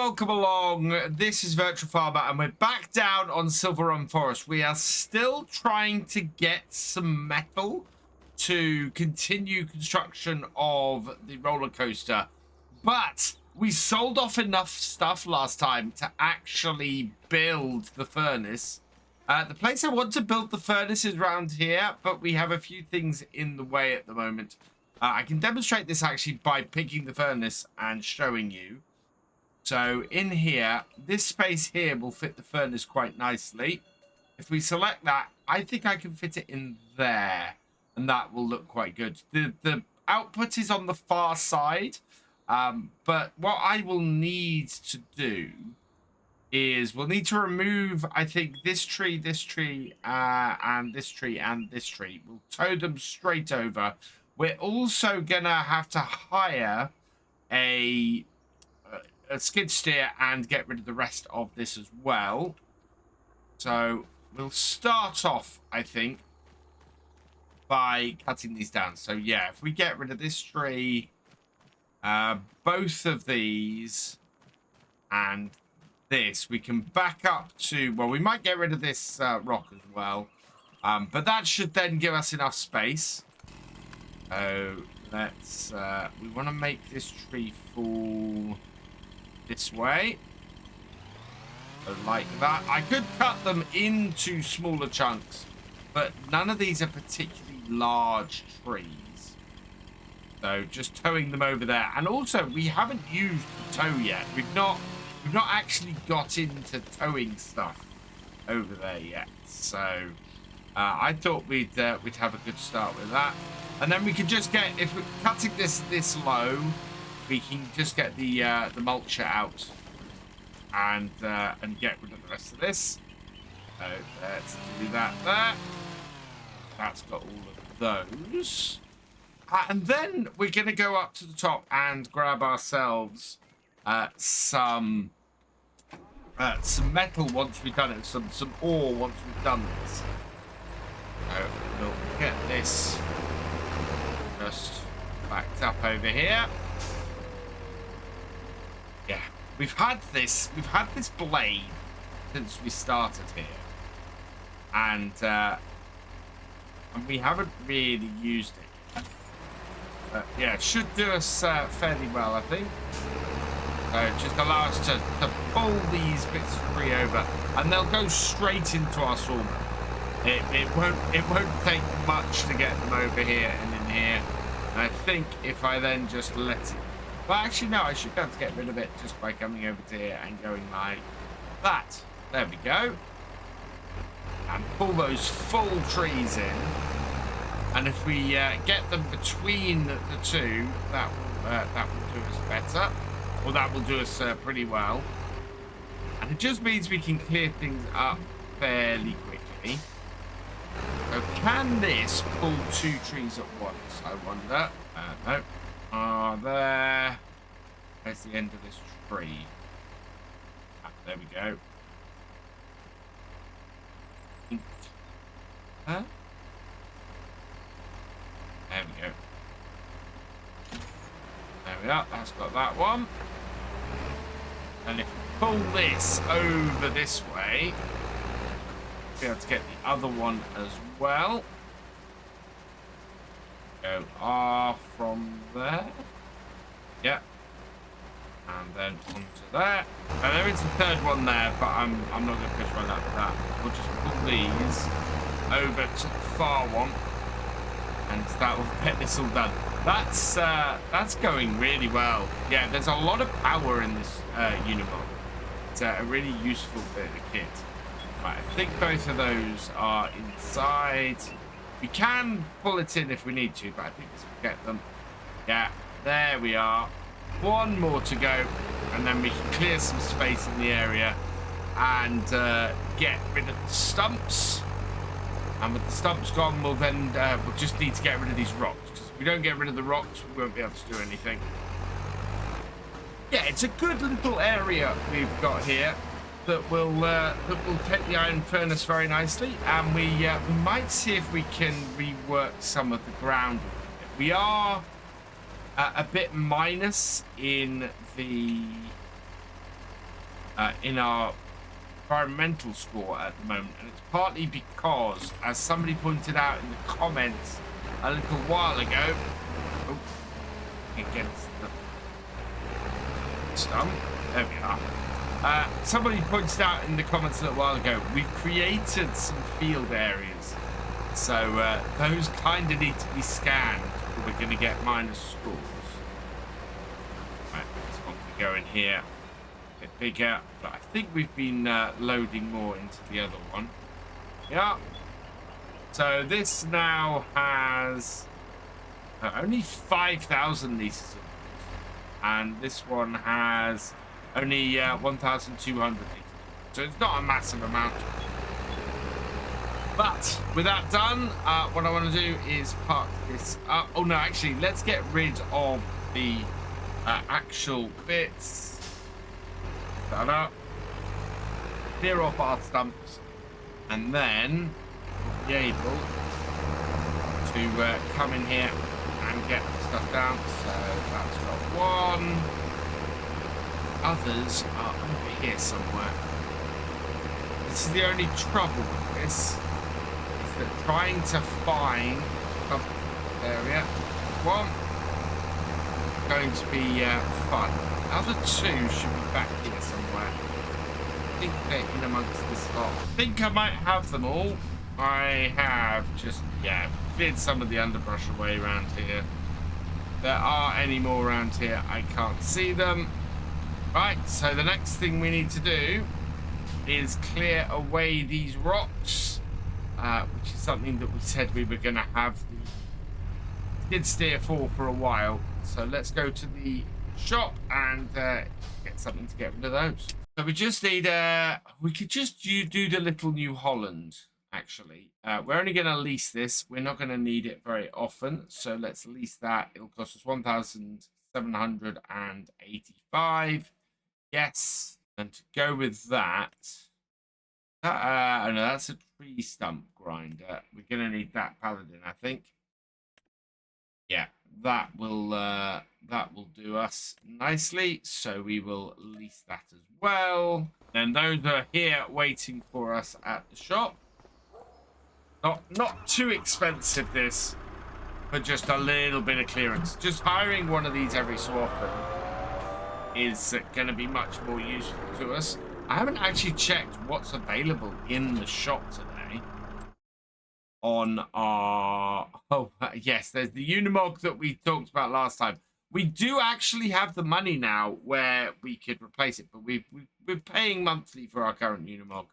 welcome along. This is Virtual Farmer, and we're back down on Silverrun Forest. We are still trying to get some metal to continue construction of the roller coaster, but we sold off enough stuff last time to actually build the furnace. The place I want to build the furnace is around here, but we have a few things in the way at the moment. I can demonstrate this actually by picking the furnace and showing you. So in here, this space here will fit the furnace quite nicely. If we select that, I think I can fit it in there, and that will look quite good. The output is on the far side, but what I will need to do is we'll need to remove, I think, this tree, and this tree, and this tree. We'll tow them straight over. We're also gonna have to hire a skid steer and get rid of the rest of this as well. So we'll start off, I think, by cutting these down. So yeah, if we get rid of this tree, both of these, and this, we can back up to, well, we might get rid of this rock as well, but that should then give us enough space. So let's we want to make this tree fall this way, so like that. I could cut them into smaller chunks, but none of these are particularly large trees, so just towing them over there. And also, we haven't used the tow yet. We've not actually got into towing stuff over there yet, so I thought we'd have a good start with that. And then we can just get, if we're cutting this low, we can just get the mulcher out and get rid of the rest of this. So let's do that there. That's got all of those. And then we're going to go up to the top and grab ourselves some metal once we've done it, some ore once we've done this. So we'll get this just backed up over here. Yeah, we've had this blade since we started here, and we haven't really used it. But yeah, it should do us fairly well, I think. So just allow us to pull these bits of tree over, and they'll go straight into our sawmill. It won't take much to get them over here and in here. And I think if I then just let it, well, actually no, I should be able to get rid of it just by coming over to here and going like that. There we go. And pull those full trees in. And if we get them between the two, that will do us better. Or that will do us pretty well. And it just means we can clear things up fairly quickly. So can this pull two trees at once, I wonder? No. There. There's the end of this tree. Ah, there we go. Huh? There we go. There we are. That's got that one. And if we pull this over this way, be able to get the other one as well. Go off from there. Yep. And then onto there. Now there is the third one there, but I'm not going to push one like that. We'll just pull these over to the far one, and that will get this all done. That's going really well. Yeah, there's a lot of power in this Unimog. It's a really useful bit of kit. Right, I think both of those are inside. We can pull it in if we need to, but I think let's get them. Yeah, there we are. One more to go, and then we can clear some space in the area and get rid of the stumps. And with the stumps gone, we'll then we'll just need to get rid of these rocks. Because if we don't get rid of the rocks, we won't be able to do anything. Yeah, it's a good little area we've got here that will take the iron furnace very nicely, and we might see if we can rework some of the ground. We are a bit minus in the in our environmental score at the moment, and it's partly because, as somebody pointed out in the comments a little while ago, against the stump, there we are. Somebody pointed out in the comments a little while ago, we've created some field areas, so those kind of need to be scanned, or we're going to get minus scores. Right, this one can go in here. Bigger, but I think we've been loading more into the other one. Yeah. So this now has only 5,000 liters, and this one has only 1,200 liters. So it's not a massive amount. But with that done, what I want to do is park this up. Oh no, actually, let's get rid of the actual bits. That up, clear off our stumps, and then we'll be able to come in here and get the stuff down. So that's got one. Others are over here somewhere. This is the only trouble with this, is that trying to find the area one going to be fun. Other two should be back here somewhere. I think they're in amongst this lot. I think I might have them all. I have just, cleared some of the underbrush away around here. If there are any more around here, I can't see them. Right, so the next thing we need to do is clear away these rocks, which is something that we said we were going to have the skid steer for a while. So let's go to the shop and get something to get rid of those. So we just need we could just do the little New Holland, actually. We're only going to lease this. We're not going to need it very often, so let's lease that. It'll cost us 1,785. Yes. And to go with that, oh no, that's a tree stump grinder. We're going to need that paladin, I think. Yeah, that will do us nicely. So we will lease that as well. Then those are here waiting for us at the shop. Not too expensive, this, but just a little bit of clearance. Just hiring one of these every so often is going to be much more useful to us. I haven't actually checked what's available in the shop today. On our... Oh, yes, there's the Unimog that we talked about last time. We do actually have the money now where we could replace it, but we're paying monthly for our current Unimog.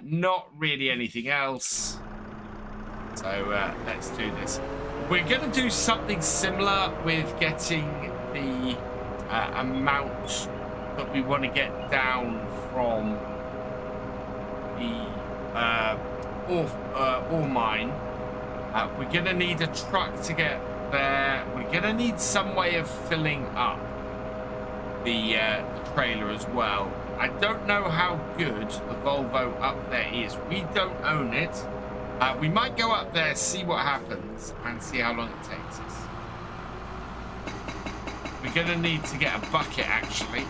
Not really anything else. So let's do this. We're going to do something similar with getting the amount that we want to get down from the ore mine. We're going to need a truck to get there. We're going to need some way of filling up the trailer as well. I don't know how good the Volvo up there is. We don't own it. We might go up there, see what happens, and see how long it takes us. We're going to need to get a bucket, actually,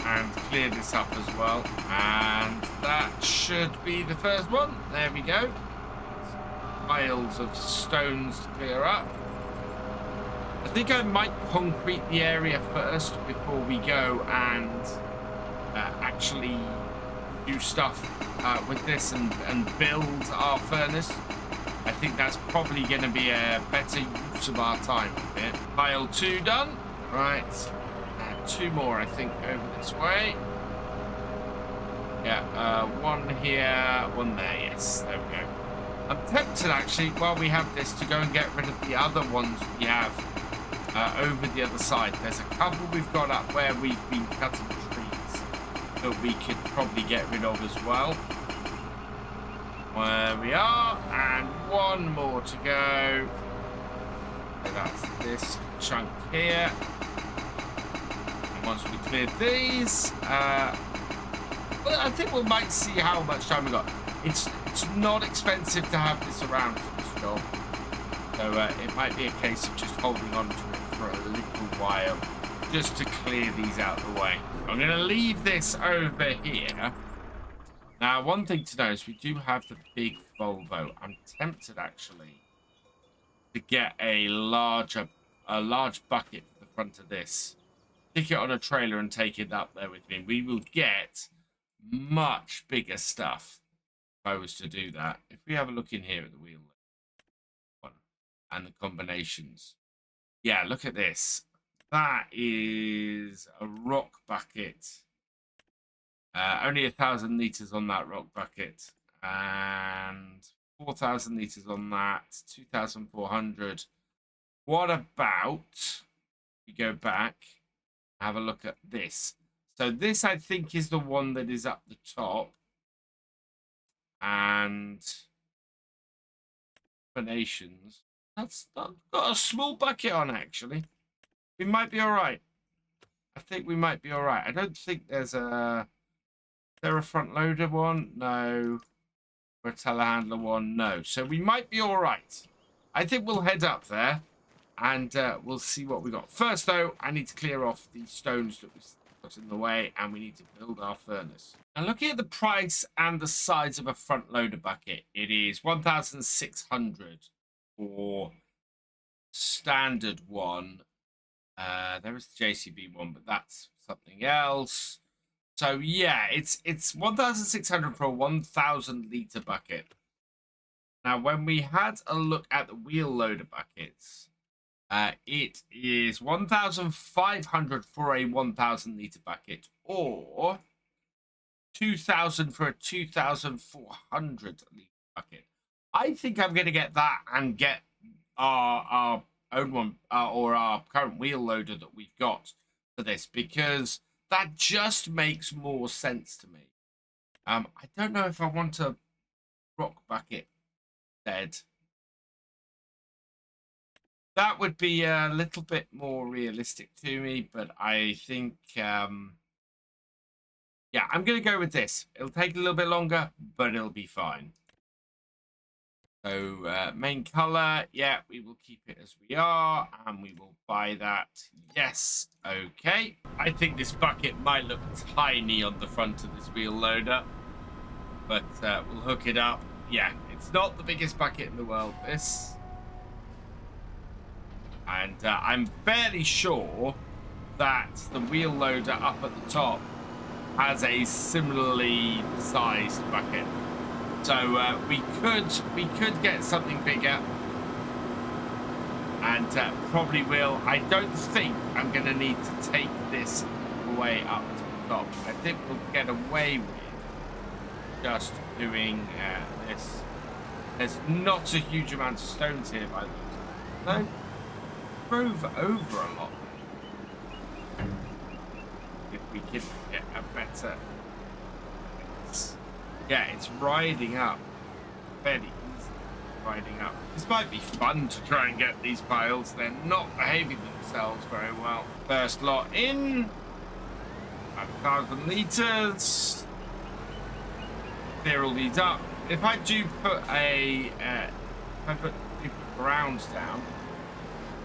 and clear this up as well. And that should be the first one. There we go. Piles of stones to clear up. I think I might concrete the area first before we go and actually do stuff with this and build our furnace. I think that's probably going to be a better use of our time here. Pile 2 done. Right. 2 more, I think, over this way. Yeah, 1 here, 1 there. Yes, there we go. I'm tempted, actually, while we have this, to go and get rid of the other ones we have over the other side. There's a couple we've got up where we've been cutting trees that we could probably get rid of as well. Where we are, and 1 more to go. So that's this chunk here. And once we cleared these, well, I think we might see how much time we got. It's not expensive to have this around for this job, so it might be a case of just holding on to it for a little while. just to clear these out of the way. I'm going to leave this over here. Now, one thing to know is we do have the big Volvo. I'm tempted, actually, to get a large bucket for the front of this. Stick it on a trailer and take it up there with me. We will get much bigger stuff if I was to do that. If we have a look in here at the wheel and the combinations. Yeah, look at this. That is a rock bucket. Only 1,000 litres on that rock bucket. And 4,000 litres on that. 2,400. What about, we go back, have a look at this. So this, I think, is the one that is up the top. And combinations. That's got a small bucket on, actually. We might be all right. I think we might be all right. I don't think there's a... Is there a front loader one? No. Or a telehandler one? No. So we might be all right. I think we'll head up there and we'll see what we got. First, though, I need to clear off the stones that we've got in the way, and we need to build our furnace. Now, looking at the price and the size of a front loader bucket, it is 1,600 for standard one. There is the JCB one, but that's something else. So yeah, it's 1,600 for a 1,000 litre bucket. Now, when we had a look at the wheel loader buckets, it is 1,500 for a 1,000 litre bucket, or 2,000 for a 2,400 litre bucket. I think I'm going to get that and get our own one, or our current wheel loader that we've got for this, because that just makes more sense to me. I don't know if I want a rock bucket instead. That would be a little bit more realistic to me, but I think, yeah, I'm going to go with this. It'll take a little bit longer, but it'll be fine. So main color, yeah, we will keep it as we are, and we will buy that. Yes, okay. I think this bucket might look tiny on the front of this wheel loader, but we'll hook it up. Yeah, it's not the biggest bucket in the world, this. And I'm fairly sure that the wheel loader up at the top has a similarly sized bucket. So we could get something bigger, and probably will. I don't think I'm going to need to take this way up to the top. I think we'll get away with just doing this. There's not a huge amount of stones here, by the way. No, drove over a lot. If we could get a better... Yeah, it's riding up. Fairly easy riding up. This might be fun to try and get these piles. They're not behaving themselves very well. First lot in. 1,000 litres. Clear all these up. If I do put a... if I put ground down,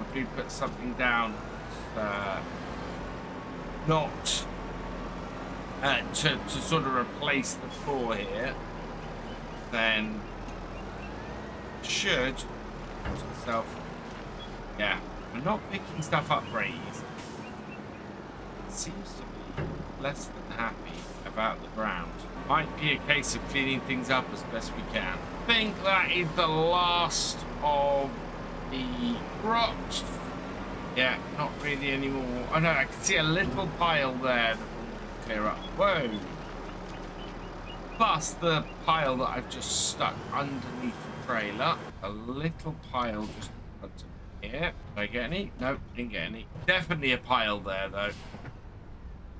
or do put something down not... to sort of replace the floor here, then should itself. Yeah, I'm not picking stuff up very easy. Seems to be less than happy about the ground. Might be a case of cleaning things up as best we can. I think that is the last of the rocks. Yeah, not really anymore. Oh no, I can see a little pile there. Clear up. Whoa. Plus the pile that I've just stuck underneath the trailer. A little pile just in front of me here. Did I get any? Nope, didn't get any. Definitely a pile there though.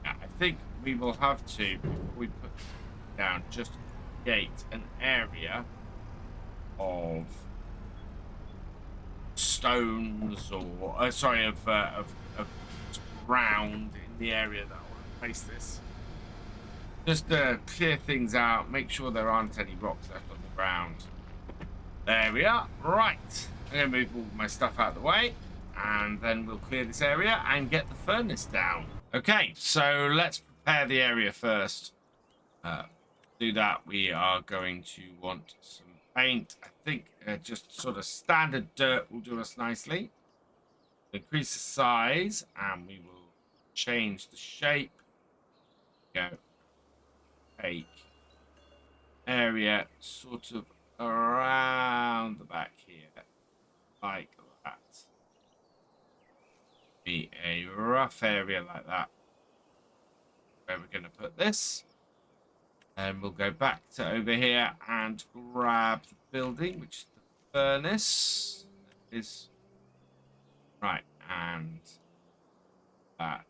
Yeah, I think we will have to, before we put it down, just create an area of stones or sorry, of ground in the area that place this, just to clear things out, make sure there aren't any rocks left on the ground. There we are. Right, I'm gonna move all my stuff out of the way. and then we'll clear this area and get the furnace down. Okay, so let's prepare the area first. Do that, we are going to want some paint. I think just sort of standard dirt will do us nicely. Increase the size, and we will change the shape. Go. Take area sort of around the back here, like that. Be a rough area like that. Where we're going to put this. And we'll go back to over here and grab the building, which is the furnace. That is right, and that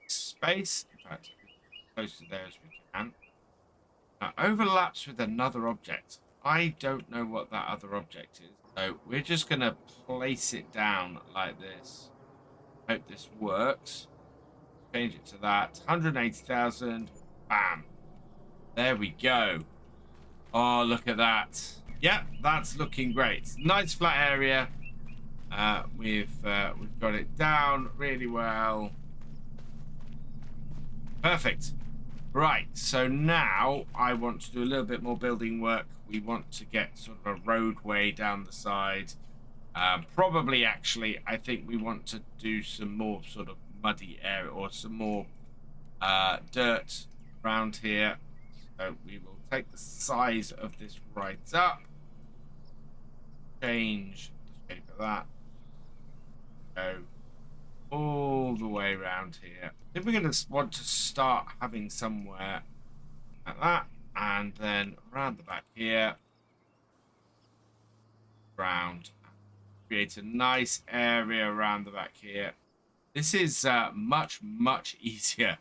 space. In fact, close to there as we can. Now, overlaps with another object. I don't know what that other object is. So we're just going to place it down like this. Hope this works. Change it to that. 180,000. Bam. There we go. Oh, look at that. Yep, that's looking great. Nice flat area. We've got it down really well. Perfect. Right, so now I want to do a little bit more building work. We want to get sort of a roadway down the side. Probably, actually, I think we want to do some more sort of muddy area or some more dirt around here. So we will take the size of this right up. Change the shape of that. Go all the way around here. Then we're going to want to start having somewhere like that, and then around the back here, round, create a nice area around the back here. This is much easier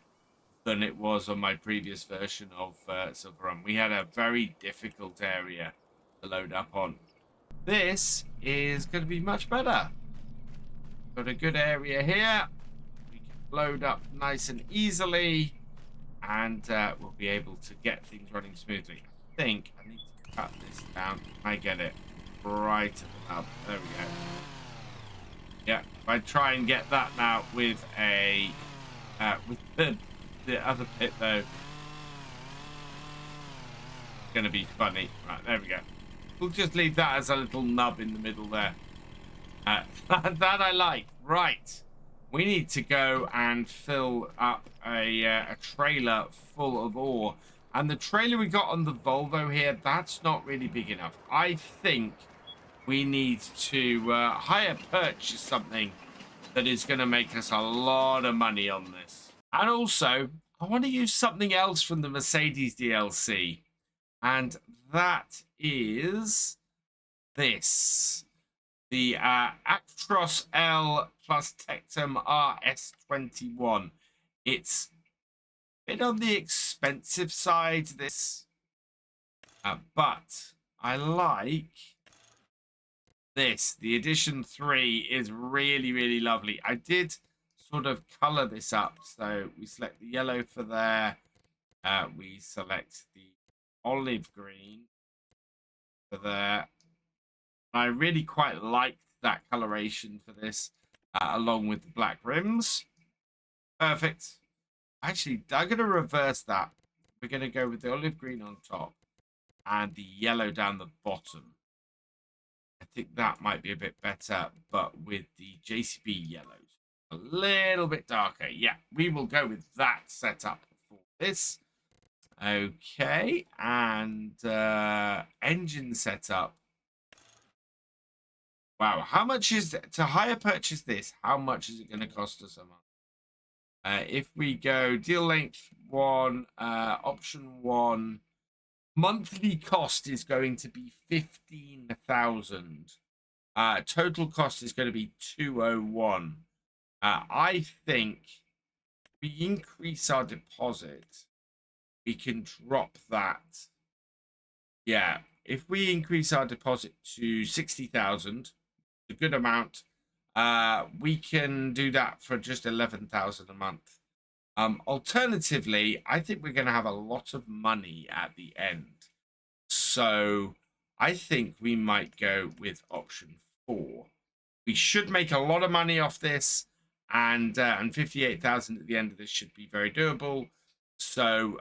than it was on my previous version of Silverrun. We had a very difficult area to load up on. This is going to be much better. Got a good area here. We can load up nice and easily, and we'll be able to get things running smoothly. I think I need to cut this down. I get it right up. There we go. Yeah, if I try and get that now with a with the other bit though, it's gonna be funny. Right, there we go. We'll just leave that as a little nub in the middle there. That I like. Right, we need to go and fill up a trailer full of ore, and the trailer we got on the Volvo here, that's not really big enough. I think we need to hire purchase something that is going to make us a lot of money on this. And also, I want to use something else from the Mercedes DLC, and that is this. The Actros L plus Tectum RS21. It's a bit on the expensive side, this. But I like this. The Edition 3 is really lovely. I did sort of color this up. So we select the yellow for there. We select the olive green for there. I really quite liked that coloration for this, along with the black rims. Perfect. Actually, I'm going to reverse that. We're going to go with the olive green on top and the yellow down the bottom. I think that might be a bit better, but with the JCB yellows a little bit darker. Yeah, we will go with that setup for this. Okay, and engine setup. Wow, how much is it to hire purchase this? How much is it going to cost us a month? If we go deal length 1, option 1, monthly cost is going to be 15,000. Total cost is going to be 201. I think if we increase our deposit, we can drop that. Yeah, if we increase our deposit to 60,000, a good amount, we can do that for just 11,000 a month. Alternatively, I think we're going to have a lot of money at the end, so I think we might go with option 4. We should make a lot of money off this, and 58,000 at the end of this should be very doable. So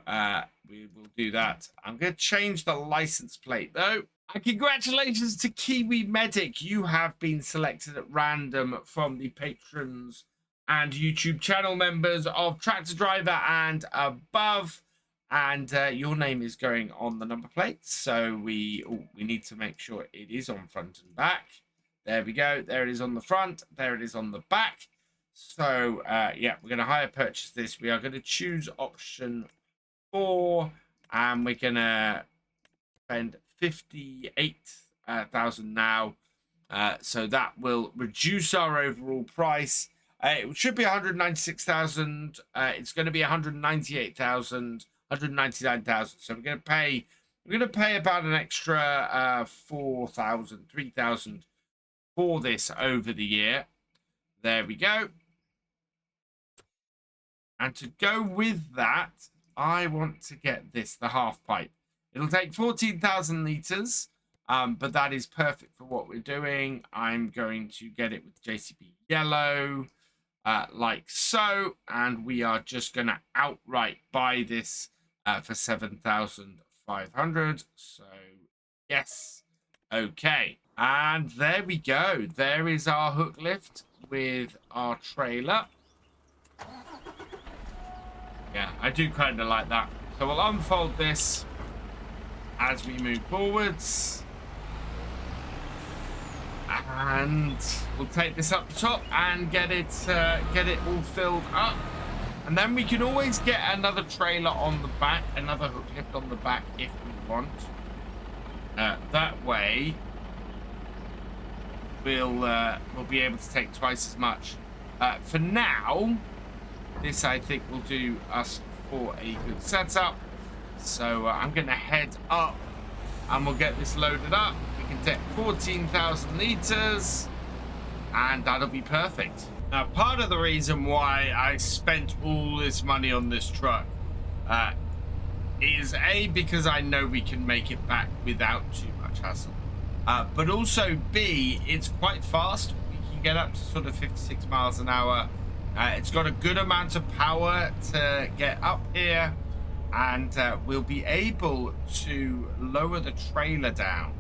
we will do that. I'm going to change the license plate though. And congratulations to Kiwi Medic. You have been selected at random from the patrons and YouTube channel members of Tractor Driver and above. And your name is going on the number plate. So we need to make sure it is on front and back. There we go. There it is on the front. There it is on the back. So, yeah, we're going to hire purchase this. We are going to choose option 4. And we're going to spend 58,000 now. So that will reduce our overall price. It should be 196,000. It's going to be 198,000, 199,000. So we're going to pay about an extra 4,000, 3,000 for this over the year. There we go. And to go with that, I want to get this, the half pipe. It'll take 14,000 liters, but that is perfect for what we're doing. I'm going to get it with JCB yellow, like so, and we are just going to outright buy this for 7,500. So yes, okay. And there we go. There is our hook lift with our trailer. Yeah, I do kind of like that. So we'll unfold this as we move forwards. And we'll take this up the top and get it all filled up. And then we can always get another trailer on the back, another hook lift on the back if we want. That way, we'll be able to take twice as much. For now, this I think will do us for a good setup. So I'm going to head up and we'll get this loaded up. We can take 14,000 liters and that'll be perfect. Now, part of the reason why I spent all this money on this truck is A, because I know we can make it back without too much hassle. But also B, it's quite fast. We can get up to sort of 56 miles an hour. It's got a good amount of power to get up here, and we'll be able to lower the trailer down,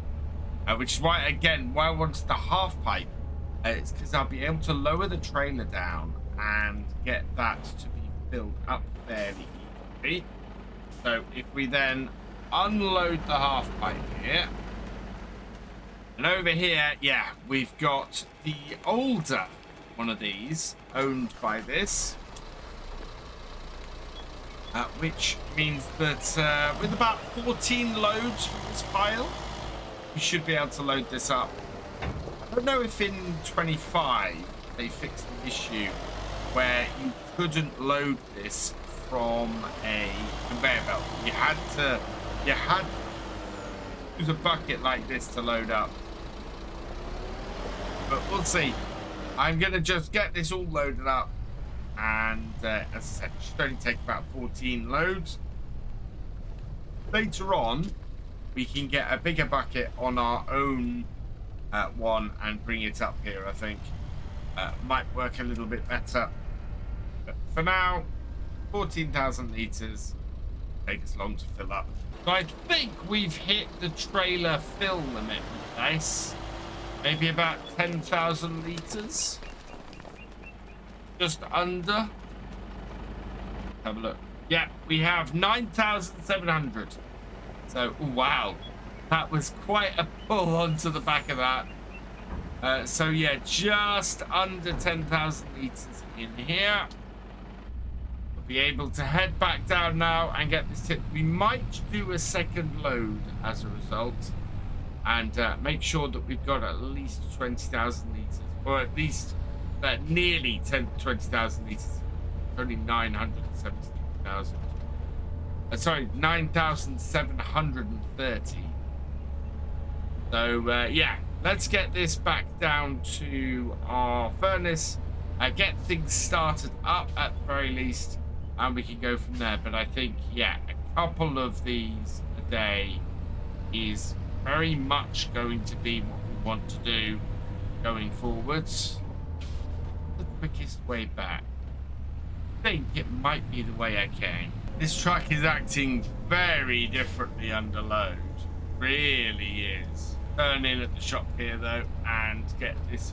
which is why, again, why I wanted the half pipe. It's because I'll be able to lower the trailer down and get that to be filled up fairly easily. So if we then unload the half pipe here, and over here, yeah, we've got the older one of these owned by this, which means that with about 14 loads from this pile, we should be able to load this up. I don't know if in 25 they fixed the issue where you couldn't load this from a conveyor belt. You had to use a bucket like this to load up. But we'll see. I'm going to just get this all loaded up. And as I said, it should only take about 14 loads. Later on, we can get a bigger bucket on our own one and bring it up here, I think. Might work a little bit better. But for now, 14,000 litres. Take us long to fill up. So I think we've hit the trailer fill limit with this. Maybe about 10,000 litres. Just under. Have a look. Yeah, we have 9,700. So, oh, wow. That was quite a pull onto the back of that. So, yeah, just under 10,000 litres in here. We'll be able to head back down now and get this tip. We might do a second load as a result. And make sure that we've got at least 20,000 litres. Or at least nearly 20,000 litres. Only 970,000. Sorry, 9,730. So, yeah, let's get this back down to our furnace. Get things started up at the very least. And we can go from there. But I think, yeah, a couple of these a day is very much going to be what we want to do. going forwards. The quickest way back. I think it might be the way I came. This truck is acting very differently under load. Really is. Turn in at the shop here though and get this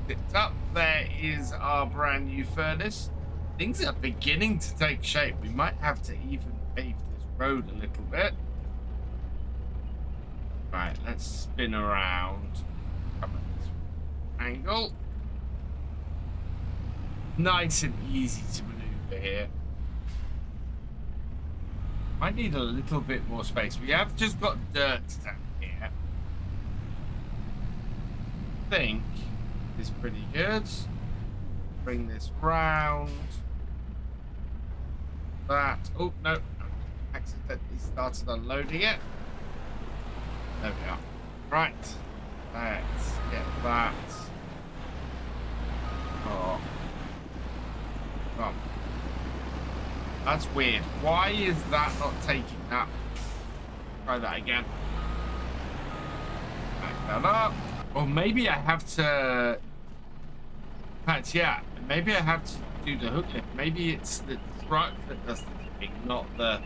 picked up. There is our brand new furnace. Things are beginning to take shape. We might have to even pave this road a little bit. Right, let's spin around. Come at this angle. Nice and easy to maneuver here. Might need a little bit more space. We have just got dirt down here. I think is pretty good. Bring this round. That. Oh no! Accidentally started unloading it. There we are. Right. Let's get that. Oh. Come on. That's weird. Why is that not taking that? Try that again. Back that up. Or maybe I have to... In fact, yeah. Maybe I have to do the hook lift. Maybe it's the truck that does the tipping, not the...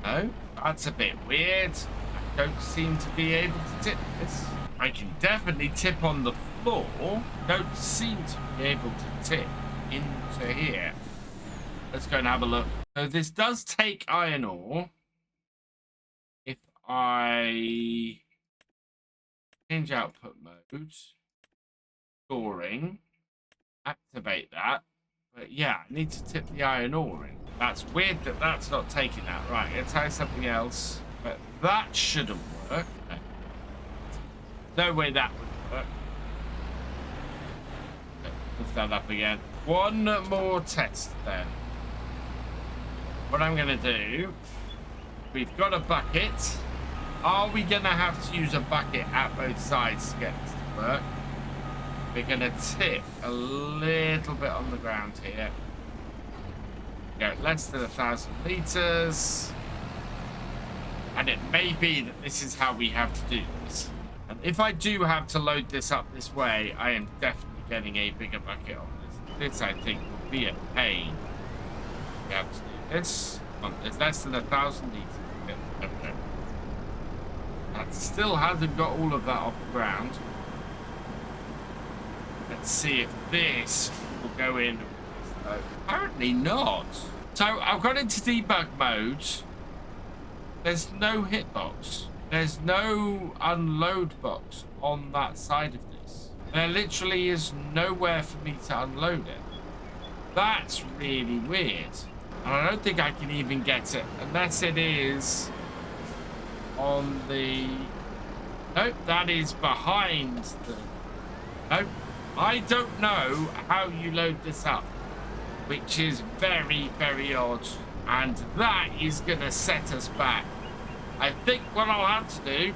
No? That's a bit weird. I don't seem to be able to tip this. I can definitely tip on the floor. Don't seem to be able to tip into here. Let's go and have a look. So this does take iron ore. If I change output mode, storing, activate that. But yeah, I need to tip the iron ore in. That's weird that that's not taking that. Right, let's try something else. But that shouldn't work. No way that would work. Lift that up again. One more test then. What I'm going to do, we've got a bucket. Are we going to have to use a bucket at both sides to get this to work? We're going to tip a little bit on the ground here. Go less than 1,000 liters. And it may be that this is how we have to do this. And if I do have to load this up this way, I am definitely getting a bigger bucket on this. This, I think, will be a pain. We have to do this. There's less than 1,000 liters. Okay. That still hasn't got all of that off the ground. Let's see if this will go in. Apparently not. So I've got into debug mode. There's no hitbox. There's no unload box on that side of this. There literally is nowhere for me to unload it. That's really weird. And I don't think I can even get it unless it is on the... Nope, that is behind the... Nope. I don't know how you load this up, which is very, very odd. And that is going to set us back. I think what I'll have to do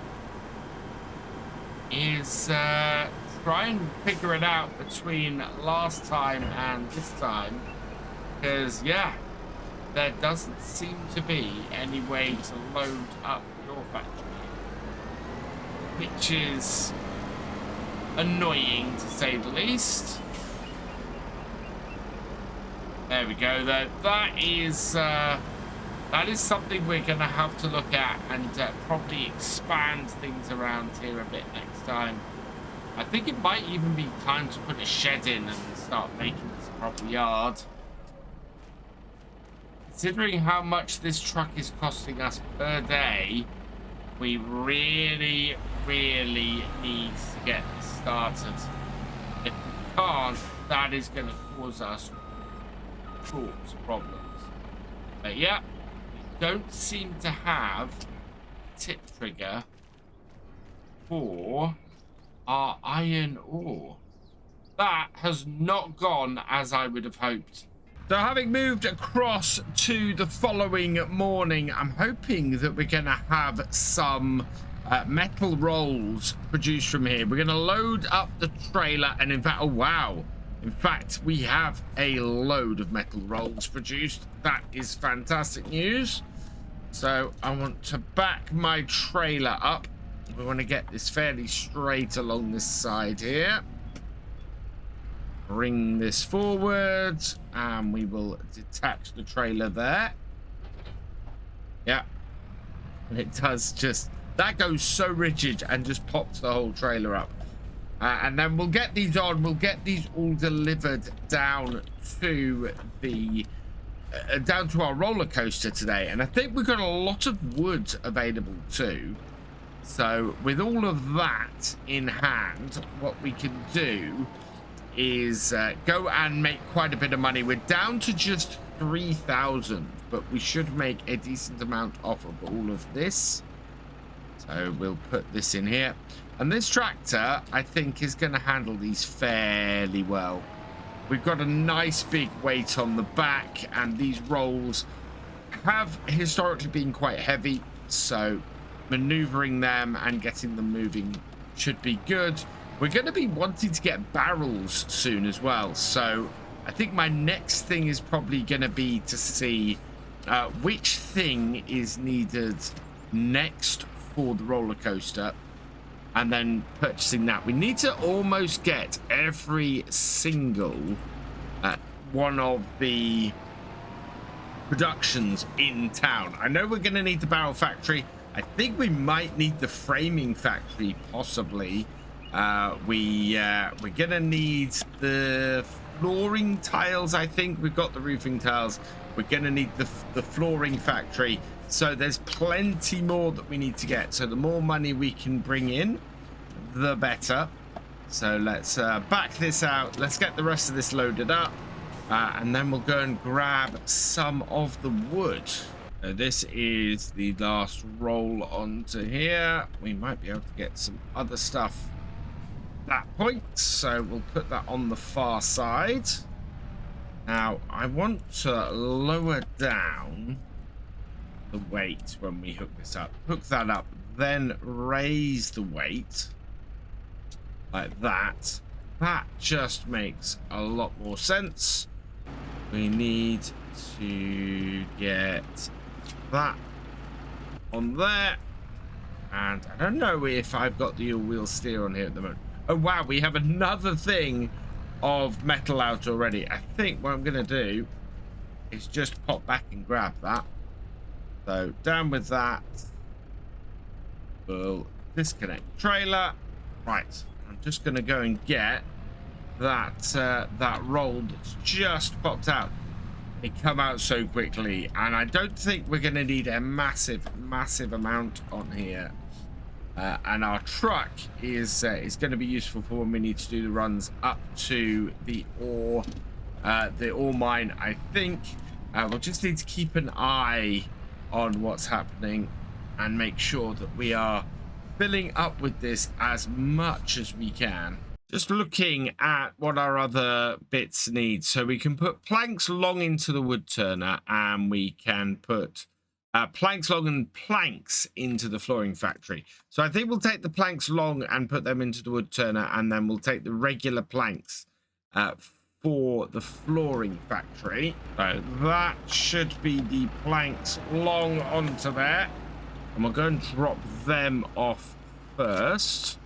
is try and figure it out between last time and this time. Because, yeah, there doesn't seem to be any way to load up your factory, which is annoying to say the least. There we go, though. That is something we're going to have to look at and probably expand things around here a bit next time. I think it might even be time to put a shed in and start making this a proper yard. Considering how much this truck is costing us per day, we really, really need to get this started. If we can't, that is going to cause us sorts of problems. But yeah, we don't seem to have a tip trigger for our iron ore. That has not gone as I would have hoped. So having moved across to the following morning, I'm hoping that we're going to have some metal rolls produced from here. We're going to load up the trailer, and in fact, oh wow, in fact, we have a load of metal rolls produced. That is fantastic news. So I want to back my trailer up We want to get this fairly straight along this side here. Bring this forward, and we will detach the trailer there. Yeah. And it does just... That goes so rigid and just pops the whole trailer up. And then we'll get these on. We'll get these all delivered down to the... down to our roller coaster today. And I think we've got a lot of wood available too. So with all of that in hand, what we can do is go and make quite a bit of money. We're down to just 3,000, but we should make a decent amount off of all of this. So we'll put this in here. And this tractor, I think, is going to handle these fairly well. We've got a nice big weight on the back, and these rolls have historically been quite heavy. So maneuvering them and getting them moving should be good. We're going to be wanting to get barrels soon as well. So I think my next thing is probably going to be to see which thing is needed next for the roller coaster, and then purchasing that. We need to almost get every single one of the productions in town. I know we're going to need the barrel factory. I think we might need the framing factory, possibly. We're going to need the flooring tiles. I think we've got the roofing tiles. We're going to need the flooring factory. So there's plenty more that we need to get. So the more money we can bring in, the better. So let's back this out. Let's get the rest of this loaded up. And then we'll go and grab some of the wood. So this is the last roll onto here. We might be able to get some other stuff at that point. So we'll put that on the far side. Now, I want to lower down the weight when we hook this up. Hook that up, then raise the weight like that. That just makes a lot more sense. We need to get that on there, and I don't know if I've got the all-wheel steer on here at the moment. Oh wow, we have another thing of metal out already. I think what I'm gonna do is just pop back and grab that. So down with that. We'll disconnect trailer. Right, I'm just gonna go and get that that roll that's just popped out. They come out so quickly, and I don't think we're going to need a massive amount on here. And our truck is going to be useful for when we need to do the runs up to the ore mine. I think we'll just need to keep an eye on what's happening and make sure that we are filling up with this as much as we can. Just looking at what our other bits need. So we can put planks long into the wood turner, and we can put planks long and planks into the flooring factory. So I think we'll take the planks long and put them into the wood turner, and then we'll take the regular planks for the flooring factory. So that should be the planks long onto there. And we'll go and drop them off first.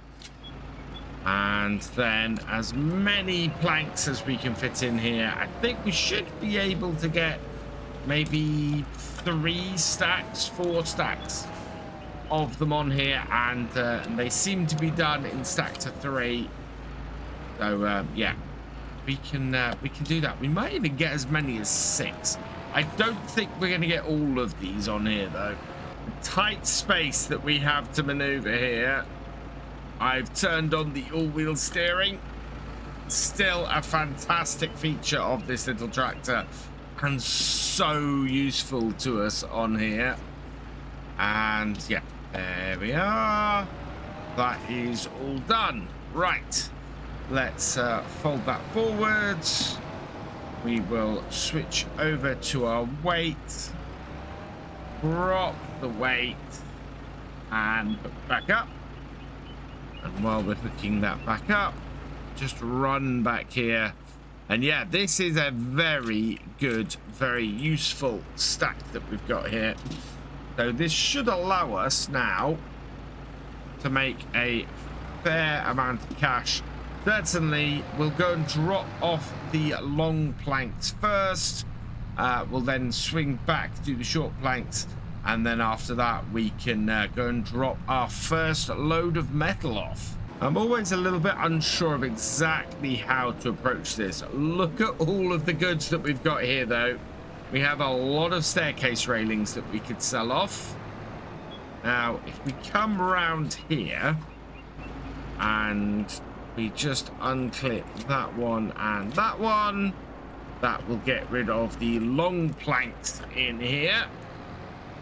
And then as many planks as we can fit in here. I think we should be able to get maybe 3 stacks, 4 stacks of them on here, and they seem to be done in stack to 3. So yeah, we can do that. We might even get as many as 6. I don't think we're going to get all of these on here though. The tight space that we have to maneuver here. I've turned on the all-wheel steering. Still a fantastic feature of this little tractor, and so useful to us on here. And yeah, there we are. That is all done. Right, let's fold that forwards. We will switch over to our weight, drop the weight, and hook back up. And while we're hooking that back up, just run back here. And yeah, this is a very good, very useful stack that we've got here. So this should allow us now to make a fair amount of cash. Certainly, we'll go and drop off the long planks first. We'll then swing back to the short planks, and then after that we can go and drop our first load of metal off. I'm always a little bit unsure of exactly how to approach this. Look at all of the goods that we've got here, though. We have a lot of staircase railings that we could sell off. Now, if we come around here and we just unclip that one and that one, that will get rid of the long planks in here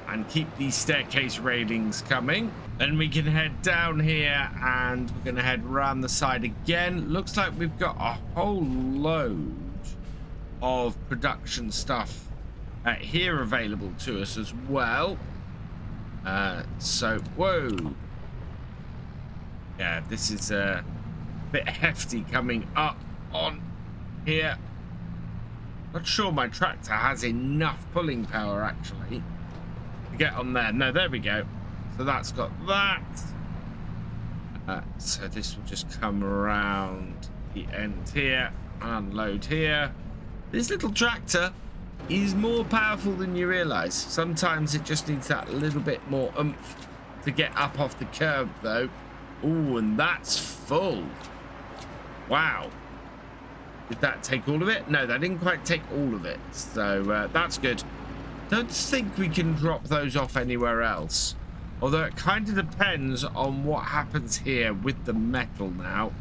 and keep these staircase railings coming. Then we can head down here and we're going to head around the side again. Looks like we've got a whole load of production stuff here available to us as well. So, whoa. Yeah, this is a bit hefty coming up on here. Not sure my tractor has enough pulling power actually to get on there. No, there we go. So that's got that. So this will just come around the end here, unload here. This little tractor is more powerful than you realize. Sometimes it just needs that little bit more oomph to get up off the curb though. Oh, and that's full. Wow. Did that take all of it? No, that didn't quite take all of it. So that's good. Don't think we can drop those off anywhere else. Although it kind of depends on what happens here with the metal now.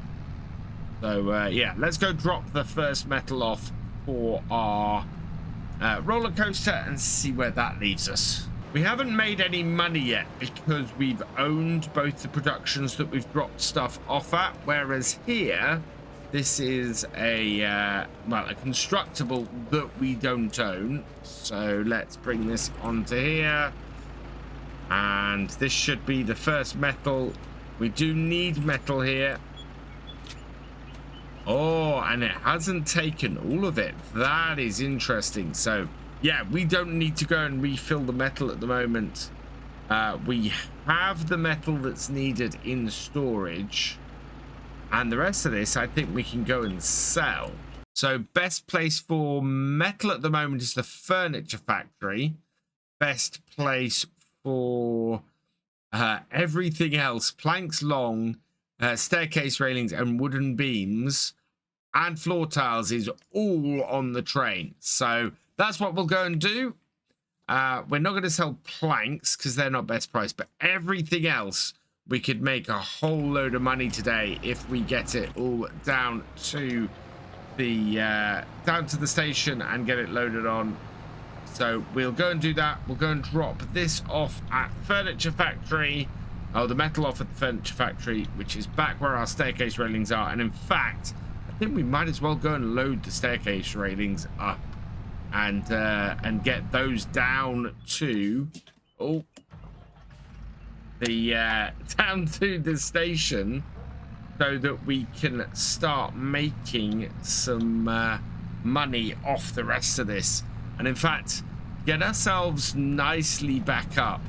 So yeah, let's go drop the first metal off for our roller coaster and see where that leaves us. We haven't made any money yet because we've owned both the productions that we've dropped stuff off at, whereas here this is a well, a constructible that we don't own. So let's bring this onto here, and this should be the first metal. We do need metal here. Oh, and it hasn't taken all of it. That is interesting. So yeah, we don't need to go and refill the metal at the moment. We have the metal that's needed in storage, and the rest of this I think we can go and sell. So best place for metal at the moment is the furniture factory. Best place for everything else, planks long, staircase railings and wooden beams and floor tiles, is all on the train. So that's what we'll go and do. We're not going to sell planks because they're not best price, but everything else we could make a whole load of money today if we get it all down to the station and get it loaded on. So we'll go and do that. We'll go and drop this off at Furniture Factory. Oh, the metal off at the Furniture Factory, which is back where our staircase railings are. And in fact, I think we might as well go and load the staircase railings up and get those down to down to the station, so that we can start making some money off the rest of this, and in fact get ourselves nicely back up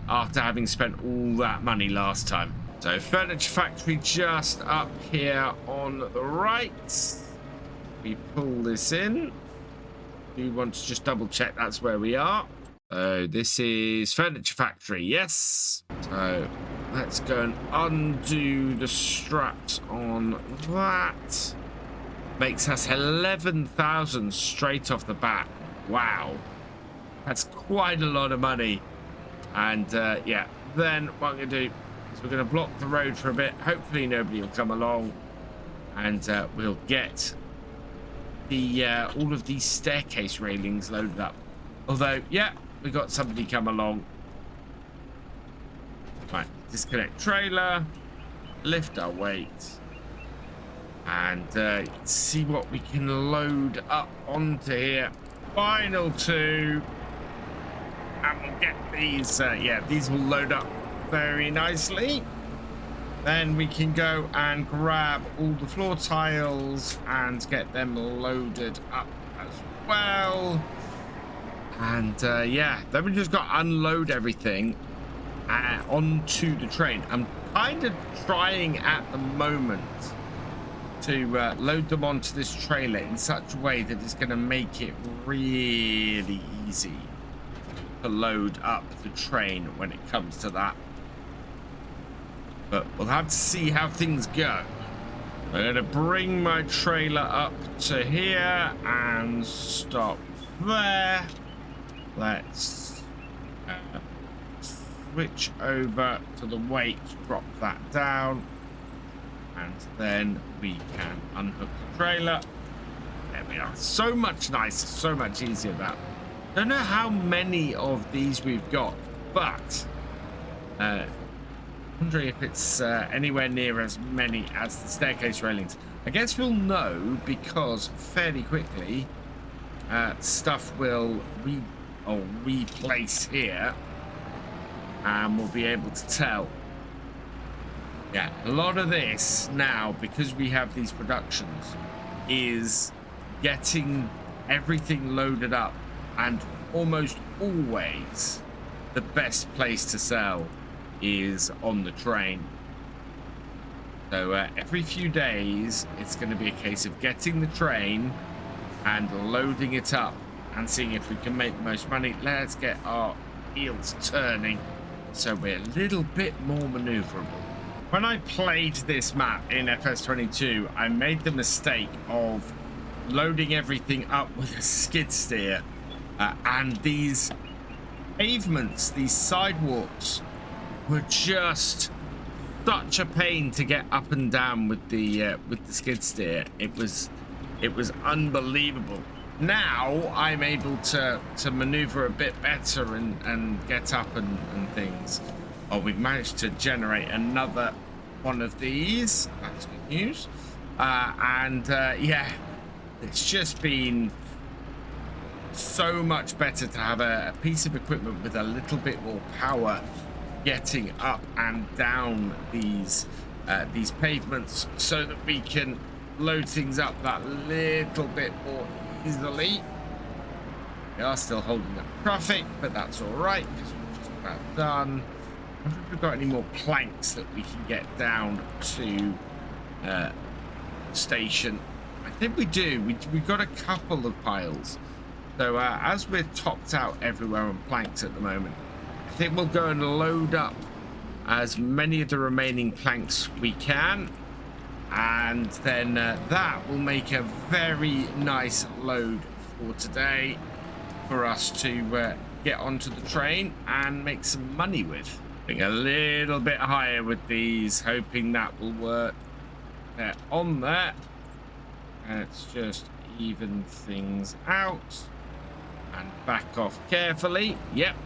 after having spent all that money last time. So Furniture Factory just up here on the right. We pull this in. We want to just double check that's where we are. So this is Furniture Factory, yes. So let's go and undo the straps on that. Makes us 11,000 straight off the bat. Wow, that's quite a lot of money. And yeah, then what I'm gonna do is we're gonna block the road for a bit. Hopefully nobody will come along, and we'll get the all of these staircase railings loaded up. Although, yeah, we got somebody come along. Right, disconnect trailer, lift our weight, and see what we can load up onto here. Final two, and we'll get these. Yeah, these will load up very nicely. Then we can go and grab all the floor tiles and get them loaded up as well. And yeah, then we just got to unload everything onto the train. I'm kind of trying at the moment to load them onto this trailer in such a way that it's going to make it really easy to load up the train when it comes to that. But we'll have to see how things go. I'm going to bring my trailer up to here and stop there. Let's switch over to the weight, drop that down, and then we can unhook the trailer. There we are. So much nicer, so much easier that. Don't know how many of these we've got, but wondering if it's anywhere near as many as the staircase railings. I guess we'll know because fairly quickly stuff will replace here, and we'll be able to tell. Yeah, a lot of this now, because we have these productions, is getting everything loaded up, and almost always the best place to sell is on the train. So every few days it's going to be a case of getting the train and loading it up and seeing if we can make the most money. Let's get our wheels turning so we're a little bit more maneuverable. When I played this map in FS22, I made the mistake of loading everything up with a skid steer, and these pavements, these sidewalks, were just such a pain to get up and down with the skid steer. It was unbelievable. Now I'm able to maneuver a bit better and get up and things. Oh, we've managed to generate another one of these. That's good news. Yeah, it's just been so much better to have a piece of equipment with a little bit more power getting up and down these pavements, so that we can load things up that little bit more easily. We are still holding up traffic, but that's all right because we're just about done. I wonder if we've got any more planks that we can get down to the station. I think we do. We've got a couple of piles. So as we're topped out everywhere on planks at the moment, I think we'll go and load up as many of the remaining planks we can, and then that will make a very nice load for today for us to get onto the train and make some money with. Being a little bit higher with these, hoping that will work. They're on there. Let's just even things out and back off carefully. Yep,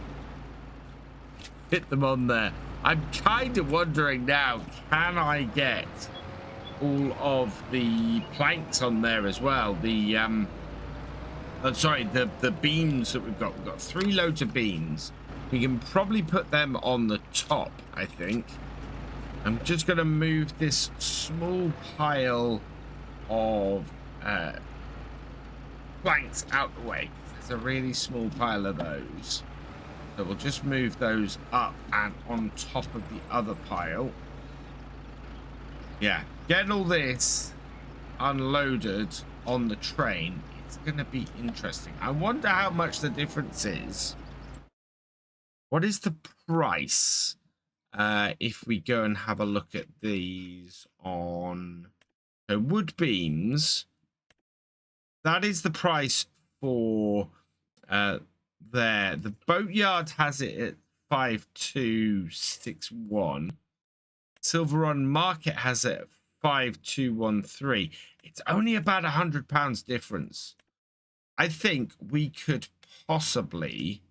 hit them on there. I'm kind of wondering now, can I get all of the planks on there as well? The the beams that we've got. We've got 3 loads of beams. We can probably put them on the top, I think. I'm just going to move this small pile of planks out the way. There's a really small pile of those. So we'll just move those up and on top of the other pile. Yeah, get all this unloaded on the train. It's going to be interesting. I wonder how much the difference is. What is the price if we go and have a look at these on wood beams? That is the price for there. The boatyard has it at 5261. Silverrun Market has it at 5213. It's only about £100 difference. I think we could possibly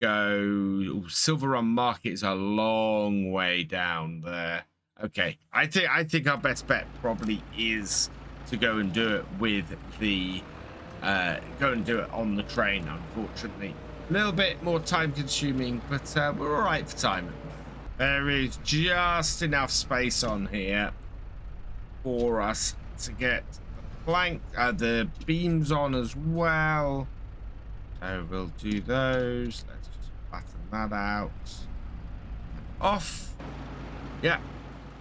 go. Silverrun Market is a long way down there. Okay, I think our best bet probably is to go and do it with the go and do it on the train. Unfortunately, a little bit more time consuming, but we're all right for time. There is just enough space on here for us to get the beams on as well. So we'll do those. Let's just flatten that out. Off. Yeah.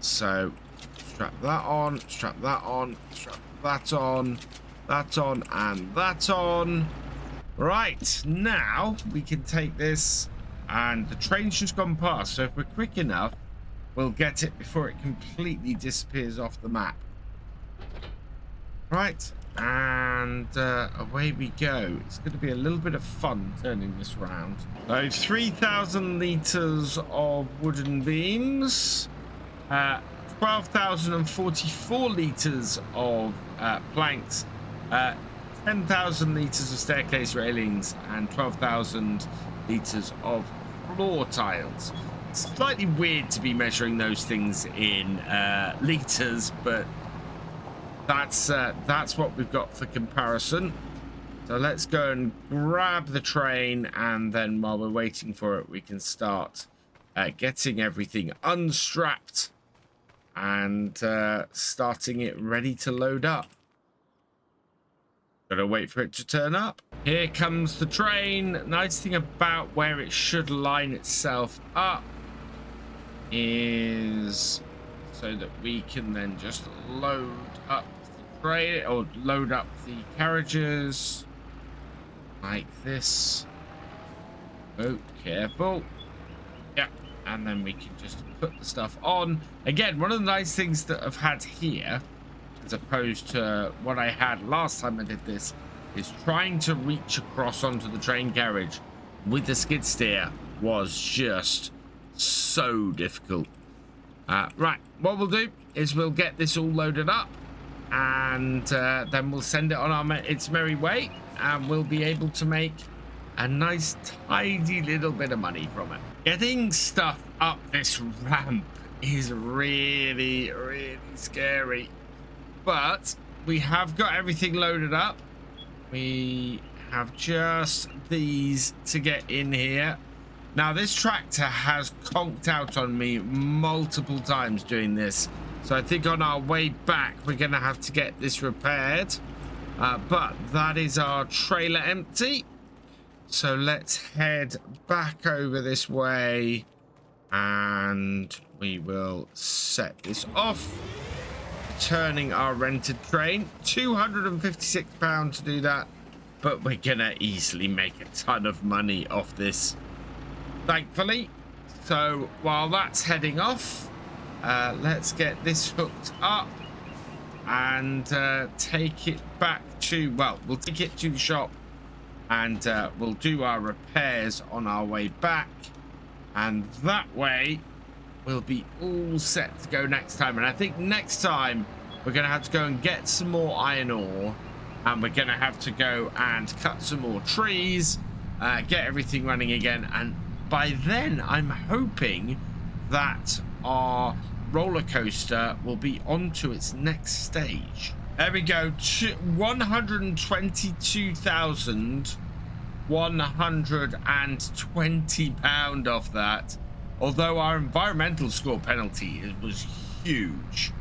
So strap that on, strap that on, strap that on, that on, and that on. Right, now we can take this, and the train's just gone past, so if we're quick enough, we'll get it before it completely disappears off the map. Right, and away we go. It's going to be a little bit of fun turning this round. So 3,000 litres of wooden beams, 12,044 litres of planks, 10,000 litres of staircase railings, and 12,000 litres of floor tiles. It's slightly weird to be measuring those things in litres, but that's what we've got for comparison. So let's go and grab the train, and then while we're waiting for it, we can start getting everything unstrapped and starting it ready to load up. Gotta wait for it to turn up. Here comes the train. Nice thing about where it should line itself up is so that we can then just load up the train, or load up the carriages like this. Oh, careful. Yeah, and then we can just put the stuff on. Again, one of the nice things that I've had here, as opposed to what I had last time I did this, is trying to reach across onto the train carriage with the skid steer was just so difficult. Right, what we'll do is we'll get this all loaded up, and then we'll send it on its merry way, and we'll be able to make a nice tidy little bit of money from it. Getting stuff up this ramp is really, really scary. But we have got everything loaded up. We have just these to get in here. Now, this tractor has conked out on me multiple times doing this. So I think on our way back, we're going to have to get this repaired. But that is our trailer empty. So let's head back over this way, and we will set this off. Turning our rented train, £256 to do that, but we're gonna easily make a ton of money off this, thankfully. So while that's heading off, let's get this hooked up and take it back to, well, we'll take it to the shop, and we'll do our repairs on our way back, and that way we'll be all set to go next time. And I think next time we're going to have to go and get some more iron ore, and we're going to have to go and cut some more trees, get everything running again. And by then, I'm hoping that our roller coaster will be on to its next stage. There we go, 122,120 £120 off that. Although our environmental score penalty was huge.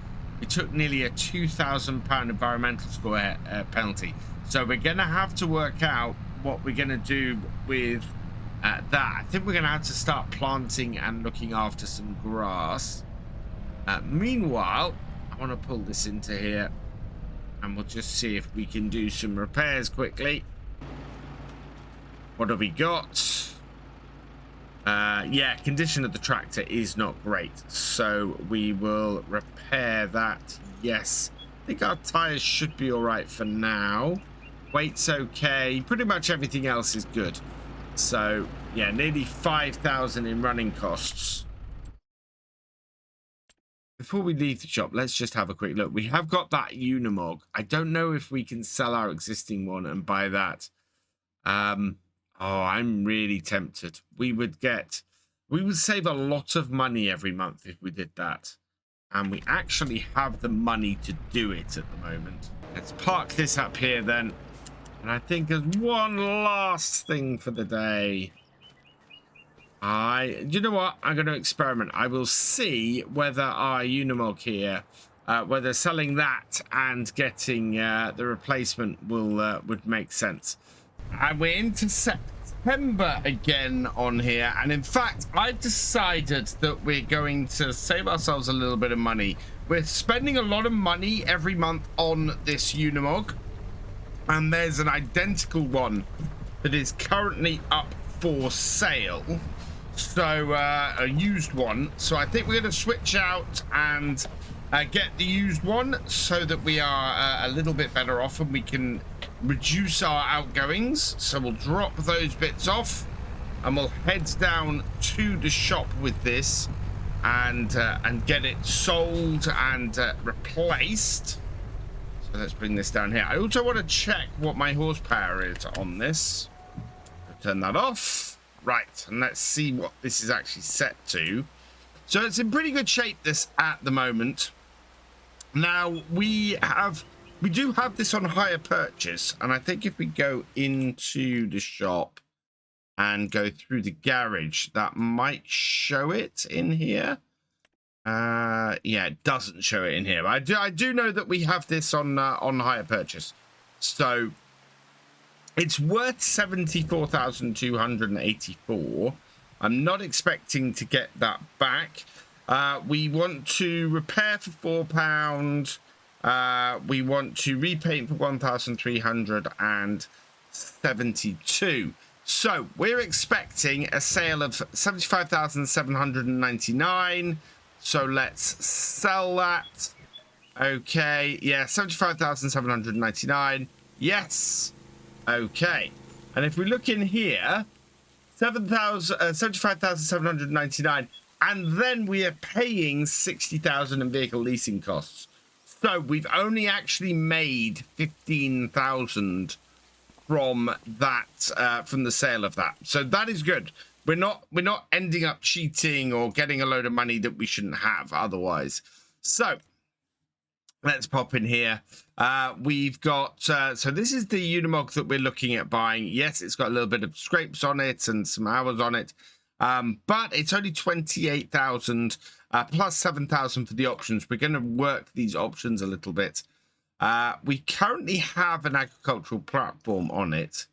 It took nearly a £2,000 environmental score penalty. So we're going to have to work out what we're going to do with that. I think we're going to have to start planting and looking after some grass. Meanwhile, I want to pull this into here, and we'll just see if we can do some repairs quickly. What have we got? Yeah, condition of the tractor is not great, so we will repair that. Yes, I think our tires should be all right for now. Weight's okay. Pretty much everything else is good. So yeah, nearly 5,000 in running costs. Before we leave the shop, let's just have a quick look. We have got that Unimog. I don't know if we can sell our existing one and buy that. Oh, I'm really tempted. We would save a lot of money every month if we did that. And we actually have the money to do it at the moment. Let's park this up here then. And I think there's one last thing for the day. You know what? I'm going to experiment. I will see whether our Unimog here, whether selling that and getting the replacement would make sense. And we're into September again on here, and in fact I've decided that we're going to save ourselves a little bit of money. We're spending a lot of money every month on this Unimog, and there's an identical one that is currently up for sale, so a used one. So I think we're going to switch out and get the used one so that we are a little bit better off and we can reduce our outgoings. So we'll drop those bits off and we'll head down to the shop with this and get it sold and replaced. So let's bring this down here. I also want to check what my horsepower is on this. Turn that off. Right, and let's see what this is actually set to. So it's in pretty good shape, this, at the moment. Now we do have this on hire purchase, and I think if we go into the shop and go through the garage, that might show it in here. Yeah, it doesn't show it in here, but I do know that we have this on hire purchase. So it's worth 74,284. I'm not expecting to get that back. We want to repair for £4. We want to repaint for 1,372. So we're expecting a sale of 75,799. So let's sell that. Okay, yeah, 75,799. Yes. Okay. And if we look in here, 75,799, and then we are paying 60,000 in vehicle leasing costs. So we've only actually made 15,000 from that, from the sale of that. So that is good. We're not ending up cheating or getting a load of money that we shouldn't have otherwise. So let's pop in here. We've got, so this is the Unimog that we're looking at buying. Yes, it's got a little bit of scrapes on it and some hours on it. But it's only 28,000 plus 7,000 for the options. We're going to work these options a little bit. We currently have an agricultural platform on it.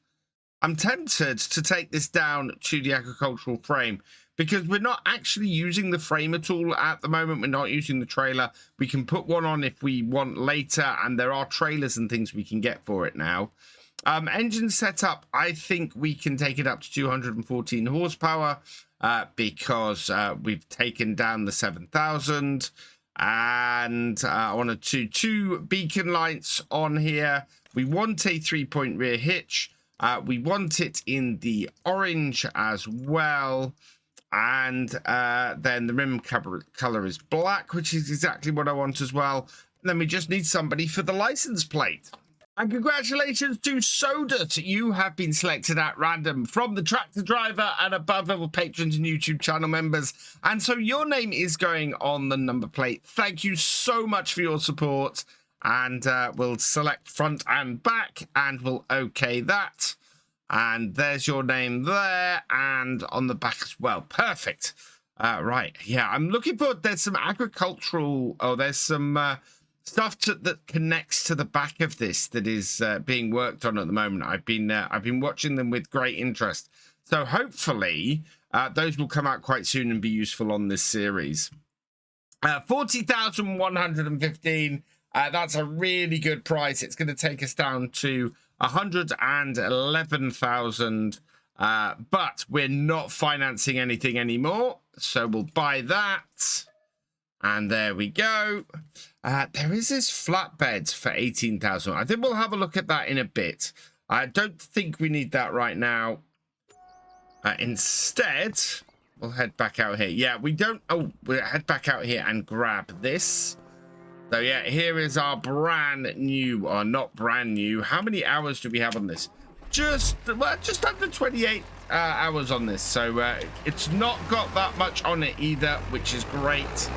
I'm tempted to take this down to the agricultural frame because we're not actually using the frame at all at the moment. We're not using the trailer. We can put one on if we want later, and there are trailers and things we can get for it now. Engine setup, I think we can take it up to 214 horsepower because we've taken down the 7,000. And I wanted two beacon lights on here. We want a 3-point rear hitch. We want it in the orange as well. And then the rim color is black, which is exactly what I want as well. And then we just need somebody for the license plate. And congratulations to Sodat. You have been selected at random from the tractor driver and above level patrons and YouTube channel members. And so your name is going on the number plate. Thank you so much for your support. And we'll select front and back and we'll OK that. And there's your name there and on the back as well. Perfect. Right. Yeah, I'm looking forward. There's some agricultural. Oh, there's some stuff that connects to the back of this that is being worked on at the moment. I've been watching them with great interest. So hopefully those will come out quite soon and be useful on this series. 40,115. That's a really good price. It's going to take us down to 111,000. But we're not financing anything anymore. So we'll buy that. And there we go. There is this flatbed for 18,000. I think we'll have a look at that in a bit. I don't think we need that right now. Instead, we'll head back out here. Yeah, we don't. Oh, we'll head back out here and grab this. So yeah, here is our brand new, or not brand new. How many hours do we have on this? Just under 28 hours on this. So it's not got that much on it either, which is great.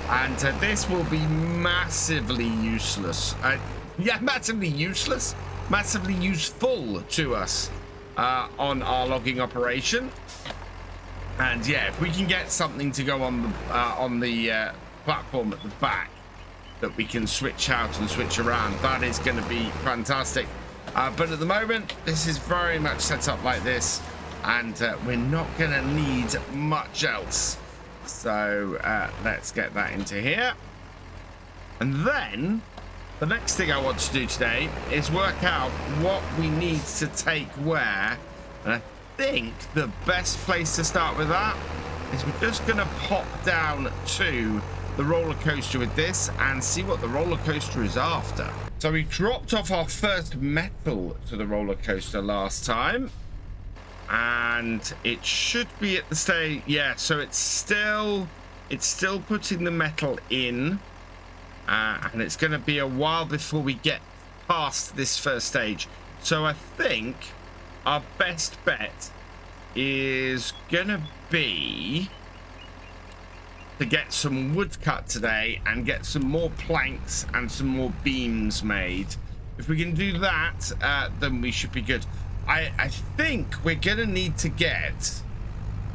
And this will be massively useless. Yeah, massively useless, massively useful to us on our logging operation. And yeah, if we can get something to go on the platform at the back that we can switch out and switch around, that is going to be fantastic. But at the moment, this is very much set up like this. and we're not gonna need much else. So let's get that into here. And then the next thing I want to do today is work out what we need to take where. And I think the best place to start with that is we're just going to pop down to the roller coaster with this and see what the roller coaster is after. So we dropped off our first metal to the roller coaster last time. And it should be at the stage. Yeah, so it's still putting the metal in. And it's going to be a while before we get past this first stage. So I think our best bet is going to be to get some wood cut today and get some more planks and some more beams made. If we can do that, then we should be good. I think we're going to need to get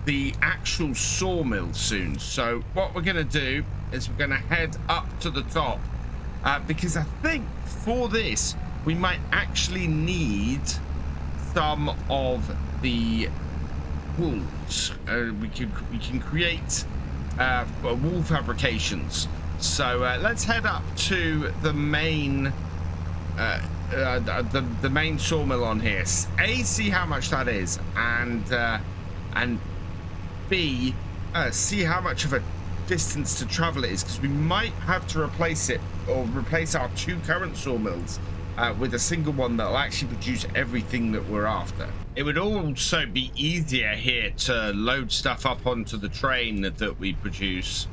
the actual sawmill soon. So what we're going to do is we're going to head up to the top because I think for this we might actually need some of the wools. We can create wool fabrications. So let's head up to the main the main sawmill on here. A, see how much that is, and B, see how much of a distance to travel it is, because we might have to replace it or replace our two current sawmills with a single one that will actually produce everything that we're after. It would also be easier here to load stuff up onto the train that we produce.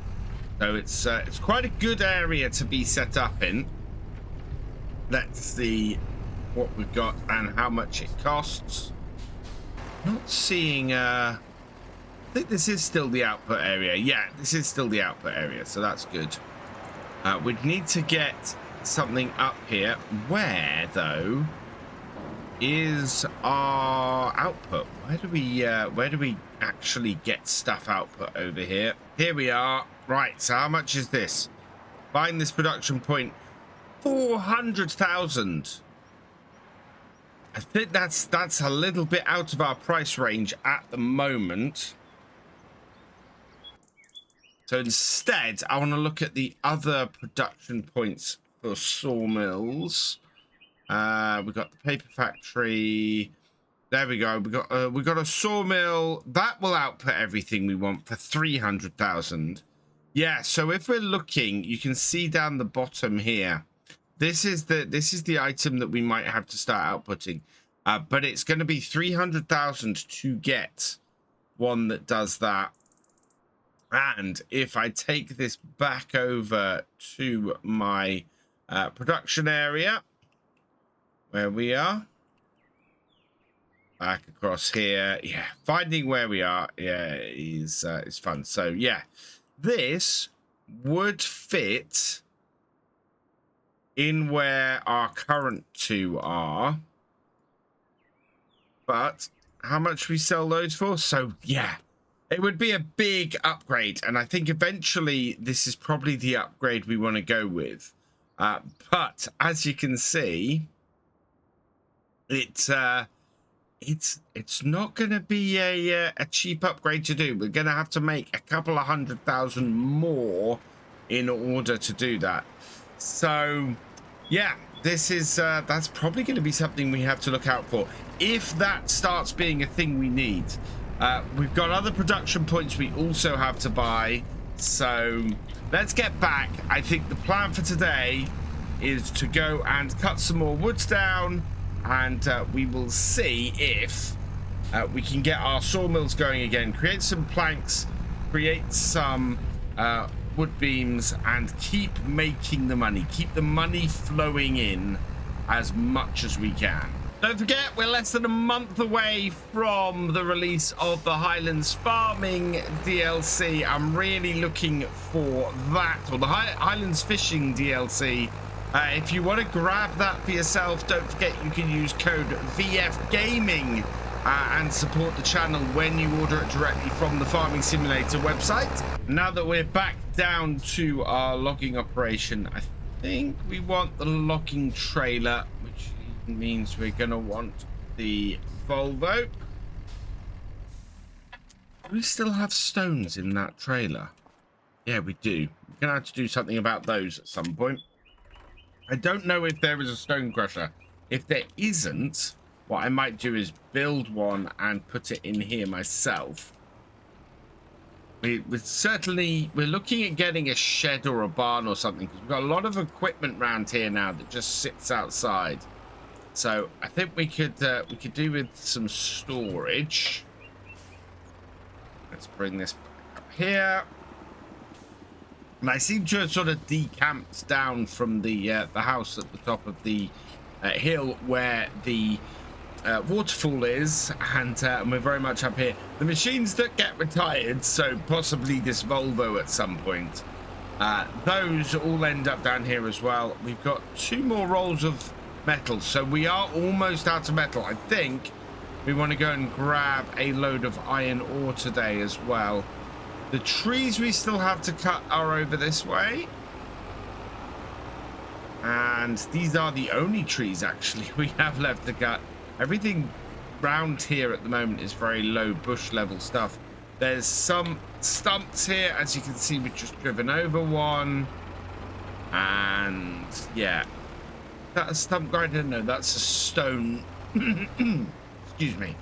So it's quite a good area to be set up in. Let's see what we've got and how much it costs. Not seeing I think this is still the output area. Yeah, this is still the output area, so that's good. We'd need to get something up here. Where though is our output? Where do we actually get stuff output over here? Here we are. Right, so how much is this? Find this production point. 400,000. I think that's a little bit out of our price range at the moment. So instead, I want to look at the other production points for sawmills. We've got the paper factory. There we go. We got a sawmill that will output everything we want for 300,000. Yeah. So if we're looking, you can see down the bottom here. This is the item that we might have to start outputting, but it's going to be 300,000 to get one that does that. And if I take this back over to my production area, where we are, back across here, yeah, finding where we are, yeah, is fun. So yeah, this would fit in where our current two are, but how much we sell those for? So yeah, it would be a big upgrade, and I think eventually this is probably the upgrade we want to go with. But as you can see, it's not going to be a cheap upgrade to do. We're going to have to make a couple of 100,000 more in order to do that. So yeah, this is that's probably going to be something we have to look out for if that starts being a thing we need. We've got other production points we also have to buy, so let's get back. I think the plan for today is to go and cut some more woods down, and we will see if we can get our sawmills going again, create some planks, create some wood beams, and keep making the money, keep the money flowing in as much as we can. Don't forget, we're less than a month away from the release of the Highlands Farming DLC. I'm really looking for that, or the Highlands Fishing DLC. If you want to grab that for yourself, don't forget you can use code VFGAMING and support the channel when you order it directly from the Farming Simulator website. Now that we're back down to our logging operation, I think we want the logging trailer, which means we're going to want the Volvo. Do we still have stones in that trailer? Yeah, we do. We're going to have to do something about those at some point. I don't know if there is a stone crusher. If there isn't, what I might do is build one and put it in here myself. We're looking at getting a shed or a barn or something, because we've got a lot of equipment around here now that just sits outside. So I think we could do with some storage. Let's bring this back up here. And I seem to have sort of decamped down from the house at the top of the hill where the waterfall is, and we're very much up here. The machines that get retired, so possibly this Volvo at some point, those all end up down here as well. We've got 2 more rolls of metal, so we are almost out of metal. I think we want to go and grab a load of iron ore today as well. The trees we still have to cut are over this way, and these are the only trees actually we have left to cut. Everything round here at the moment is very low bush level stuff. There's some stumps here, as you can see. We've just driven over one, and yeah, that a stump grinder? No, that's a stone. Excuse me.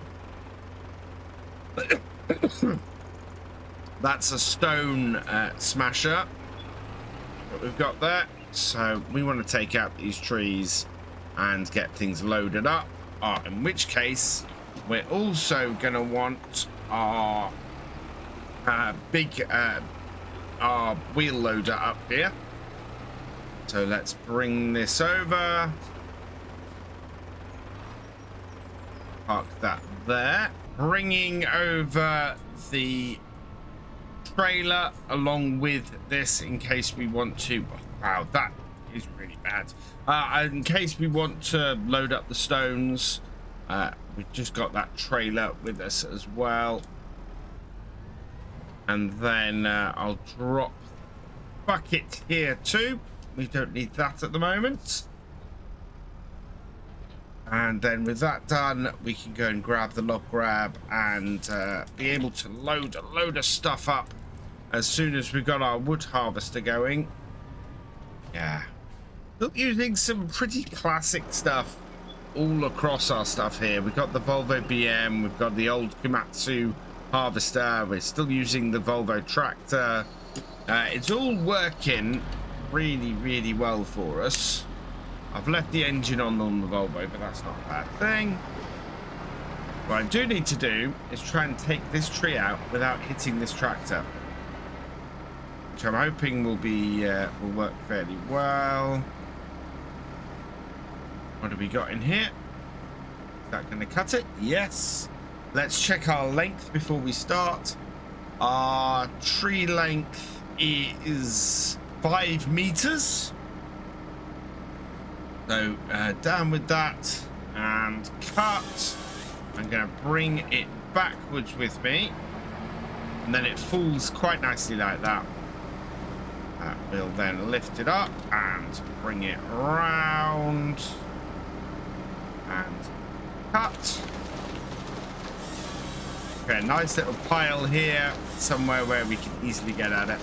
That's a stone smasher that we've got there. So we want to take out these trees and get things loaded up. In which case, we're also going to want our our wheel loader up here. So let's bring this over. Park that there. Bringing over the trailer along with this in case we want to. Wow, that is really bad. In case we want to load up the stones, we've just got that trailer with us as well. And then I'll drop bucket here too. We don't need that at the moment. And then with that done, we can go and grab the log grab and be able to load a load of stuff up as soon as we've got our wood harvester going. Yeah. Still using some pretty classic stuff all across our stuff here. We've got the Volvo BM, we've got the old Komatsu harvester, we're still using the Volvo tractor. It's all working really, really well for us. I've left the engine on the Volvo, but that's not a bad thing. What I do need to do is try and take this tree out without hitting this tractor, which I'm hoping will work fairly well. What have we got in here? Is that going to cut it? Yes. Let's check our length before we start. Our tree length is 5 meters. So down with that and cut. I'm going to bring it backwards with me, and then it falls quite nicely like that. We'll then lift it up and bring it round and cut. Okay, nice little pile here, somewhere where we can easily get at it.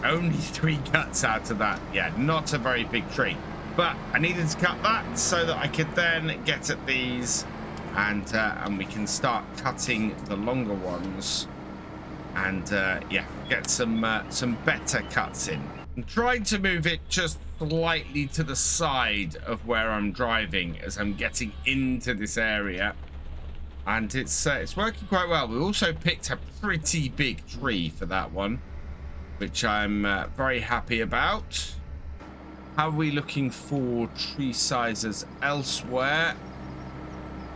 Only 3 cuts out of that. Yeah, not a very big tree, but I needed to cut that so that I could then get at these, and we can start cutting the longer ones, and yeah, get some better cuts in. I'm trying to move it just slightly to the side of where I'm driving as I'm getting into this area, and it's working quite well. We also picked a pretty big tree for that one, which I'm very happy about. How are we looking for tree sizes elsewhere?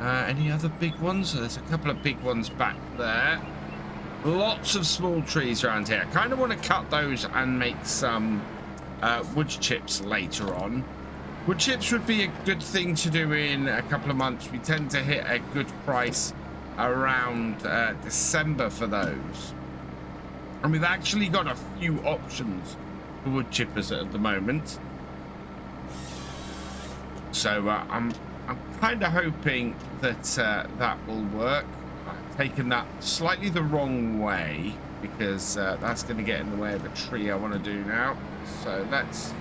Any other big ones? So there's a couple of big ones back there. Lots of small trees around here. I kind of want to cut those and make some wood chips later on. Wood chips would be a good thing to do in a couple of months. We tend to hit a good price around December for those. And we've actually got a few options for wood chippers at the moment. So I'm kind of hoping that that will work. I've taken that slightly the wrong way because that's going to get in the way of a tree I want to do now. So let's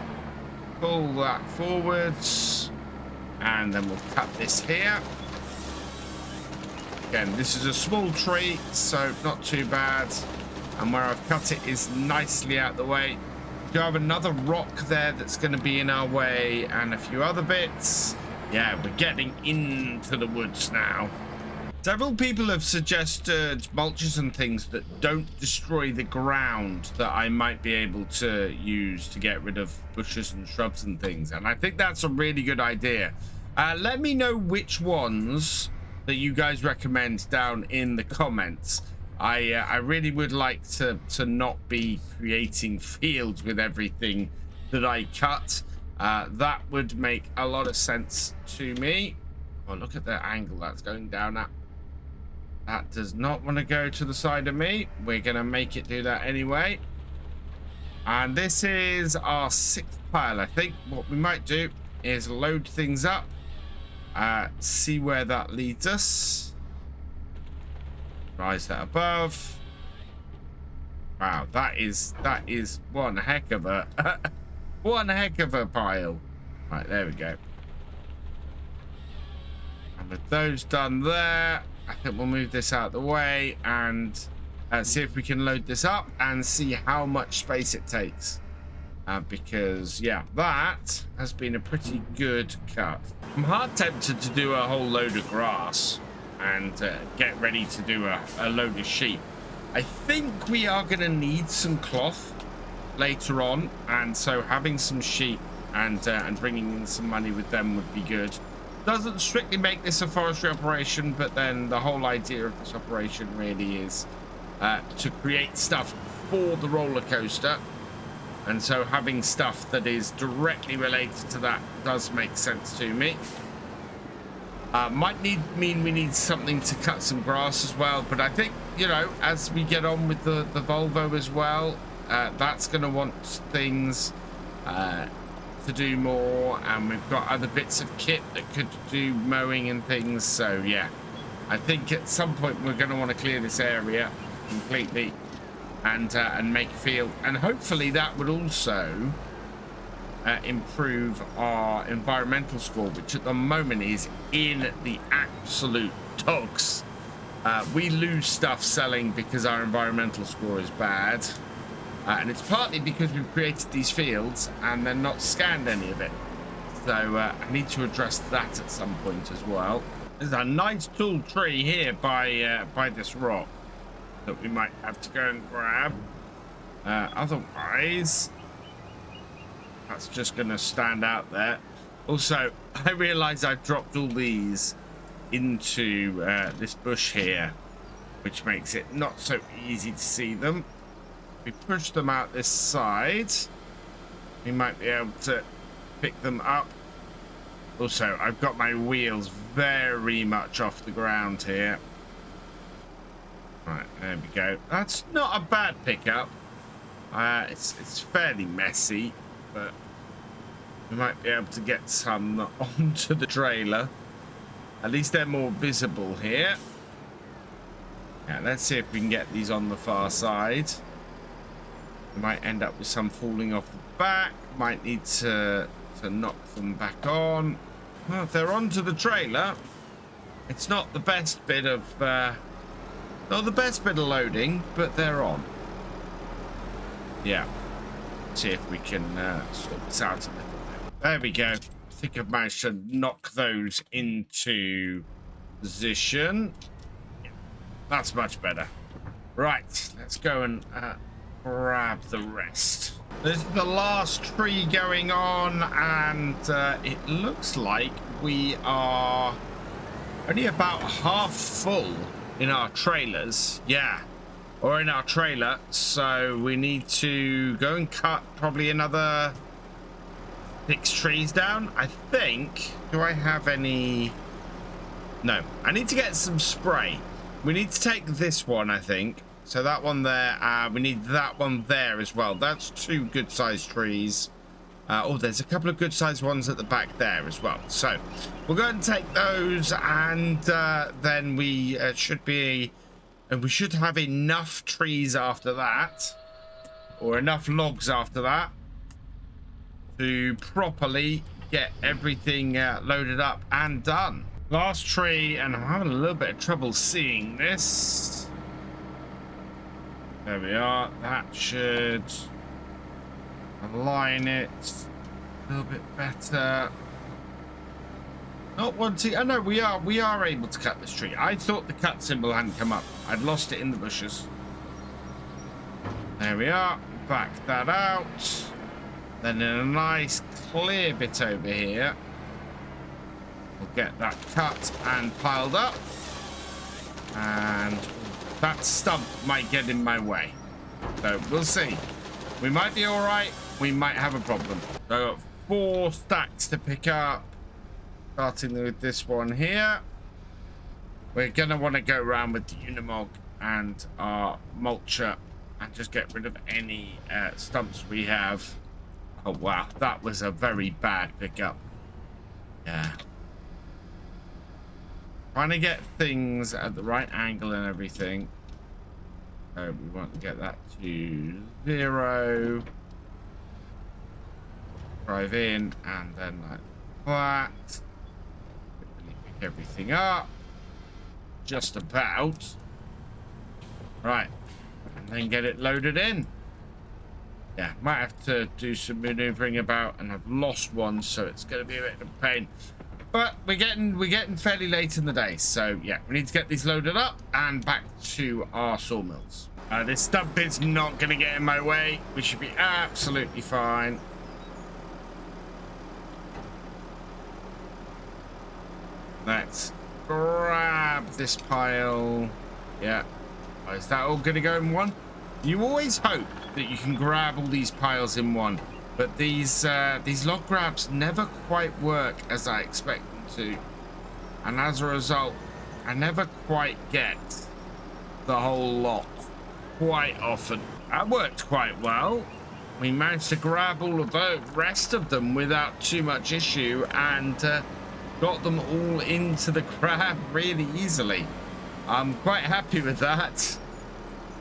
pull that forwards and then we'll cut this here. Again, this is a small tree, so not too bad. And where I've cut it is nicely out the way. Do have another rock there that's going to be in our way and a few other bits. Yeah, we're getting into the woods now. Several people have suggested mulches and things that don't destroy the ground that I might be able to use to get rid of bushes and shrubs and things. And I think that's a really good idea. Let me know which ones that you guys recommend down in the comments. I really would like to not be creating fields with everything that I cut. That would make a lot of sense to me. Oh, look at the angle that's going down at. That does not want to go to the side of me. We're going to make it do that anyway. And this is our 6th pile. I think what we might do is load things up. See where that leads us. Rise that above. Wow, that is one heck of a one heck of a pile. Right, there we go. And with those done there, I think we'll move this out of the way and see if we can load this up and see how much space it takes. Because, yeah, that has been a pretty good cut. I'm hard tempted to do a whole load of grass and get ready to do a load of sheep. I think we are going to need some cloth later on, and so having some sheep and bringing in some money with them would be good. Doesn't strictly make this a forestry operation, but then the whole idea of this operation really is to create stuff for the roller coaster, and so having stuff that is directly related to that does make sense to me. Might mean we need something to cut some grass as well, but I think, you know, as we get on with the Volvo as well, that's going to want things to do more, and we've got other bits of kit that could do mowing and things. So yeah, I think at some point we're going to want to clear this area completely and make a field, and hopefully that would also improve our environmental score, which at the moment is in the absolute dogs. We lose stuff selling because our environmental score is bad. And it's partly because we've created these fields and then not scanned any of it. So I need to address that at some point as well. There's a nice tall tree here by this rock that we might have to go and grab. Otherwise, that's just going to stand out there. Also, I realise I've dropped all these into this bush here, which makes it not so easy to see them. We push them out this side, we might be able to pick them up. Also, I've got my wheels very much off the ground here. Right, there we go. That's not a bad pickup. It's fairly messy, but we might be able to get some onto the trailer. At least they're more visible here. Yeah, let's see if we can get these on the far side. We might end up with some falling off the back. Might need to knock them back on. Well, if they're onto the trailer, it's not the best bit of loading, but they're on. Yeah. See if we can sort this out a little bit. There we go. I think I've managed to knock those into position. Yeah, that's much better. Right, let's go and grab the rest. This is the last tree going on, and it looks like we are only about half full in our trailers. Yeah, or in our trailer. So we need to go and cut probably another 6 trees down, I think. Do I have any? No, I need to get some spray. We need to take this one, I think. So that one there, we need that one there as well. That's 2 good sized trees. Oh, there's a couple of good sized ones at the back there as well. So we'll go and take those, and then we should have enough trees after that, or enough logs after that, to properly get everything loaded up and done. Last tree, and I'm having a little bit of trouble seeing this. There we are. That should align it a little bit better. Not wanting. Oh no, we are able to cut this tree. I thought the cut symbol hadn't come up. I'd lost it in the bushes. There we are. Back that out. Then in a nice clear bit over here, we'll get that cut and piled up. And that stump might get in my way. So we'll see. We might be all right. We might have a problem. So I've got 4 stacks to pick up. Starting with this one here. We're going to want to go around with the Unimog and our mulcher and just get rid of any stumps we have. Oh, wow. That was a very bad pickup. Yeah. Trying to get things at the right angle and everything. So we want to get that to 0. Drive in and then like that. Pick everything up. Just about. Right. And then get it loaded in. Yeah, might have to do some maneuvering about, and I've lost one, so it's going to be a bit of a pain. But we're getting fairly late in the day, so yeah, we need to get these loaded up and back to our sawmills. This stump is not going to get in my way. We should be absolutely fine. Let's grab this pile. Yeah. Oh, is that all going to go in one? You always hope that you can grab all these piles in one, but these log grabs never quite work as I expect them to, and as a result, I never quite get the whole lot quite often. That worked quite well. We managed to grab all of the rest of them without too much issue, and got them all into the grab really easily. I'm quite happy with that.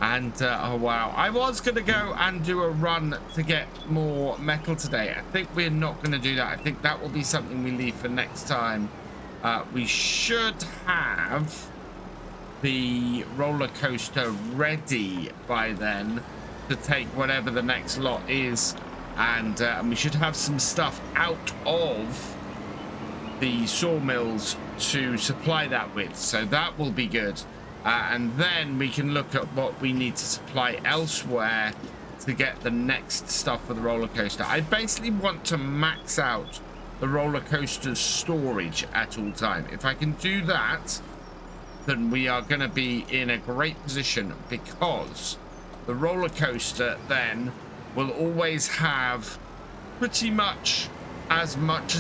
And oh wow, I was gonna go and do a run to get more metal today. I think we're not gonna do that. I think that will be something we leave for next time. We should have the roller coaster ready by then to take whatever the next lot is, and we should have some stuff out of the sawmills to supply that with, so that will be good. And then we can look at what we need to supply elsewhere to get the next stuff for the roller coaster. I basically want to max out the roller coaster's storage at all time. If I can do that, then we are going to be in a great position, because the roller coaster then will always have pretty much as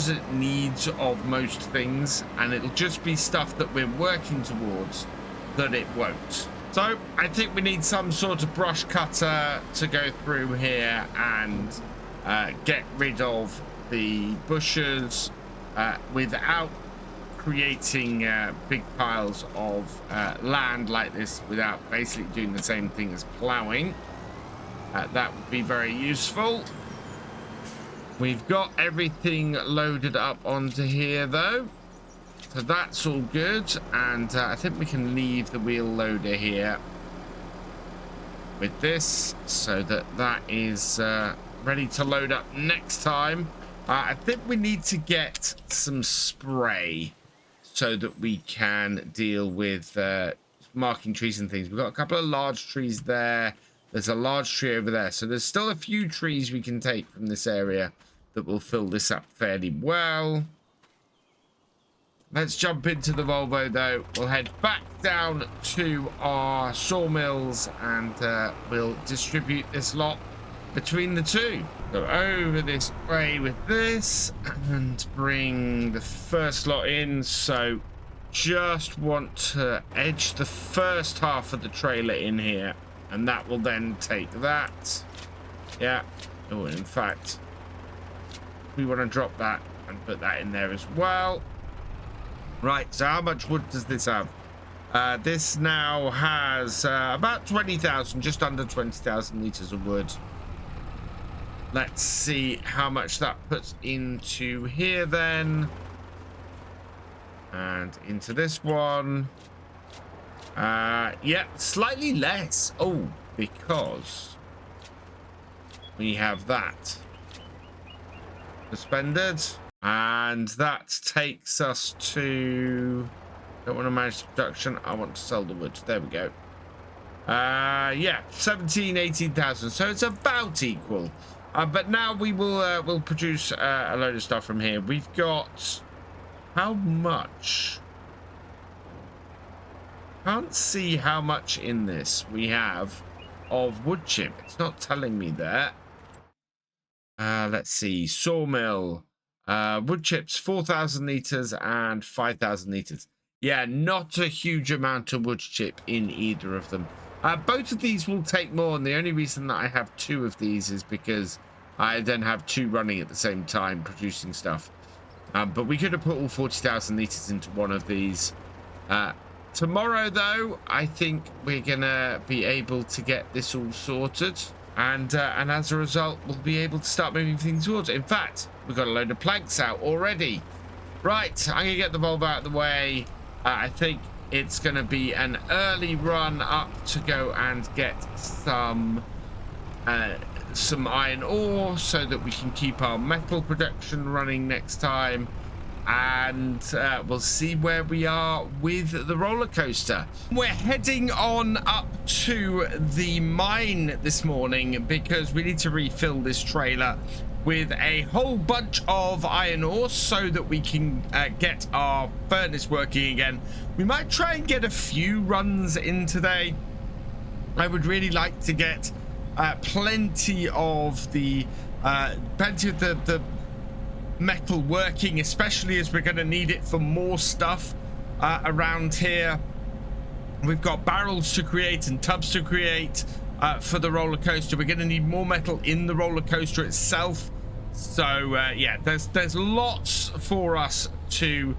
it needs of most things, and it'll just be stuff that we're working towards that it won't. So I think we need some sort of brush cutter to go through here and get rid of the bushes without creating big piles of land like this, without basically doing the same thing as plowing. That would be very useful. We've got everything loaded up onto here though, so that's all good, and I think we can leave the wheel loader here with this, so that that is ready to load up next time. I think we need to get some spray so that we can deal with marking trees and things. We've got a couple of large trees there. There's a large tree over there, so there's still a few trees we can take from this area that will fill this up fairly well. Let's jump into the Volvo though. We'll head back down to our sawmills, and we'll distribute this lot between the two. So over this way with this, and bring the first lot in. So just want to edge the first half of the trailer in here, and that will then take that. Yeah. Oh, in fact, we want to drop that and put that in there as well. Right, so how much wood does this have? This now has about 20,000, just under 20,000 liters of wood. Let's see how much that puts into here then. And into this one. Yeah, slightly less. Oh, because we have that suspended. And that takes us to... Don't want to manage the production. I want to sell the wood. There we go. Yeah, 18,000. So it's about equal. But now we will we'll produce a load of stuff from here. We've got how much? Can't see how much in this we have of wood chip. It's not telling me that. Let's see. Sawmill. Wood chips 4,000 liters and 5,000 liters. Yeah, not a huge amount of wood chip in either of them. Both of these will take more, and the only reason that I have two of these is because I then have two running at the same time producing stuff. But we could have put all 40,000 liters into one of these. Tomorrow, though, I think we're gonna be able to get this all sorted, and as a result, we'll be able to start moving things towards it. In fact, we've got a load of planks out already. Right, I'm gonna get the valve out of the way. I think it's going to be an early run up to go and get some iron ore so that we can keep our metal production running next time. And we'll see where we are with the roller coaster. We're heading on up to the mine this morning because we need to refill this trailer with a whole bunch of iron ore so that we can get our furnace working again. We might try and get a few runs in today. I would really like to get plenty of the metal working, especially as we're going to need it for more stuff around here. We've got barrels to create and tubs to create for the roller coaster. We're going to need more metal in the roller coaster itself. So yeah, there's lots for us to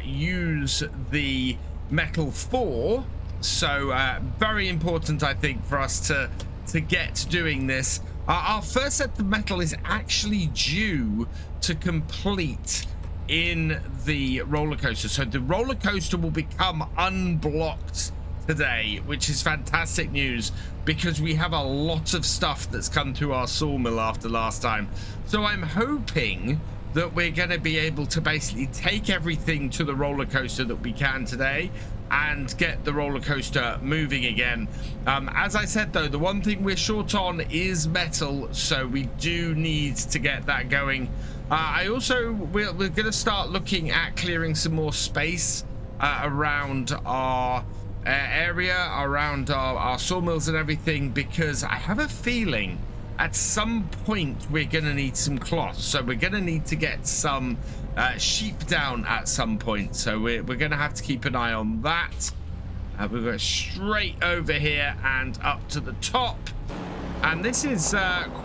use the metal for. So very important, I think, for us to get doing this. Our first set of metal is actually due to complete in the roller coaster. So the roller coaster will become unblocked today, which is fantastic news because we have a lot of stuff that's come through our sawmill after last time. So I'm hoping that we're going to be able to basically take everything to the roller coaster that we can today and get the roller coaster moving again. As I said, though, the one thing we're short on is metal, so we do need to get that going. We're going to start looking at clearing some more space around our area, around our sawmills and everything, because I have a feeling at some point we're going to need some cloth. So we're going to need to get some sheep down at some point. So we're going to have to keep an eye on that. We'll go straight over here and up to the top. And this is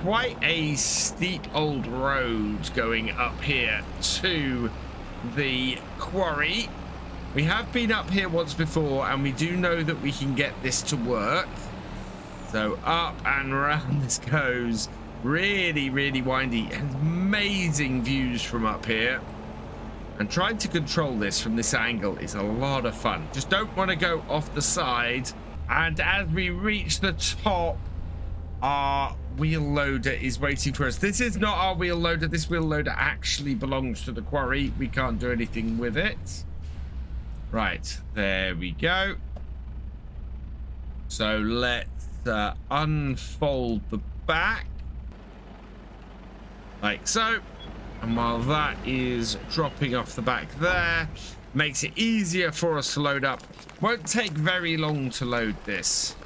quite a steep old road going up here to the quarry. We have been up here once before, and we do know that we can get this to work. So up and around this goes. Really, really windy and amazing views from up here. And trying to control this from this angle is a lot of fun. Just don't want to go off the side. And as we reach the top, our wheel loader is waiting for us. This is not our wheel loader. This wheel loader actually belongs to the quarry. We can't do anything with it. Right, there we go. So let's unfold the back like so. And while that is dropping off the back there, makes it easier for us to load up. Won't take very long to load this.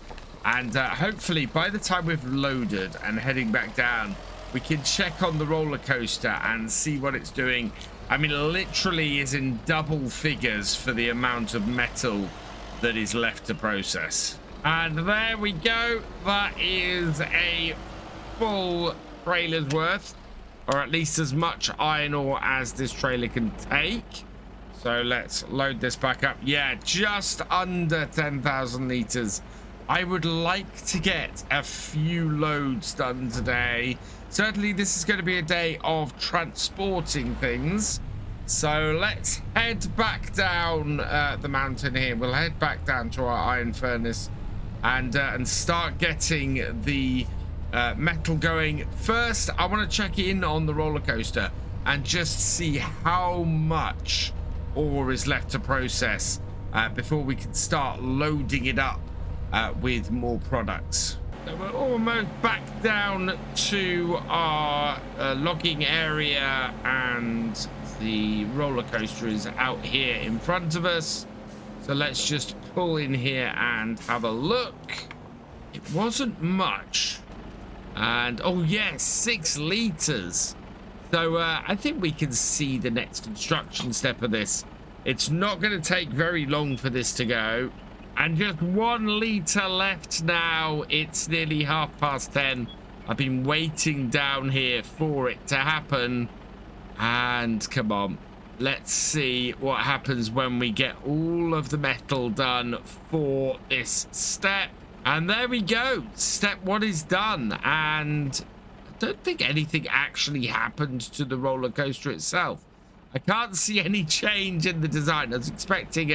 And hopefully by the time we've loaded and heading back down, we can check on the roller coaster and see what it's doing. I mean, literally is in double figures for the amount of metal that is left to process. And there we go. That is a full trailer's worth. or at least as much iron ore as this trailer can take. So let's load this back up. Yeah, just under 10,000 liters. I would like to get a few loads done today. Certainly this is going to be a day of transporting things. So let's head back down the mountain here. We'll head back down to our iron furnace and start getting the metal going. First, I want to check in on the roller coaster and just see how much ore is left to process before we can start loading it up with more products. So we're almost back down to our logging area, and the roller coaster is out here in front of us. So let's just pull in here and have a look. It wasn't much, and oh yes, 6 liters. So I think we can see the next construction step of this. It's not going to take very long for this to go. And just 1 liter left now. It's nearly 10:30. I've been waiting down here for it to happen. And come on, let's see what happens when we get all of the metal done for this step. And there we go. Step 1 is done. And I don't think anything actually happened to the roller coaster itself. I can't see any change in the design. I was expecting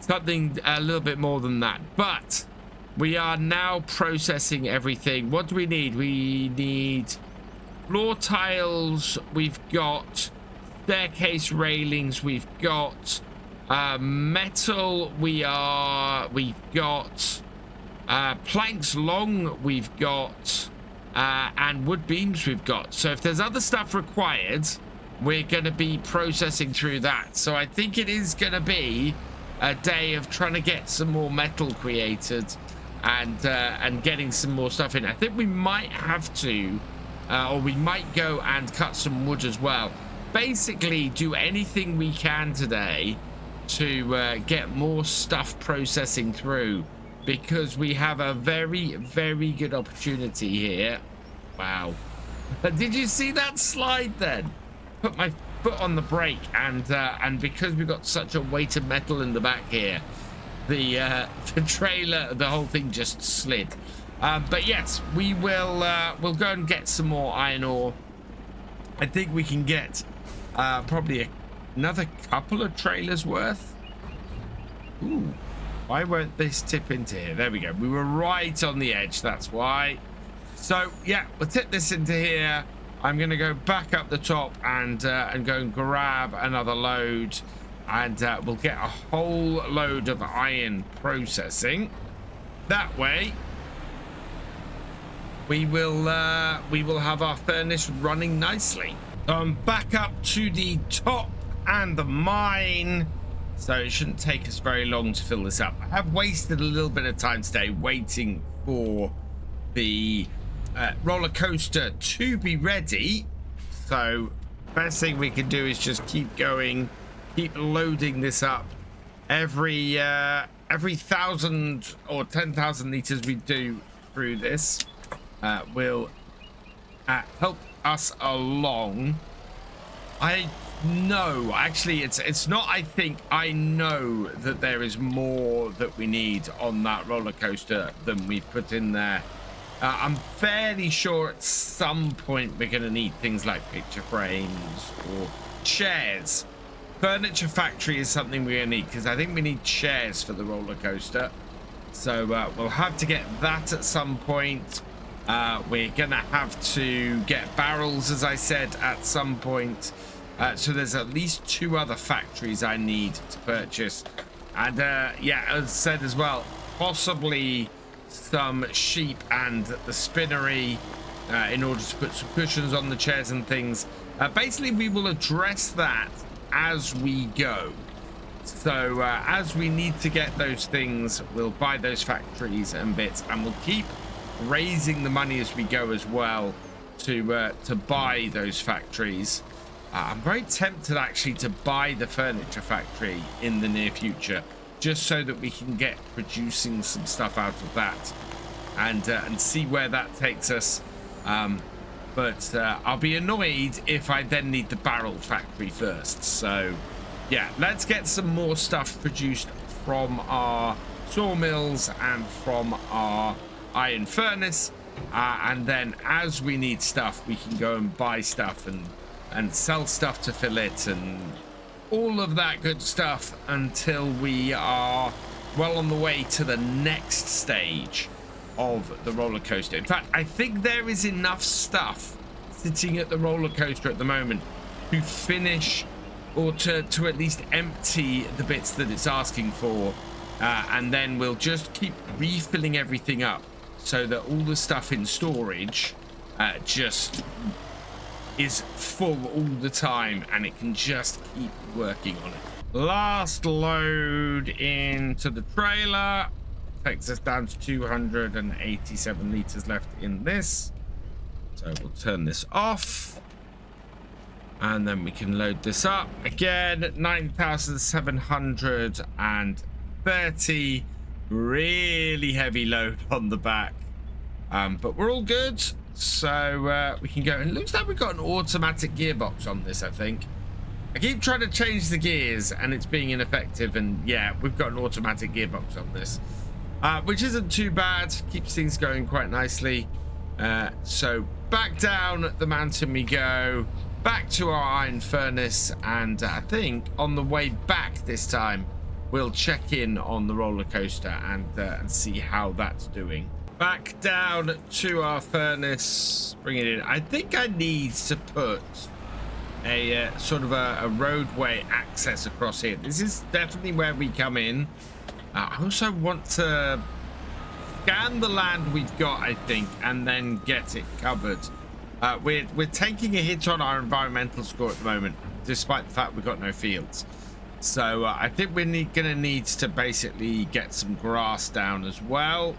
something a little bit more than that, but we are now processing everything. What do we need? We need floor tiles, we've got staircase railings, we've got metal, we've got planks long, we've got and wood beams we've got. So if there's other stuff required, we're going to be processing through that. So I think it is going to be a day of trying to get some more metal created and getting some more stuff in. I think we might have to or we might go and cut some wood as well. Basically do anything we can today to get more stuff processing through, because we have a very, very good opportunity here. Wow. Did you see that slide then? Put my foot on the brake, and because we've got such a weight of metal in the back here, the trailer, the whole thing just slid. But yes, we will we'll go and get some more iron ore. I think we can get probably another couple of trailers worth. Ooh, why won't this tip into here? There we go. We were right on the edge, that's why. So yeah, we'll tip this into here. I'm going to go back up the top and go and grab another load, and we'll get a whole load of iron processing. That way, we will have our furnace running nicely. So I'm back up to the top and the mine, so it shouldn't take us very long to fill this up. I have wasted a little bit of time today waiting for the roller coaster to be ready. So best thing we can do is just keep going, keep loading this up. Every 1,000 or 10,000 liters we do through this will help us along. I know, actually it's not I think, I know that there is more that we need on that roller coaster than we've put in there. I'm fairly sure at some point we're going to need things like picture frames or chairs. Furniture factory is something we're going to need, because I think we need chairs for the roller coaster. So we'll have to get that at some point. We're going to have to get barrels, as I said, at some point. So there's at least 2 other factories I need to purchase. And yeah, as said as well, possibly some sheep and the spinnery in order to put some cushions on the chairs and things. Basically, we will address that as we go. So as we need to get those things, we'll buy those factories and bits, and we'll keep raising the money as we go as well to buy those factories. I'm very tempted actually to buy the furniture factory in the near future, just so that we can get producing some stuff out of that and see where that takes us. but I'll be annoyed if I then need the barrel factory first. So yeah, let's get some more stuff produced from our sawmills and from our iron furnace, and then as we need stuff, we can go and buy stuff and sell stuff to fill it and all of that good stuff until we are well on the way to the next stage of the roller coaster. In fact, I think there is enough stuff sitting at the roller coaster at the moment to finish, or to at least empty the bits that it's asking for, and then we'll just keep refilling everything up so that all the stuff in storage just is full all the time, and it can just keep working on it. Last load into the trailer takes us down to 287 liters left in this, so we'll turn this off and then we can load this up again. 9,730, really heavy load on the back, but we're all good. So we can go, and it looks like we've got an automatic gearbox on this. I think I keep trying to change the gears and it's being ineffective, and yeah, we've got an automatic gearbox on this, which isn't too bad, keeps things going quite nicely. So back down the mountain we go, back to our iron furnace, and I think on the way back this time we'll check in on the roller coaster and see how that's doing. Back down to our furnace, bring it in. I think I need to put a sort of a roadway access across here. This is definitely where we come in. I also want to scan the land we've got, I think, and then get it covered. We're taking a hit on our environmental score at the moment, despite the fact we've got no fields. So I think we're gonna need to basically get some grass down as well.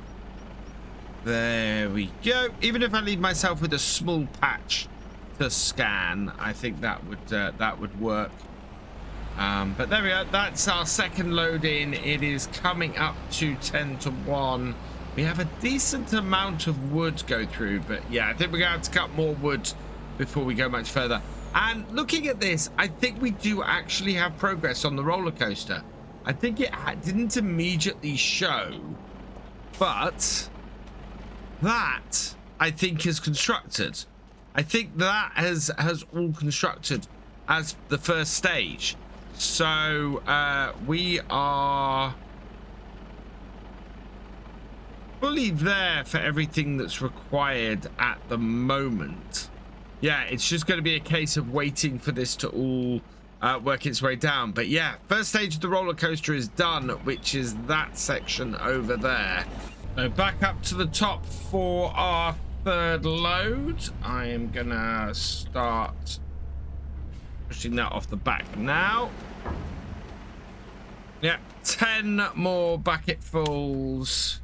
There we go. Even if I leave myself with a small patch to scan, I think that would work. But there we are. That's our second load in. It is coming up to 10 to 1. We have a decent amount of wood go through, but yeah, I think we're going to have to cut more wood before we go much further. And looking at this, I think we do actually have progress on the roller coaster. I think it didn't immediately show, but that I think is constructed. I think that has all constructed as the first stage. So we are fully there for everything that's required at the moment. Yeah, it's just going to be a case of waiting for this to all work its way down. But yeah, first stage of the roller coaster is done, which is that section over there. So back up to the top for our third load. I am gonna start pushing that off the back now. Yeah, 10 more bucketfuls,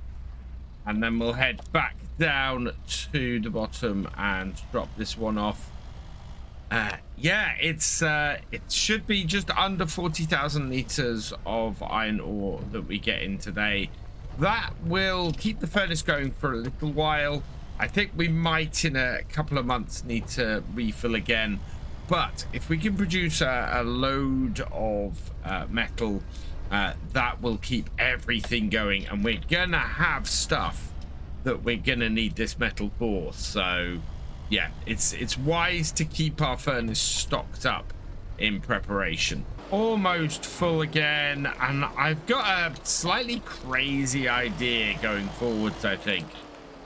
and then we'll head back down to the bottom and drop this one off. Yeah, it should be just under 40,000 liters of iron ore that we get in today. That will keep the furnace going for a little while. I think we might in a couple of months need to refill again, but if we can produce a load of metal, that will keep everything going, and we're gonna have stuff that we're gonna need this metal for. So yeah, it's wise to keep our furnace stocked up in preparation. Almost full again, and I've got a slightly crazy idea going forwards. I think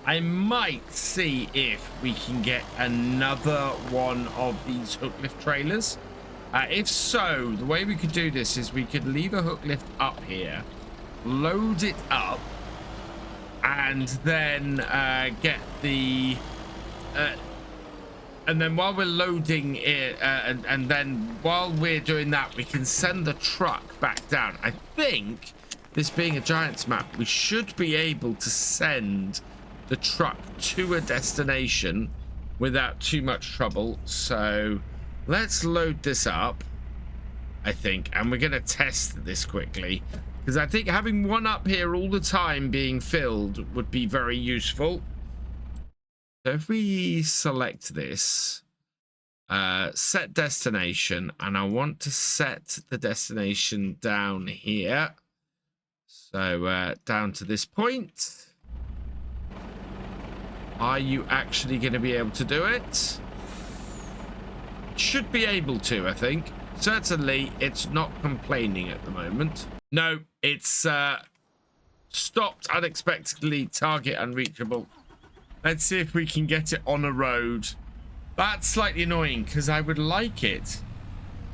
I might see if we can get another one of these hook lift trailers. If so, the way we could do this is we could leave a hook lift up here, load it up, and then get the and then while we're loading it, and then while we're doing that, we can send the truck back down. I think, this being a Giants map, we should be able to send the truck to a destination without too much trouble. So let's load this up, I think, and we're going to test this quickly, because I think having one up here all the time being filled would be very useful. So if we select this, set destination, and I want to set the destination down here. So down to this point. Are you actually going to be able to do it? Should be able to, I think. Certainly, it's not complaining at the moment. No, it's stopped unexpectedly, target unreachable. Let's see if we can get it on a road. That's slightly annoying because I would like it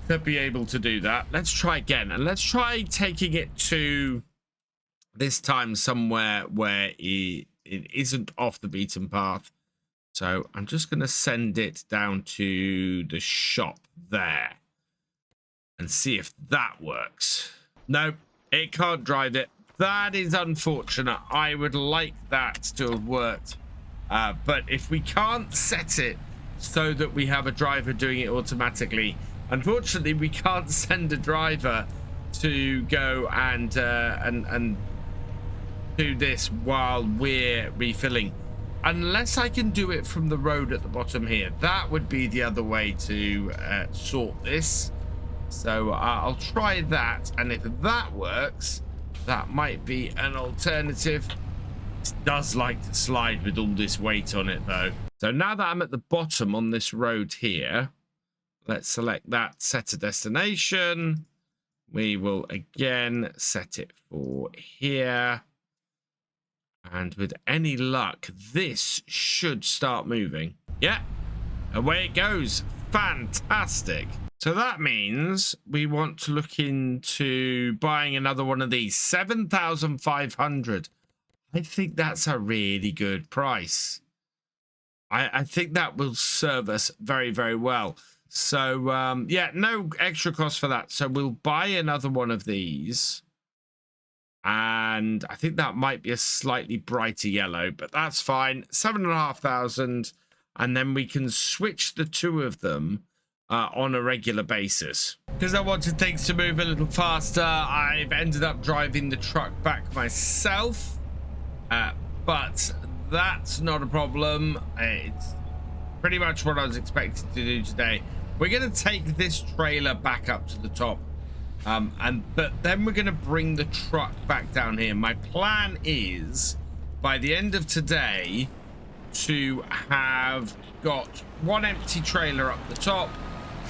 to be able to do that. Let's try again, and let's try taking it to this time somewhere where it isn't off the beaten path. So I'm just going to send it down to the shop there and see if that works. No, it can't drive it. That is unfortunate. I would like that to have worked. But if we can't set it so that we have a driver doing it automatically, unfortunately, we can't send a driver to go and do this while we're refilling. Unless I can do it from the road at the bottom here. That would be the other way to sort this. So I'll try that, and if that works, that might be an alternative. It does like to slide with all this weight on it though. So now that I'm at the bottom on this road here, let's select that, set a destination. We will again set it for here. And with any luck, this should start moving. Yeah, away it goes. Fantastic. So that means we want to look into buying another one of these. 7,500. I think that's a really good price. I think that will serve us very, very well. So, yeah, no extra cost for that. So we'll buy another one of these. And I think that might be a slightly brighter yellow, but that's fine. 7,500. And then we can switch the two of them on a regular basis. Because I wanted things to move a little faster, I've ended up driving the truck back myself. But that's not a problem. It's pretty much what I was expecting to do today. We're going to take this trailer back up to the top. But then we're going to bring the truck back down here. My plan is, by the end of today, to have got one empty trailer up the top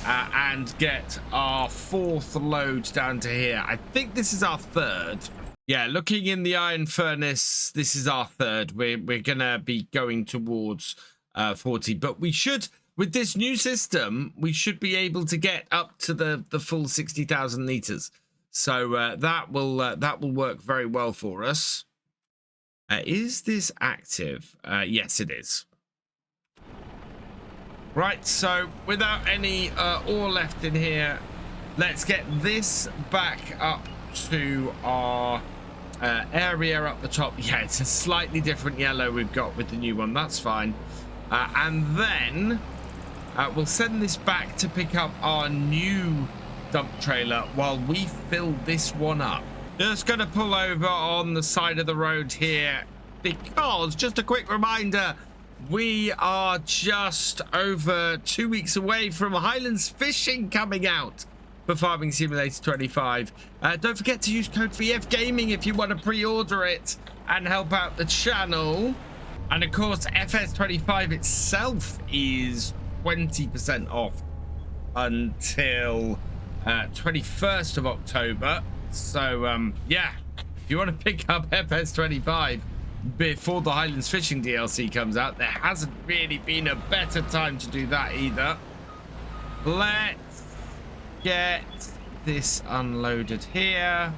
and get our fourth load down to here. I think this is our third. Yeah, looking in the iron furnace, this is our third. We're going to be going towards 40, but we should... With this new system, we should be able to get up to the full 60,000 liters. So that will work very well for us. Is this active? Yes, it is. Right, so without any ore left in here, let's get this back up to our area up the top. Yeah, it's a slightly different yellow we've got with the new one. That's fine. And then... we'll send this back to pick up our new dump trailer while we fill this one up. Just going to pull over on the side of the road here because, just a quick reminder, we are just over 2 weeks away from Highlands Fishing coming out for Farming Simulator 25. Don't forget to use code VFGAMING if you want to pre-order it and help out the channel. And of course, FS25 itself is 20% off until 21st of October. So yeah, if you want to pick up FS25 before the Highlands Fishing DLC comes out, there hasn't really been a better time to do that either. Let's get this unloaded here,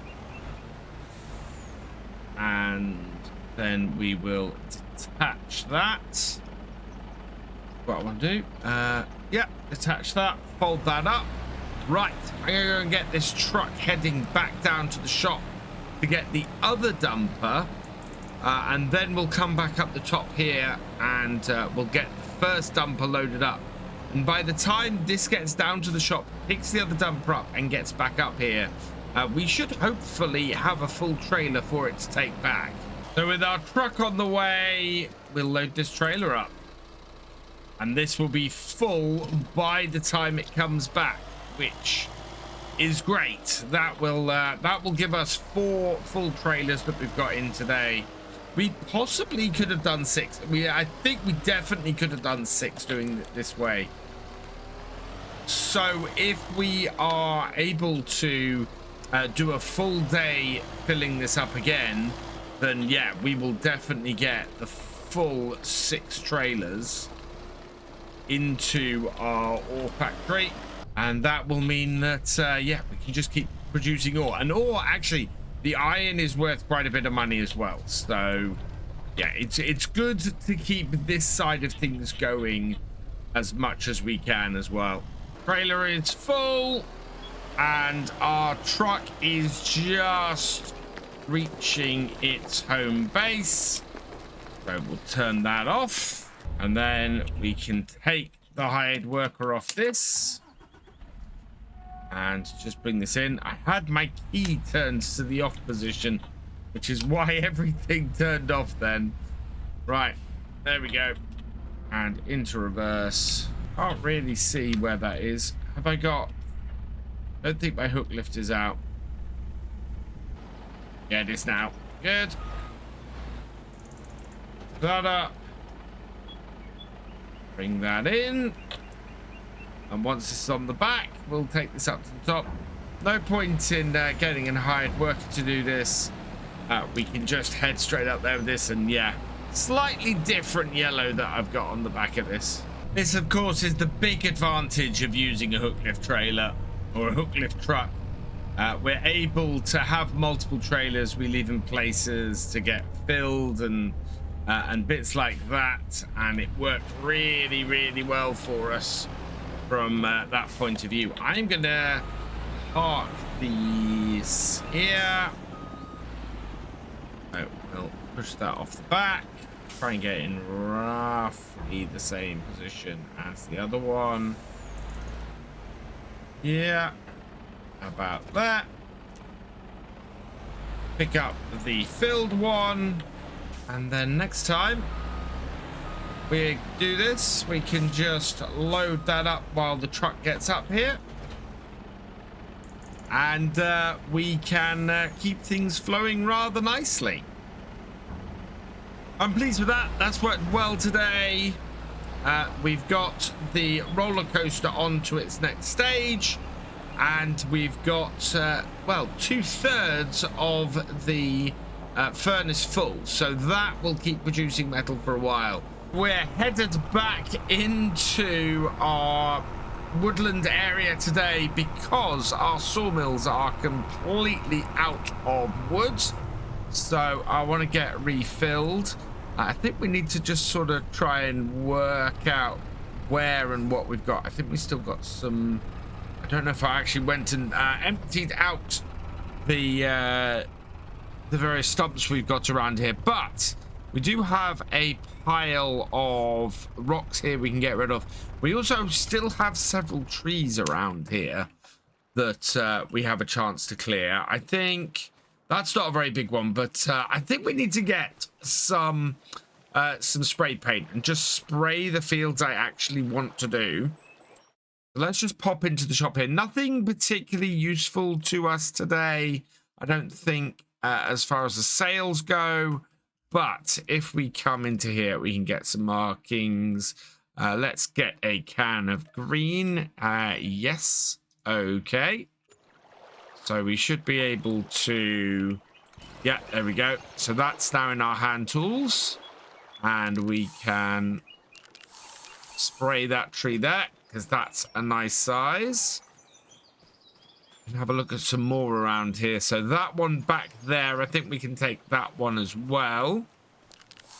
and then we will detach that. What I want to do, yeah, detach that, fold that up. Right, I'm gonna go and get this truck heading back down to the shop to get the other dumper, and then we'll come back up the top here and we'll get the first dumper loaded up. And by the time this gets down to the shop, picks the other dumper up and gets back up here, we should hopefully have a full trailer for it to take back. So with our truck on the way, we'll load this trailer up. And this will be full by the time it comes back, which is great. That will give us 4 full trailers that we've got in today. We possibly could have done 6. I think we definitely could have done 6 doing it this way. So if we are able to do a full day filling this up again, then yeah, we will definitely get the full 6 trailers into our ore factory, and that will mean that yeah, we can just keep producing ore. And ore, actually, the iron is worth quite a bit of money as well. So yeah, it's good to keep this side of things going as much as we can as well. Trailer is full, and our truck is just reaching its home base. So we'll turn that off, and then we can take the hired worker off this and just bring this in. I had my key turned to the off position, which is why everything turned off then. Right, there we go. And into reverse. Can't really see where that is. Have I got... I don't think my hook lift is out. Yeah, it is now. Good. That up. Bring that in. And once it's on the back, we'll take this up to the top. No point in getting a hired worker to do this. We can just head straight up there with this, and yeah, slightly different yellow that I've got on the back of this. This, of course, is the big advantage of using a hook lift trailer or a hook lift truck. We're able to have multiple trailers we leave in places to get filled and bits like that, and it worked really, really well for us from that point of view. I'm gonna park these here. Oh, we'll push that off the back. Try and get in roughly the same position as the other one. Yeah, about that. Pick up the filled one, and then next time we do this, we can just load that up while the truck gets up here, and we can keep things flowing rather nicely. I'm pleased with that. That's worked well today. We've got the roller coaster on to its next stage, and we've got well, 2/3 of the furnace full, so that will keep producing metal for a while. We're headed back into our woodland area today because our sawmills are completely out of wood, so I want to get refilled. I think we need to just sort of try and work out where and what we've got. I think we still got some... I don't know if I actually went and emptied out the various stumps we've got around here, but we do have a pile of rocks here we can get rid of. We also still have several trees around here that we have a chance to clear. I think that's not a very big one, but I think we need to get some spray paint and just spray the fields I actually want to do. Let's just pop into the shop here. Nothing particularly useful to us today, I don't think, as far as the sales go. But if we come into here, we can get some markings. Let's get a can of green. Yes. Okay. So we should be able to... Yeah, there we go. So that's now in our hand tools. And we can spray that tree there, because that's a nice size. And have a look at some more around here. So that one back there, I think we can take that one as well.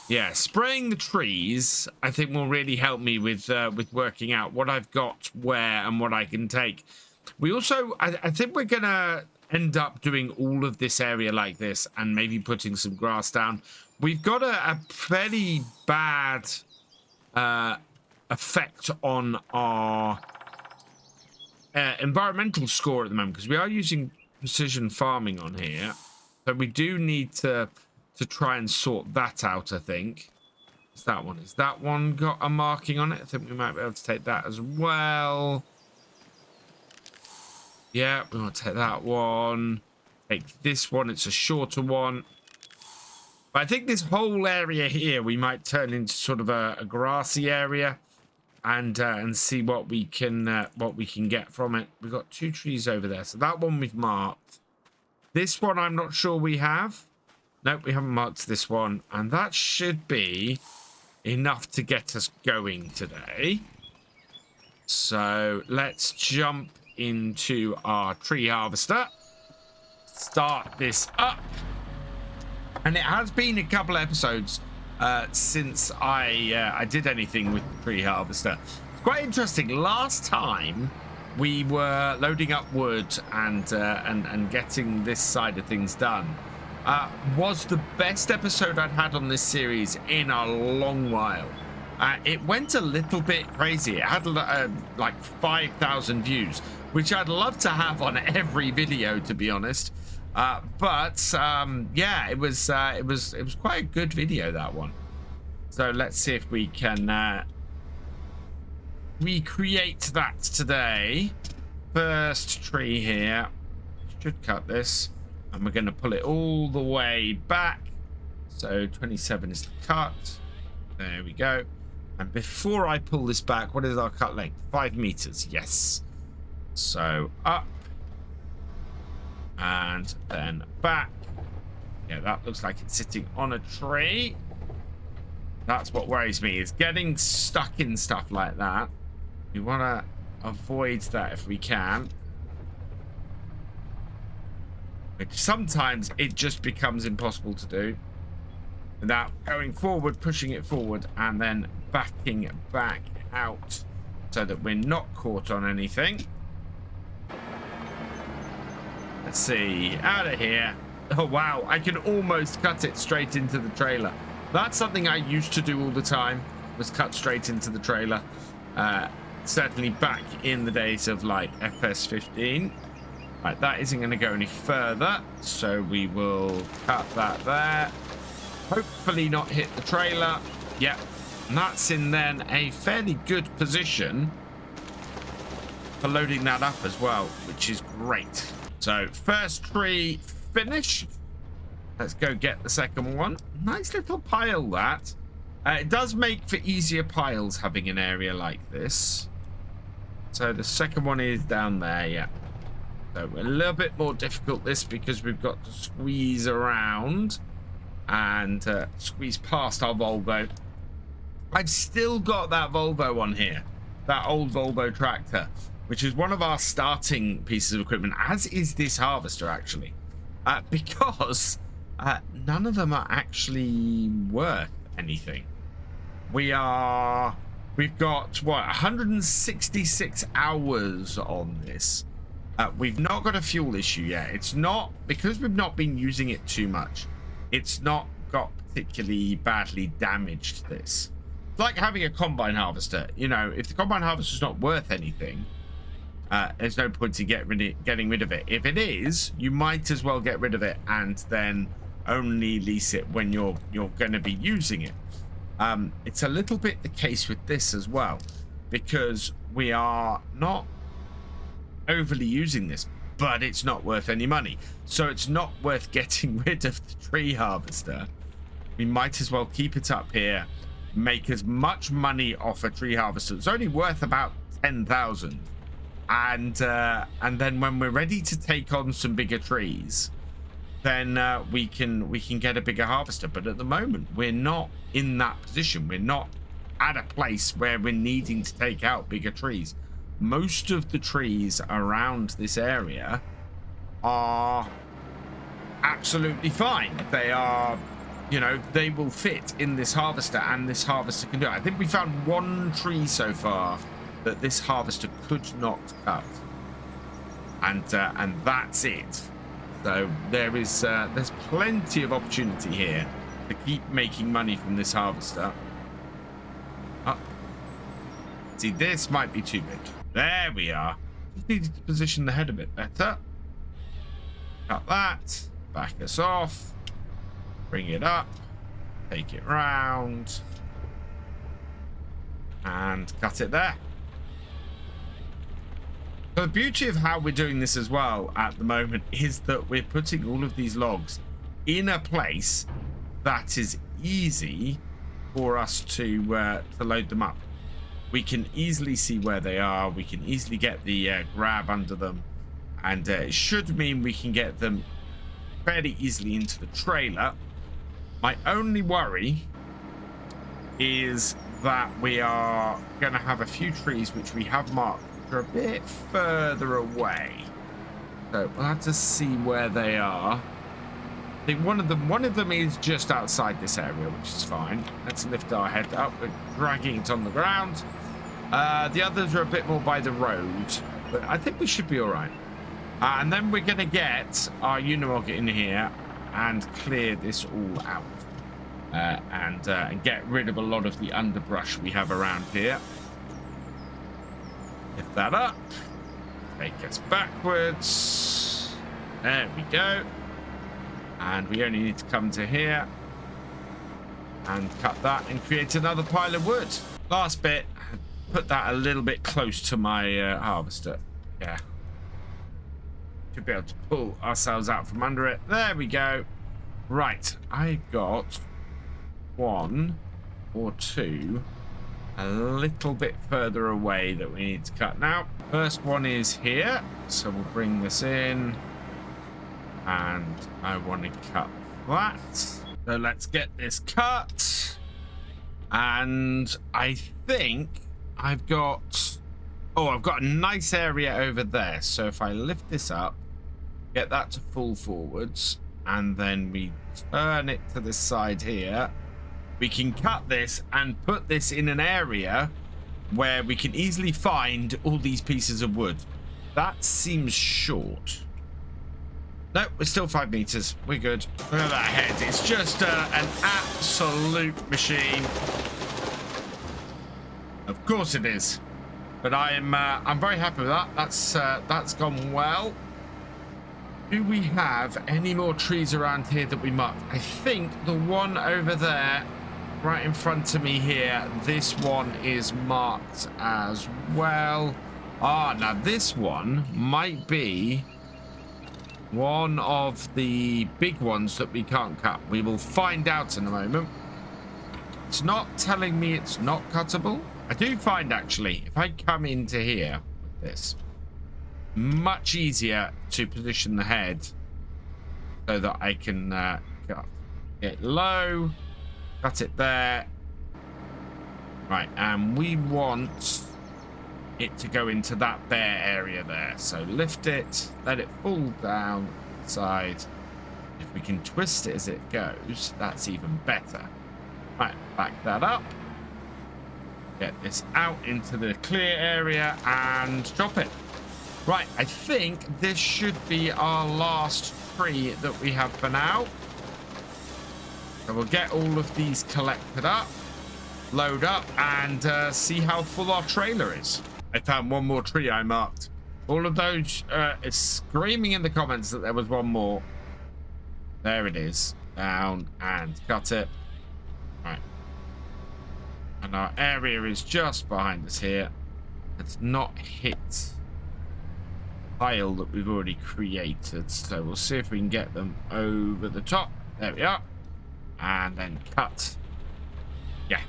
Yeah, spraying the trees, I think, will really help me with working out what I've got where and what I can take. We also, I think we're gonna end up doing all of this area like this and maybe putting some grass down. We've got a fairly bad effect on our environmental score at the moment, because we are using precision farming on here, so we do need to try and sort that out, I think. What's that one? Has that one got a marking on it? I think we might be able to take that as well. Yeah, we want to take that one. Take this one. It's a shorter one. But I think this whole area here we might turn into sort of a grassy area, and see what we can get from it. We've got 2 trees over there, so that one we've marked. This one I'm not sure we have. Nope, we haven't marked this one, and that should be enough to get us going today. So let's jump into our tree harvester, start this up. And it has been a couple episodes since I did anything with the tree harvester. It's quite interesting. Last time we were loading up wood and getting this side of things done was the best episode I'd had on this series in a long while. It went a little bit crazy. It had like 5,000 views, which I'd love to have on every video, to be honest. Yeah, it was quite a good video, that one. So let's see if we can recreate that today. First tree here. Should cut this, and we're going to pull it all the way back. So 27 is the cut. There we go. And before I pull this back, what is our cut length? 5 meters. Yes. So up. And then back. Yeah, that looks like it's sitting on a tree. That's what worries me, is getting stuck in stuff like that. We want to avoid that if we can. Which sometimes it just becomes impossible to do without going forward, pushing it forward, and then backing it back out so that we're not caught on anything. Let's see, out of here. Oh wow, I can almost cut it straight into the trailer. That's something I used to do all the time, was cut straight into the trailer. Certainly back in the days of like FS15. Right, that isn't going to go any further, so we will cut that there. Hopefully not hit the trailer. Yep, and that's in then a fairly good position for loading that up as well, which is great. So first tree finished. Let's go get the second one. Nice little pile, that. It does make for easier piles having an area like this. So the second one is down there, yeah. So a little bit more difficult this, because we've got to squeeze around and squeeze past our Volvo. I've still got that Volvo on here, that old Volvo tractor, which is one of our starting pieces of equipment, as is this harvester actually, because none of them are actually worth anything. We've got what, 166 hours on this. We've not got a fuel issue yet. It's not, because we've not been using it too much, it's not got particularly badly damaged this. It's like having a combine harvester. You know, if the combine harvester is not worth anything, there's no point in getting rid of it. If it is, you might as well get rid of it and then only lease it when you're going to be using it. It's a little bit the case with this as well, because we are not overly using this, but it's not worth any money, so it's not worth getting rid of the tree harvester. We might as well keep it up here, make as much money off a tree harvester. It's only worth about 10,000, and then when we're ready to take on some bigger trees, then we can get a bigger harvester. But at the moment we're not in that position. We're not at a place where we're needing to take out bigger trees. Most of the trees around this area are absolutely fine. They are, you know, they will fit in this harvester, and this harvester can do it. I think we found one tree so far that this harvester could not cut, and that's it. So there's plenty of opportunity here to keep making money from this harvester. See, this might be too big. There we are. Just needed to position the head a bit better. Cut that. Back us off. Bring it up. Take it round. and cut it there. The beauty of how we're doing this as well at the moment is that we're putting all of these logs in a place that is easy for us to load them up. We can easily see where they are. We can easily get the grab under them, and it should mean we can get them fairly easily into the trailer. My only worry is that we are going to have a few trees which we have marked are a bit further away, so we'll have to see where they are. I think one of them is just outside this area, which is fine. Let's lift our head up. We're dragging it on the ground. The others are a bit more by the road, but I think we should be all right. And then we're going to get our Unimog in here and clear this all out, and get rid of a lot of the underbrush we have around here. Lift that up, take us backwards. There we go. And we only need to come to here and cut that and create another pile of wood. Last bit, put that a little bit close to my harvester. Yeah. Should be able to pull ourselves out from under it. There we go. Right, I got 1 or 2 a little bit further away that we need to cut now. First one is here, so we'll bring this in, and I want to cut that. So let's get this cut, and I think I've got a nice area over there. So if I lift this up, get that to full forwards, and then we turn it to this side here, we can cut this and put this in an area where we can easily find all these pieces of wood. That seems short. No, we're still 5 meters. We're good. Look at that head. It's just an absolute machine. Of course it is. But I'm very happy with that. That's gone well. Do we have any more trees around here that we marked? I think the one over there, right in front of me here, this one is marked as well. Now this one might be one of the big ones that we can't cut. We will find out in a moment. It's not telling me it's not cuttable. I do find, actually, if I come into here with this, much easier to position the head so that I can cut it low, cut it there. Right, and we want it to go into that bare area there. So lift it, let it fall down the side. If we can twist it as it goes, that's even better. Right, back that up. Get this out into the clear area and drop it. Right, I think this should be our last tree that we have for now. So we'll get all of these collected up, load up, and see how full our trailer is. I found one more tree I marked. All of those, it's screaming in the comments that there was one more. There it is. Down and cut it. Right. And our area is just behind us here. It's not hit the pile that we've already created. So we'll see if we can get them over the top. There we are. And then cut. Yeah.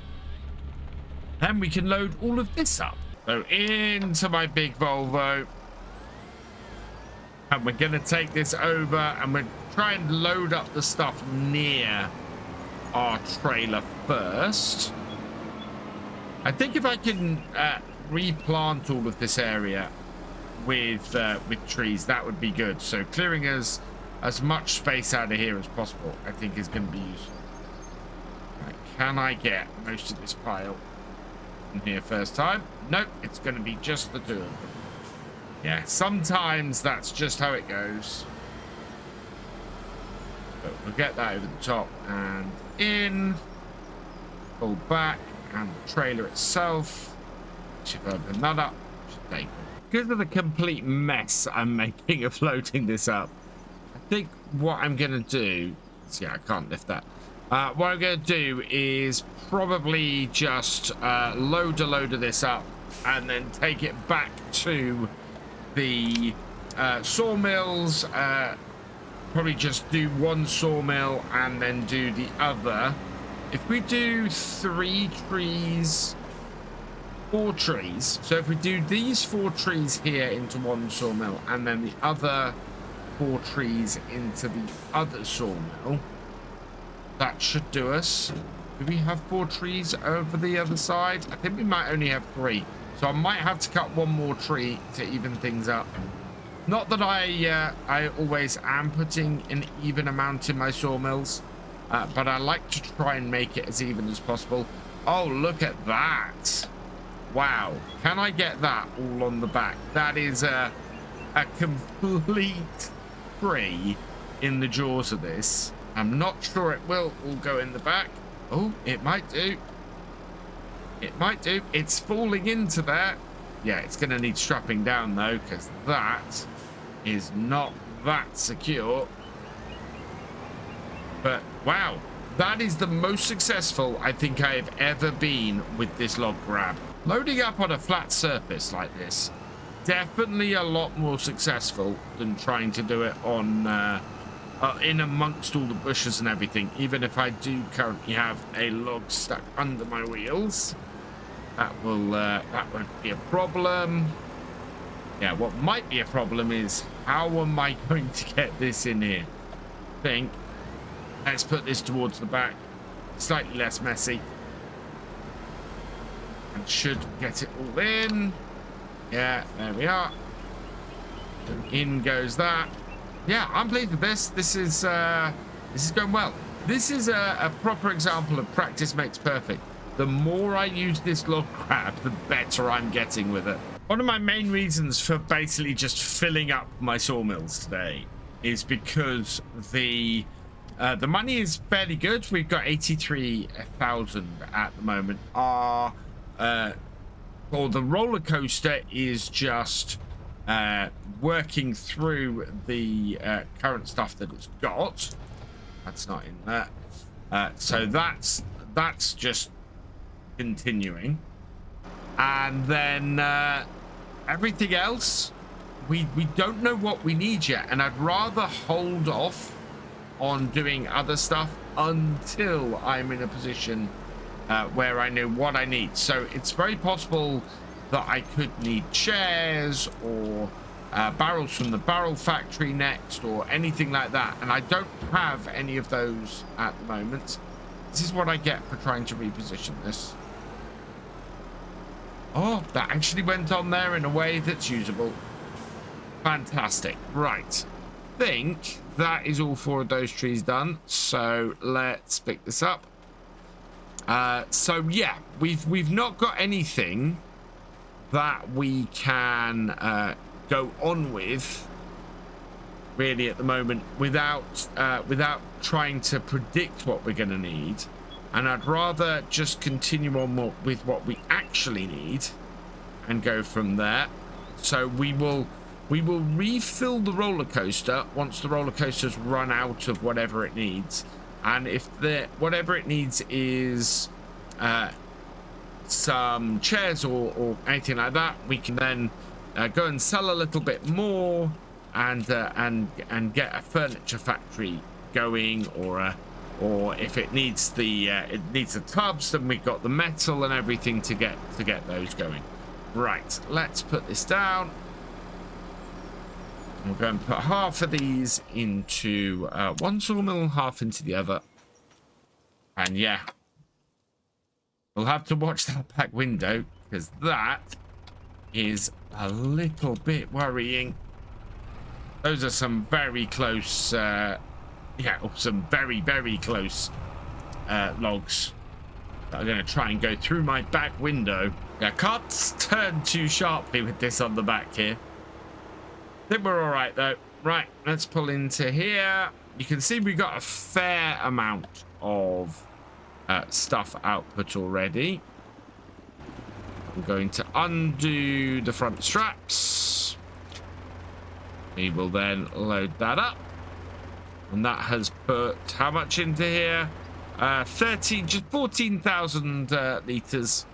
Then we can load all of this up. So into my big Volvo. And we're going to take this over and we're trying to load up the stuff near our trailer first. I think if I can replant all of this area with trees, that would be good. So clearing as much space out of here as possible, I think, is going to be useful. Right, can I get most of this pile in here first time? Nope, it's going to be just the two of them. Yeah, sometimes that's just how it goes. But we'll get that over the top and in. Pull back, and the trailer itself. Should open that up. Should take it. Because of the complete mess I'm making of loading this up, I think what I'm going to do... See, I can't lift that. What I'm going to do is probably just load a load of this up and then take it back to the sawmills. Probably just do one sawmill and then do the other. If we do 3 trees, 4 trees, so if we do these 4 trees here into one sawmill and then the other 4 trees into the other sawmill, that should do us. Do we have 4 trees over the other side? I think we might only have 3, so I might have to cut 1 more tree to even things up. Not that I always am putting an even amount in my sawmills, but I like to try and make it as even as possible. Oh, look at that. Wow. Can I get that all on the back? That is a complete tree in the jaws of this. I'm not sure it will all go in the back. Oh, it might do. It might do. It's falling into there. Yeah, it's going to need strapping down, though, because that is not that secure. But, wow. That is the most successful I think I have ever been with this log grab. Loading up on a flat surface like this, definitely a lot more successful than trying to do it on in amongst all the bushes and everything. Even if I do currently have a log stuck under my wheels, that won't be a problem. Yeah, what might be a problem is how am I going to get this in here? I think let's put this towards the back, slightly less messy, and should get it all in. Yeah, there we are. And in goes that. Yeah, I'm pleased with this. This is going well. This is a proper example of practice makes perfect. The more I use this log grab, the better I'm getting with it. One of my main reasons for basically just filling up my sawmills today is because the money is fairly good. We've got 83,000 at the moment. Or the roller coaster is just working through the current stuff that it's got. That's not in there. So that's just continuing. And then everything else, we don't know what we need yet, and I'd rather hold off on doing other stuff until I'm in a position where I know what I need. So it's very possible that I could need chairs or barrels from the barrel factory next or anything like that, and I don't have any of those at the moment. This is what I get for trying to reposition this. Oh, that actually went on there in a way that's usable. Fantastic. Right. I think that is all 4 of those trees done. So let's pick this up. So yeah, we've not got anything that we can go on with really at the moment without trying to predict what we're going to need. And I'd rather just continue on with what we actually need and go from there. So we will refill the roller coaster once the roller coaster's run out of whatever it needs. And if whatever it needs is some chairs or anything like that, we can then go and sell a little bit more and get a furniture factory going, or if it needs the tubs, then we've got the metal and everything to get those going. Right, let's put this down. We'll go and put half of these into one sawmill, half into the other. And yeah, we'll have to watch that back window because that is a little bit worrying. Those are some very close some very, very close logs that are going to try and go through my back window. Yeah, can't turn too sharply with this on the back here. I think we're all right, though. Right, let's pull into here. You can see we've got a fair amount of stuff output already. I'm going to undo the front straps. We will then load that up. And that has put how much into here? just 14,000 liters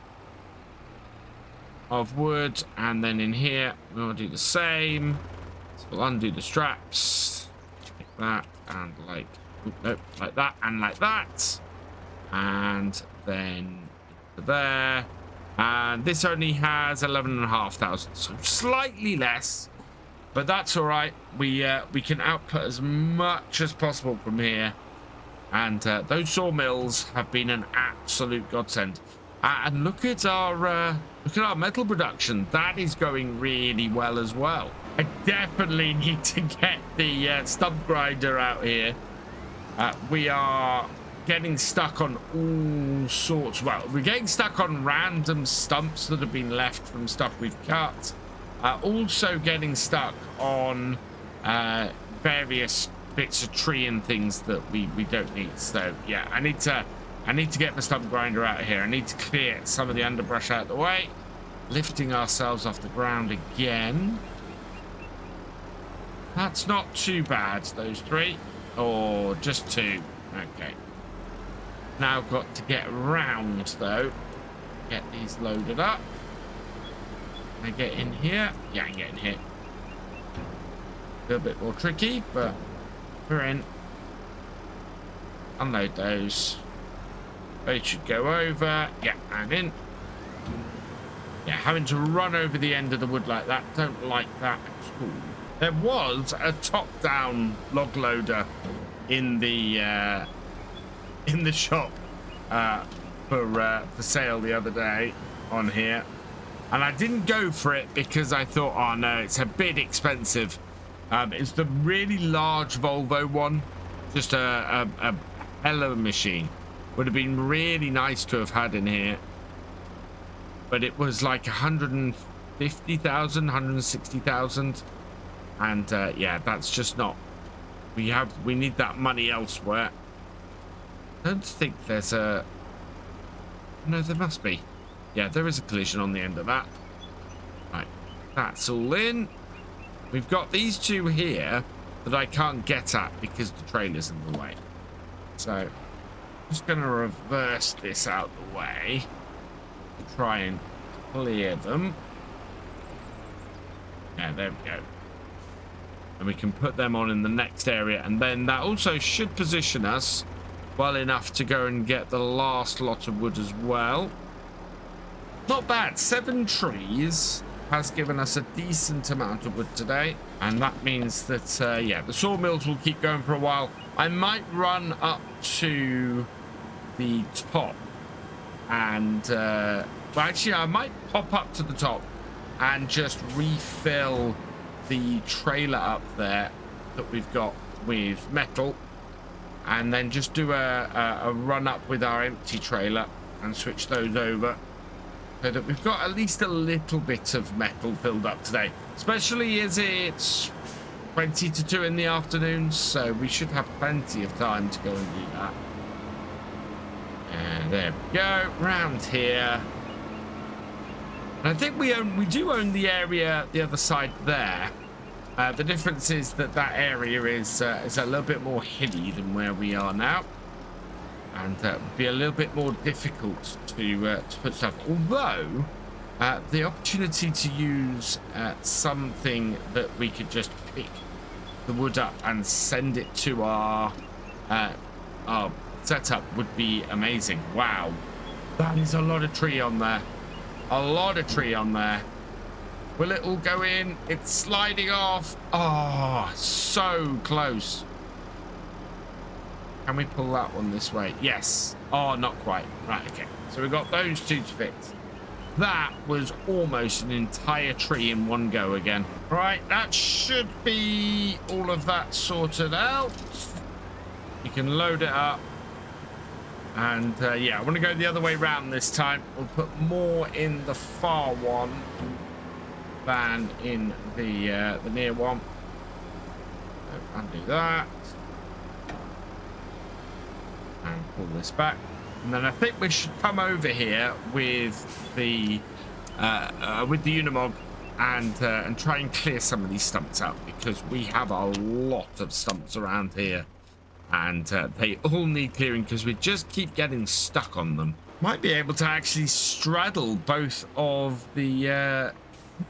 of wood. And then in here, we'll do the same. So we'll undo the straps, like that, and like, nope, like that, and like that. And then there. And this only has 11,500, so slightly less. But that's all right. We can output as much as possible from here, and those sawmills have been an absolute godsend. And look at our metal production. That is going really well as well. I definitely need to get the stump grinder out here. We are getting stuck on all sorts. Well, we're getting stuck on random stumps that have been left from stuff we've cut. Also getting stuck on various bits of tree and things that we don't need. So yeah, I need to get the stump grinder out of here. I need to clear some of the underbrush out of the way. Lifting ourselves off the ground again. That's not too bad, those three. Or just two. Okay. Now got to get around though. Get these loaded up. Can I get in here? Yeah, I can get in here. A little bit more tricky, but we're in. Unload those. They should go over. Yeah, and in. Yeah, having to run over the end of the wood like that. Don't like that at all. There was a top-down log loader in the shop for sale the other day on here. And I didn't go for it because I thought, oh no, it's a bit expensive. It's the really large Volvo one. Just a hell of a machine. Would have been really nice to have had in here. But it was like 150,000, 160,000. And yeah, that's just not... We need that money elsewhere. I don't think there's a... No, there must be. Yeah, there is a collision on the end of that. Right, that's all in. We've got these two here that I can't get at because the trailer's in the way. So, I'm just going to reverse this out the way. Try and clear them. Yeah, there we go. And we can put them on in the next area. And then that also should position us well enough to go and get the last lot of wood as well. Not bad. 7 trees has given us a decent amount of wood today. And that means that, yeah, the sawmills will keep going for a while. I might run up to the top. And, well, actually, I might pop up to the top and just refill the trailer up there that we've got with metal. And then just do a run up with our empty trailer and switch those over. So that we've got at least a little bit of metal filled up today. Especially as it's 20 to 2 in the afternoon. So we should have plenty of time to go and do that. And there we go. Round here. And I think we do own the area the other side there. The difference is that area is a little bit more hilly than where we are now. And would be a little bit more difficult to put stuff. Although, the opportunity to use something that we could just pick the wood up and send it to our setup would be amazing. Wow. That is a lot of tree on there. A lot of tree on there. Will it all go in? It's sliding off. Oh, so close. Can we pull that one this way? Yes. Oh, not quite. Right, okay. So we've got those two to fix. That was almost an entire tree in one go again. Right, that should be all of that sorted out. You can load it up. And, yeah, I want to go the other way around this time. We'll put more in the far one than in the near one. So undo that. And pull this back. And then I think we should come over here with the Unimog and try and clear some of these stumps out, because we have a lot of stumps around here. and they all need clearing because we just keep getting stuck on them. Might be able to actually straddle both of the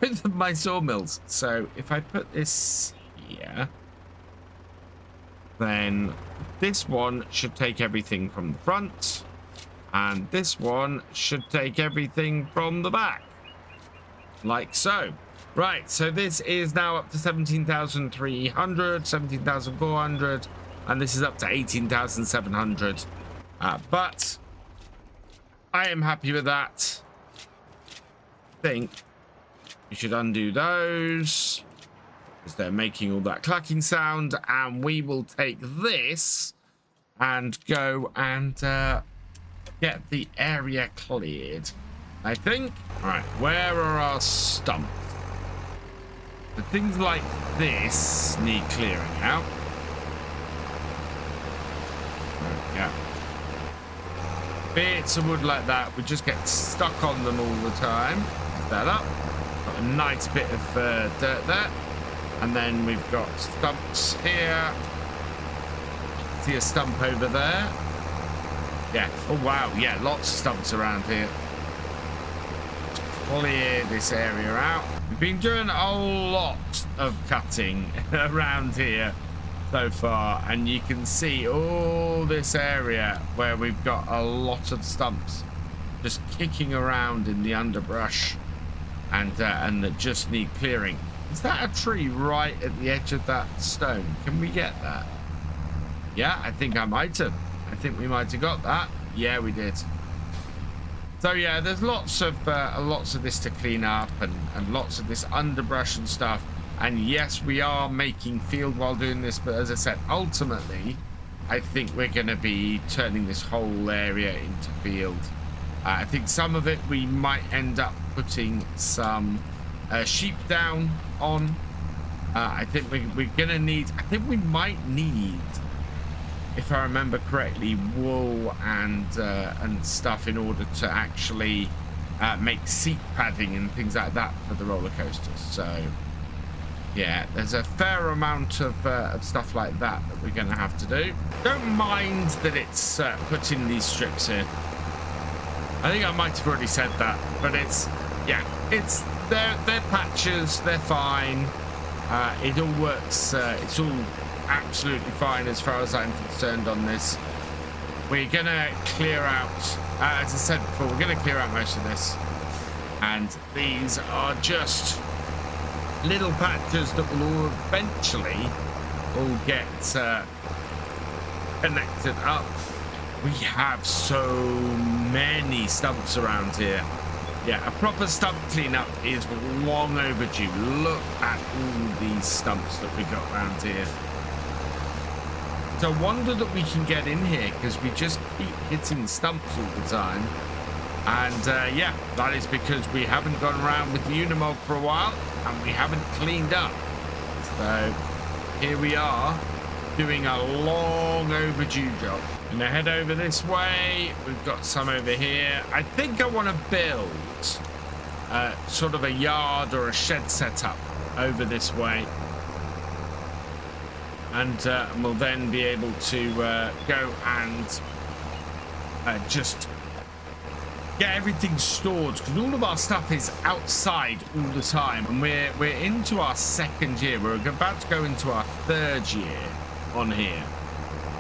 both of my sawmills. So if I put this here, then this one should take everything from the front, and this one should take everything from the back, like so. Right, so this is now up to 17,300, 17,400, and this is up to 18,700. But I am happy with that. I think we should undo those, because they're making all that clacking sound, and we will take this and go and get the area cleared, I think. All right, where are our stumps? The things like this need clearing out. Yeah. Bits of wood like that, we just get stuck on them all the time. Lift that up. Got a nice bit of dirt there. And then we've got stumps here. See a stump over there. Yeah. Oh, wow. Yeah, lots of stumps around here. Clear this area out. We've been doing a lot of cutting around here so far, and you can see all this area where we've got a lot of stumps just kicking around in the underbrush, and that just need clearing. Is that a tree right at the edge of that stone? Can we get that? Yeah, I think I might have. I think we might have got that. Yeah, we did. So yeah, there's lots of this to clean up, and lots of this underbrush and stuff. And yes, we are making field while doing this, but as I said, ultimately, I think we're going to be turning this whole area into field. I think some of it we might end up putting some sheep down on. I think we're going to need. I think we might need, if I remember correctly, wool and stuff in order to actually make seat padding and things like that for the roller coasters. So yeah, there's a fair amount of stuff like that we're going to have to do. Don't mind that it's putting these strips here. I think I might have already said that, but it's, yeah, it's they're patches, they're fine. It all works. It's all absolutely fine as far as I'm concerned on this. We're gonna clear out, as I said before, we're gonna clear out most of this, and these are just little patches that will all eventually all get connected up. We have so many stumps around here. Yeah, a proper stump cleanup is long overdue. Look at all these stumps that we got around here. It's a wonder that we can get in here, because we just keep hitting stumps all the time. And yeah, that is because we haven't gone around with the Unimog for a while, and we haven't cleaned up. So here we are doing a long overdue job. And I head over this way. We've got some over here. I think I want to build sort of a yard or a shed setup over this way. And we'll then be able to go and just get everything stored, because all of our stuff is outside all the time, and we're into our second year. We're about to go into our third year on here,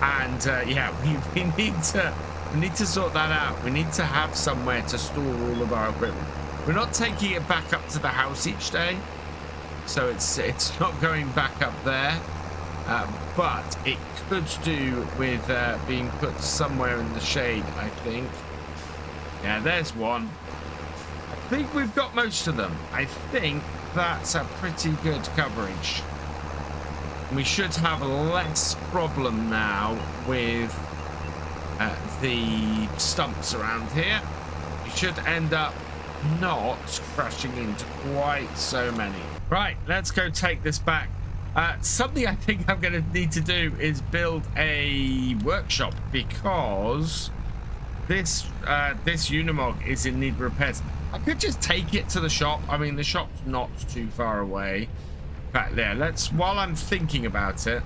and yeah, we need to sort that out. We need to have somewhere to store all of our equipment. We're not taking it back up to the house each day, so it's not going back up there. But it could do with being put somewhere in the shade, I think. Yeah, there's one. I think we've got most of them. I think that's a pretty good coverage. We should have less problem now with the stumps around here. We should end up not crashing into quite so many. Right, let's go take this back. Something I think I'm going to need to do is build a workshop, because this Unimog is in need of repairs. I could just take it to the shop. I mean, the shop's not too far away. In fact, yeah, while I'm thinking about it,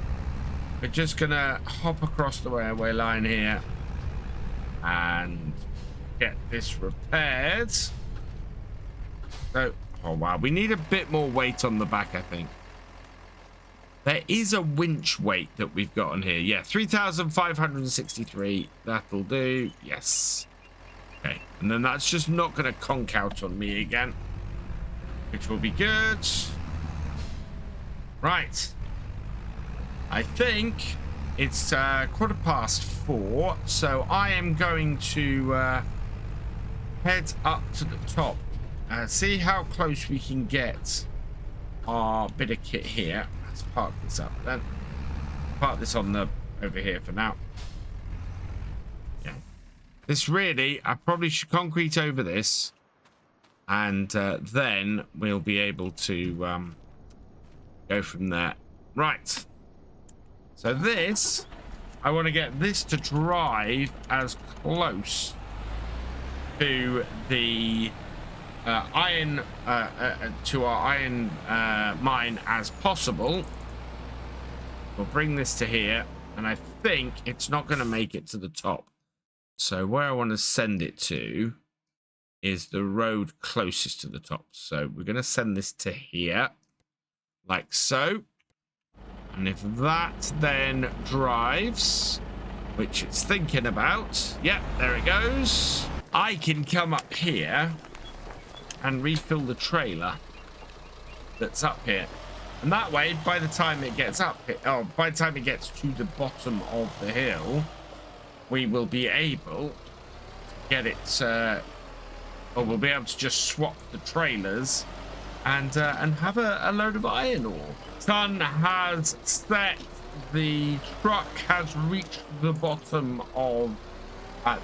we're just gonna hop across the railway line here and get this repaired. So, oh wow, we need a bit more weight on the back, I think. There is a winch weight that we've got on here. Yeah, 3,563. That'll do. Yes. Okay, and then that's just not going to conk out on me again, which will be good. Right. I think it's 4:15, so I am going to head up to the top. See how close we can get our bit of kit here. Let's park this up then. Park this on the over here for now. Yeah. This really, I probably should concrete over this, and then we'll be able to go from there. Right. So this, I want to get this to drive as close to the iron to our iron mine as possible. We'll bring this to here, and I think it's not going to make it to the top. So where I want to send it to is the road closest to the top. So we're going to send this to here, like so. And if that then drives, which it's thinking about, yep, there it goes. I can come up here and refill the trailer that's up here, and that way, by the time it gets up here, oh, by the time it gets to the bottom of the hill, we will be able to get it, or we'll be able to just swap the trailers and have a load of iron ore. Sun has set. The truck has reached the bottom of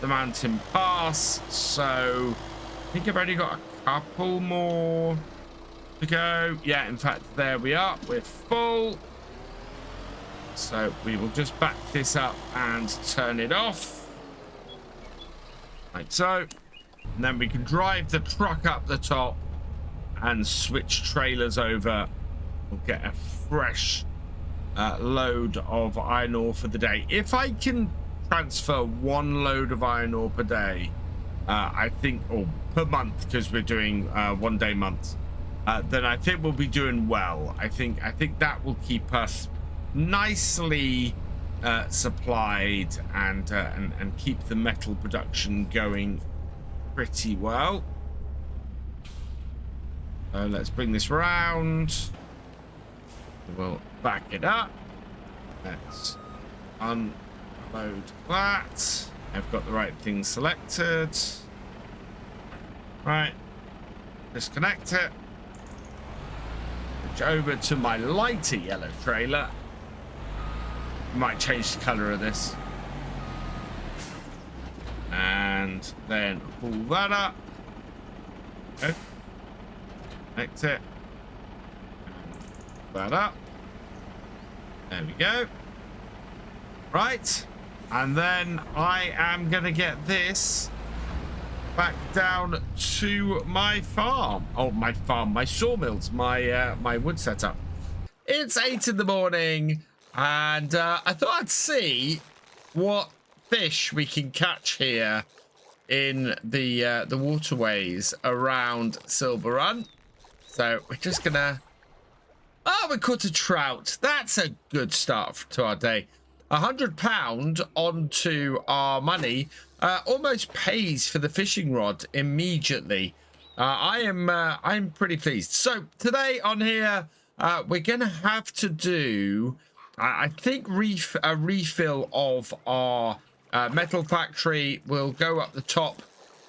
the mountain pass, so I think I've only got a couple more to go. Yeah, in fact, there we are. We're full. So we will just back this up and turn it off. Like so. And then we can drive the truck up the top and switch trailers over. We'll get a fresh load of iron ore for the day. If I can transfer one load of iron ore per day, I think, or per month, because we're doing 1 day months, then I think we'll be doing well. I think that will keep us nicely supplied and keep the metal production going pretty well. Let's bring this round. We'll back it up. Let's unload that. I've got the right thing selected. Right. Disconnect it. Switch over to my lighter yellow trailer. Might change the color of this. And then pull that up. Okay. Connect it. That up. There we go. Right. And then I am going to get this back down to my farm. Oh, my farm, my sawmills, my wood setup. It's 8 in the morning, and I thought I'd see what fish we can catch here in the waterways around Silverrun. So we're just gonna. Oh, we caught a trout. That's a good start to our day. £100 onto our money almost pays for the fishing rod immediately. I'm pretty pleased. So today on here, we're gonna have to do, I think, a refill of our metal factory. We'll go up the top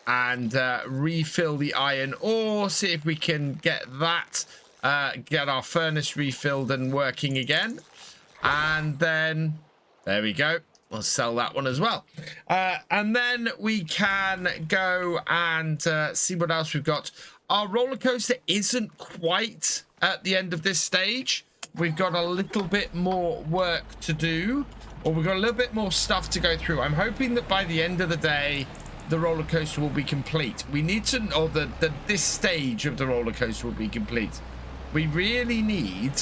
and refill the iron ore. See if we can get that. Get our furnace refilled and working again, and then there we go, we'll sell that one as well, and then we can go and see what else we've got. Our roller coaster isn't quite at the end of this stage. We've got a little bit more work to do, or we've got a little bit more stuff to go through. I'm hoping that by the end of the day the roller coaster will be complete. We need to, or this stage of the roller coaster will be complete. We really need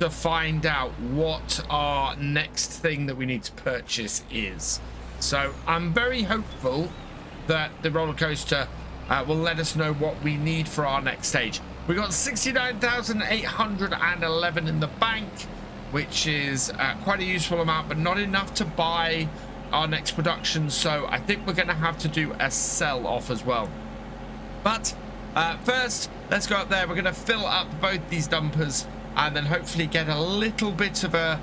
to find out what our next thing that we need to purchase is. So I'm very hopeful that the roller coaster will let us know what we need for our next stage. We got 69,811 in the bank, which is quite a useful amount, but not enough to buy our next production. So I think we're going to have to do a sell off as well. But first, let's go up there. We're going to fill up both these dumpers and then hopefully get a little bit of a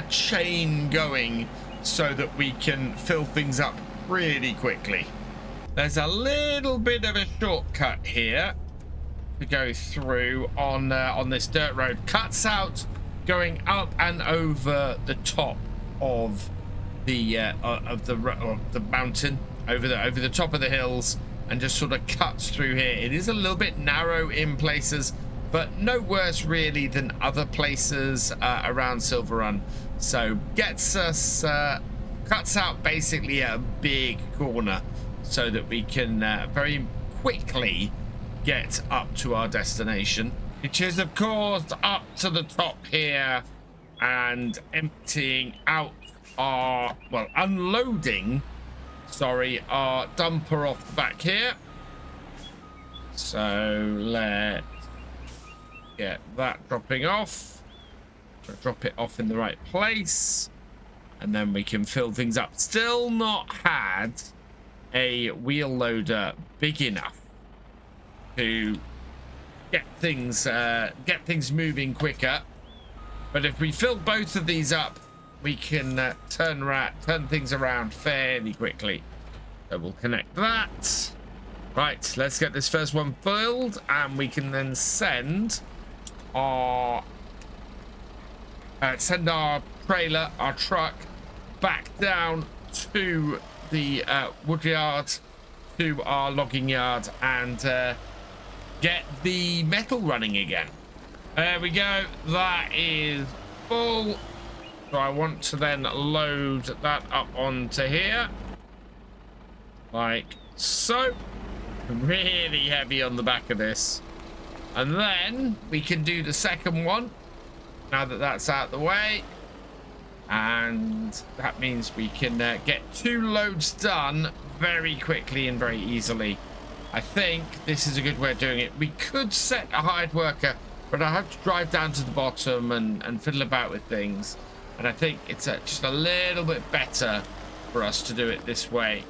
chain going so that we can fill things up really quickly. There's a little bit of a shortcut here to go through on this dirt road. Cuts out going up and over the top of the mountain, over the top of the hills, and just sort of cuts through here. It is a little bit narrow in places, but no worse really than other places around Silverrun. So gets us cuts out basically a big corner so that we can very quickly get up to our destination, which is of course up to the top here and emptying out our, well, unloading, sorry, our dumper off the back here. So let's get that dropping off, drop it off in the right place, and then we can fill things up. Still not had a wheel loader big enough to get things moving quicker, but if we fill both of these up, we can turn things around fairly quickly. So we'll connect that. Right, let's get this first one filled, and we can then send our trailer, our truck, back down to the wood yard, to our logging yard, and get the metal running again. There we go. That is full. So I want to then load that up onto here, like so. Really heavy on the back of this, and then we can do the second one now that that's out of the way, and that means we can get 2 loads done very quickly and very easily. I think this is a good way of doing it. We could set a hired worker, but I have to drive down to the bottom and fiddle about with things, and I think it's just a little bit better for us to do it this way,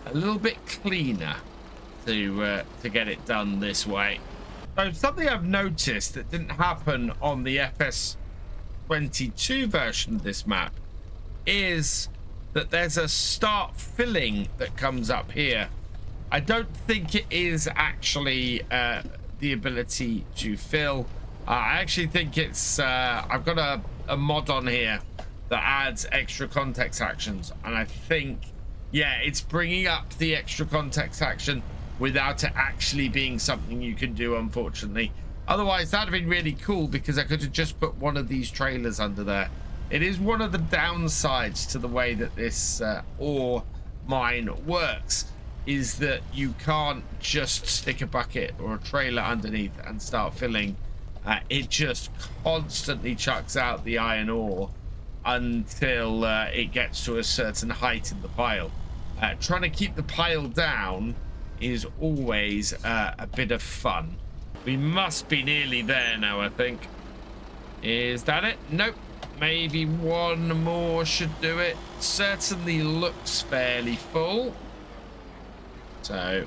a little bit cleaner to get it done this way. So something I've noticed that didn't happen on the FS22 version of this map is that there's a start filling that comes up here. I don't think it is actually the ability to fill. I actually think it's I've got a mod on here that adds extra context actions, and I think, yeah, it's bringing up the extra context action without it actually being something you can do, unfortunately. Otherwise, that'd have been really cool, because I could have just put one of these trailers under there. It is one of the downsides to the way that this ore mine works, is that you can't just stick a bucket or a trailer underneath and start filling. It just constantly chucks out the iron ore until it gets to a certain height in the pile. Trying to keep the pile down is always a bit of fun. We must be nearly there now, I think. Is that it? Nope. Maybe one more should do it. Certainly looks fairly full. So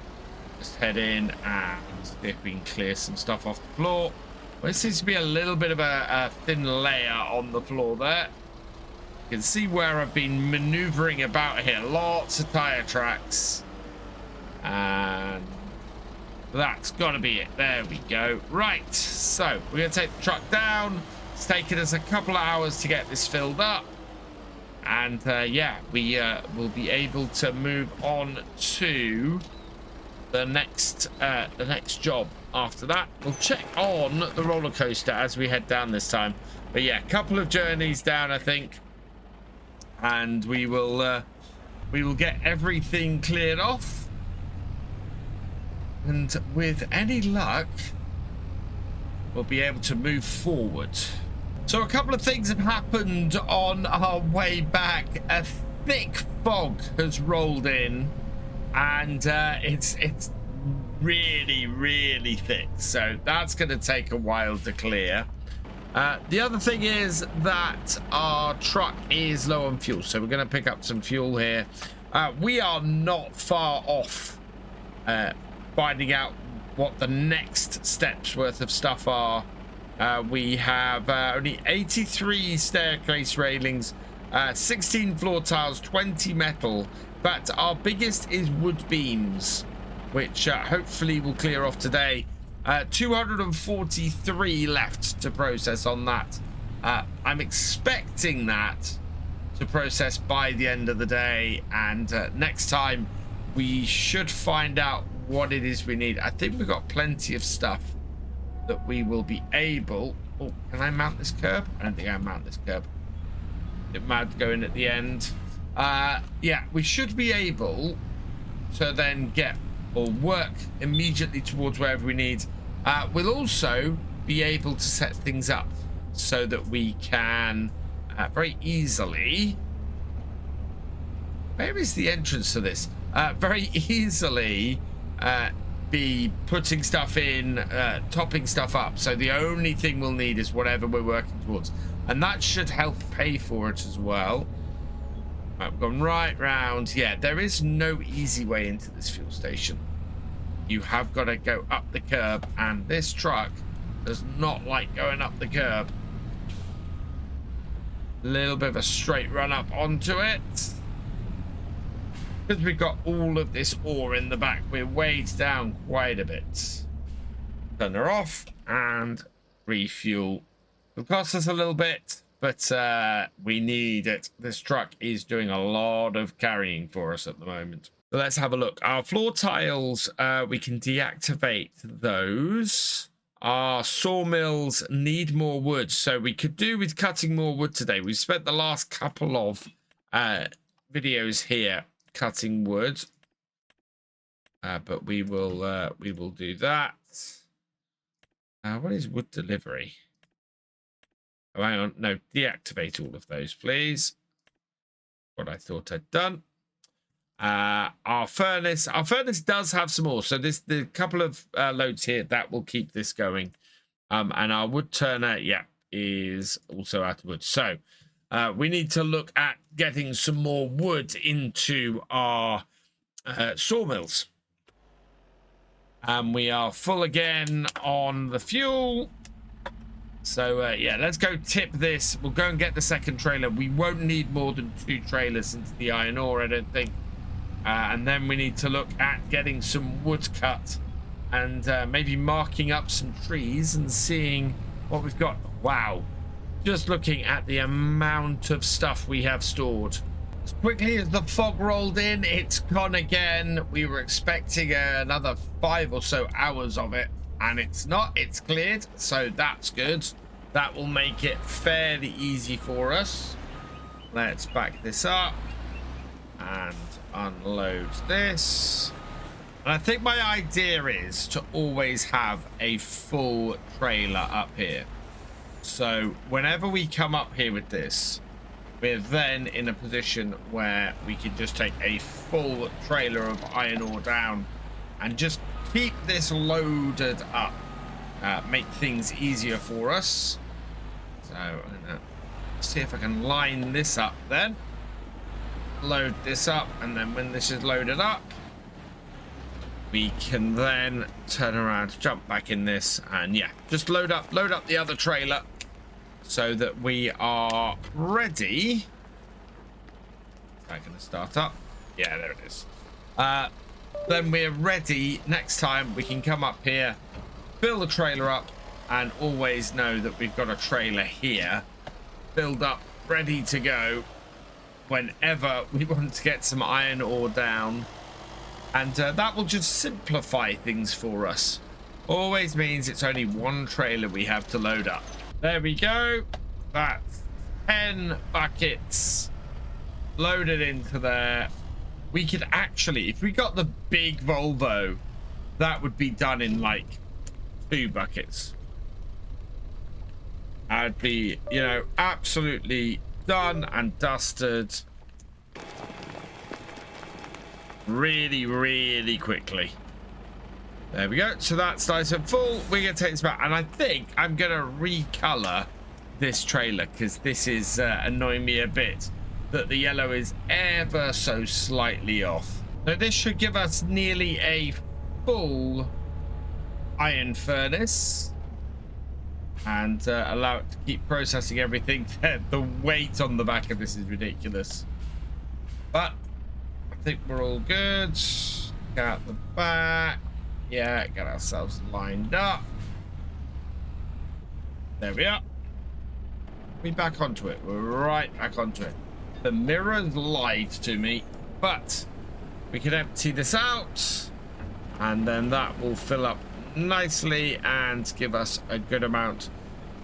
just head in and see if we can clear some stuff off the floor. Well, there seems to be a little bit of a thin layer on the floor there. You can see where I've been maneuvering about here. Lots of tire tracks. And that's got to be it. There we go. Right, so we're going to take the truck down. It's taken us a couple of hours to get this filled up, and yeah, we will be able to move on to the next job. After that, we'll check on the roller coaster as we head down this time. But yeah, a couple of journeys down, I think, and we will get everything cleared off. And with any luck, we'll be able to move forward. So a couple of things have happened on our way back. A thick fog has rolled in, and it's really thick, so that's going to take a while to clear. The other thing is that our truck is low on fuel, so we're going to pick up some fuel here. We are not far off finding out what the next steps worth of stuff are. We have only 83 staircase railings, 16 floor tiles, 20 metal, but our biggest is wood beams, which hopefully will clear off today. 243 left to process on that. I'm expecting that to process by the end of the day, and next time we should find out what it is we need. I think we've got plenty of stuff that we will be able... Oh, can I mount this curb? I don't think I mount this curb. It might go in at the end. Yeah, we should be able to then get or work immediately towards wherever we need. We'll also be able to set things up so that we can very easily... Where is the entrance to this? Very easily be putting stuff in, topping stuff up. So the only thing we'll need is whatever we're working towards. And that should help pay for it as well. Right, we've gone right round. Yeah, there is no easy way into this fuel station. You have got to go up the curb, and this truck does not like going up the curb. A little bit of a straight run up onto it. Because we've got all of this ore in the back, we're weighed down quite a bit. Turn her off and refuel. It'll cost us a little bit, but we need it. This truck is doing a lot of carrying for us at the moment. So let's have a look. Our floor tiles, we can deactivate those. Our sawmills need more wood, so we could do with cutting more wood today. We've spent the last couple of videos here cutting wood, but we will do that. What is wood delivery? Oh, hang on. No, deactivate all of those, please. What I thought I'd done. Our furnace does have some more, so the couple of loads here that will keep this going. And our wood turner, yeah, is also out of wood. So we need to look at getting some more wood into our sawmills. And we are full again on the fuel. So yeah, let's go tip this. We'll go and get the second trailer. We won't need more than 2 trailers into the iron ore, I don't think. And then we need to look at getting some wood cut and maybe marking up some trees and seeing what we've got. Wow, just looking at the amount of stuff we have stored. As quickly as the fog rolled in, it's gone again. We were expecting another 5 or so hours of it, and it's not. It's cleared, so that's good. That will make it fairly easy for us. Let's back this up and unload this. And I think my idea is to always have a full trailer up here. So whenever we come up here with this, we're then in a position where we can just take a full trailer of iron ore down and just keep this loaded up. Make things easier for us. So I'm gonna see if I can line this up then. Load this up, and then when this is loaded up, we can then turn around, jump back in this, and yeah, just load up the other trailer so that we are ready. Is that going to start up? Yeah, there it is. Then we're ready. Next time we can come up here, fill the trailer up, and always know that we've got a trailer here filled up, ready to go whenever we want to get some iron ore down. And that will just simplify things for us. Always means it's only one trailer we have to load up. There we go. That's 10 buckets loaded into there. We could actually, if we got the big Volvo, that would be done in like 2 buckets. I'd be, you know, absolutely done and dusted really, really quickly. There we go. So that's nice and full. We're going to take this back. And I think I'm going to recolor this trailer because this is annoying me a bit that the yellow is ever so slightly off. So this should give us nearly a full iron furnace and allow it to keep processing everything. The weight on the back of this is ridiculous. But I think we're all good. Get out the back. Yeah, get ourselves lined up. There we are. We're back onto it. We're right back onto it. The mirrors lied to me, but we can empty this out and then that will fill up nicely and give us a good amount.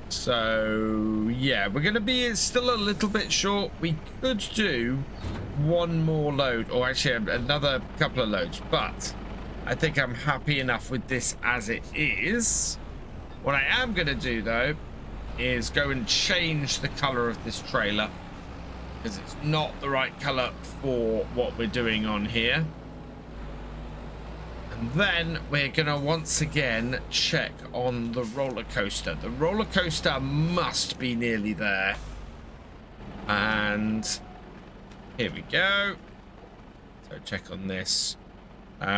So yeah, we're going to be still a little bit short. We could do one more load, or actually another couple of loads, but I think I'm happy enough with this as it is. What I am going to do though is go and change the color of this trailer because it's not the right color for what we're doing on here. And then we're going to once again check on the roller coaster. The roller coaster must be nearly there. And here we go. So check on this.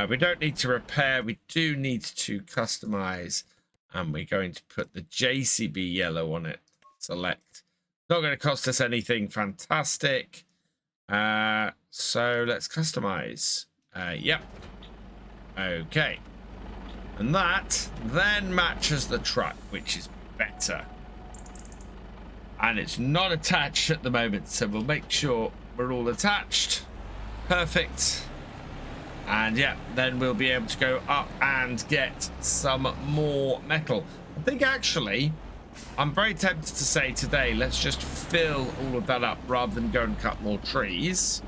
We don't need to repair. We do need to customize. And we're going to put the JCB yellow on it. Select. Not going to cost us anything. Fantastic. So let's customize. Yep. Okay. And that then matches the truck, which is better. And it's not attached at the moment, so we'll make sure we're all attached. Perfect. And yeah, then we'll be able to go up and get some more metal. I think actually, I'm very tempted to say today, let's just fill all of that up rather than go and cut more trees.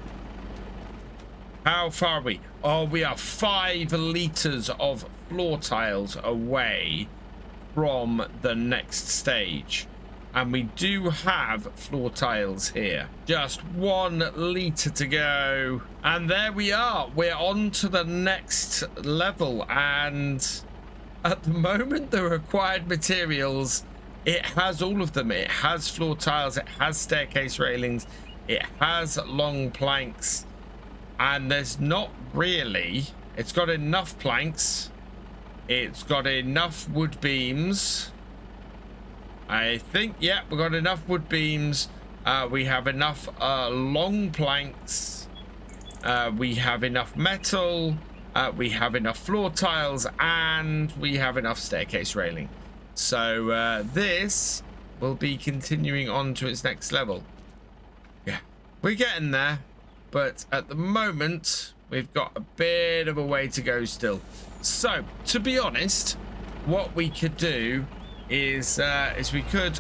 How far are we? Oh, we are 5 liters of floor tiles away from the next stage. And we do have floor tiles here. Just 1 liter to go. And there we are. We're on to the next level. And at the moment, the required materials, it has all of them. It has floor tiles. It has staircase railings. It has long planks. And there's not really... It's got enough planks. It's got enough wood beams. I think, yeah, we've got enough wood beams. We have enough long planks. We have enough metal. We have enough floor tiles. And we have enough staircase railing. So this will be continuing on to its next level. Yeah, we're getting there. But at the moment, we've got a bit of a way to go still. So, to be honest, what we could do is we could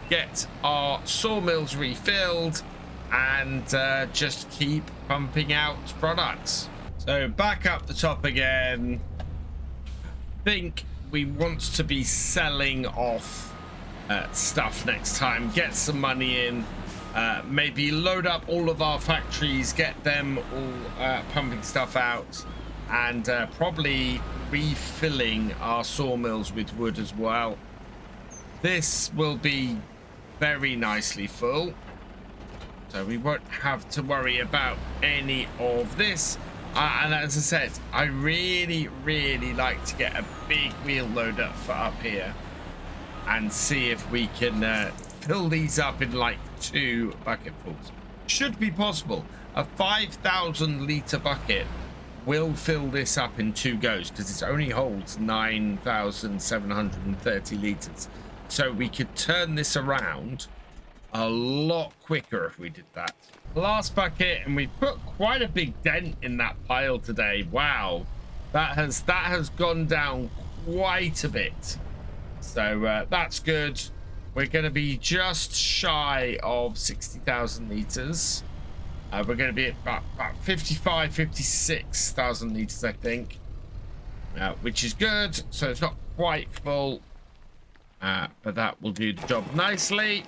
get our sawmills refilled and just keep pumping out products. So back up the top again. I think we want to be selling off stuff next time, get some money in, maybe load up all of our factories, get them all pumping stuff out, and probably refilling our sawmills with wood as well. This will be very nicely full, so we won't have to worry about any of this. And as I said, I really like to get a big wheel loader for up here and see if we can fill these up in like 2 bucketfuls. Should be possible. A 5,000 litre bucket will fill this up in 2 goes because it only holds 9,730 litres. So we could turn this around a lot quicker if we did that. Last bucket, and we put quite a big dent in that pile today. Wow, that has gone down quite a bit. So that's good. We're going to be just shy of 60,000 litres. We're going to be at about 55, 56,000 litres, I think, which is good. So it's not quite full. but that will do the job nicely.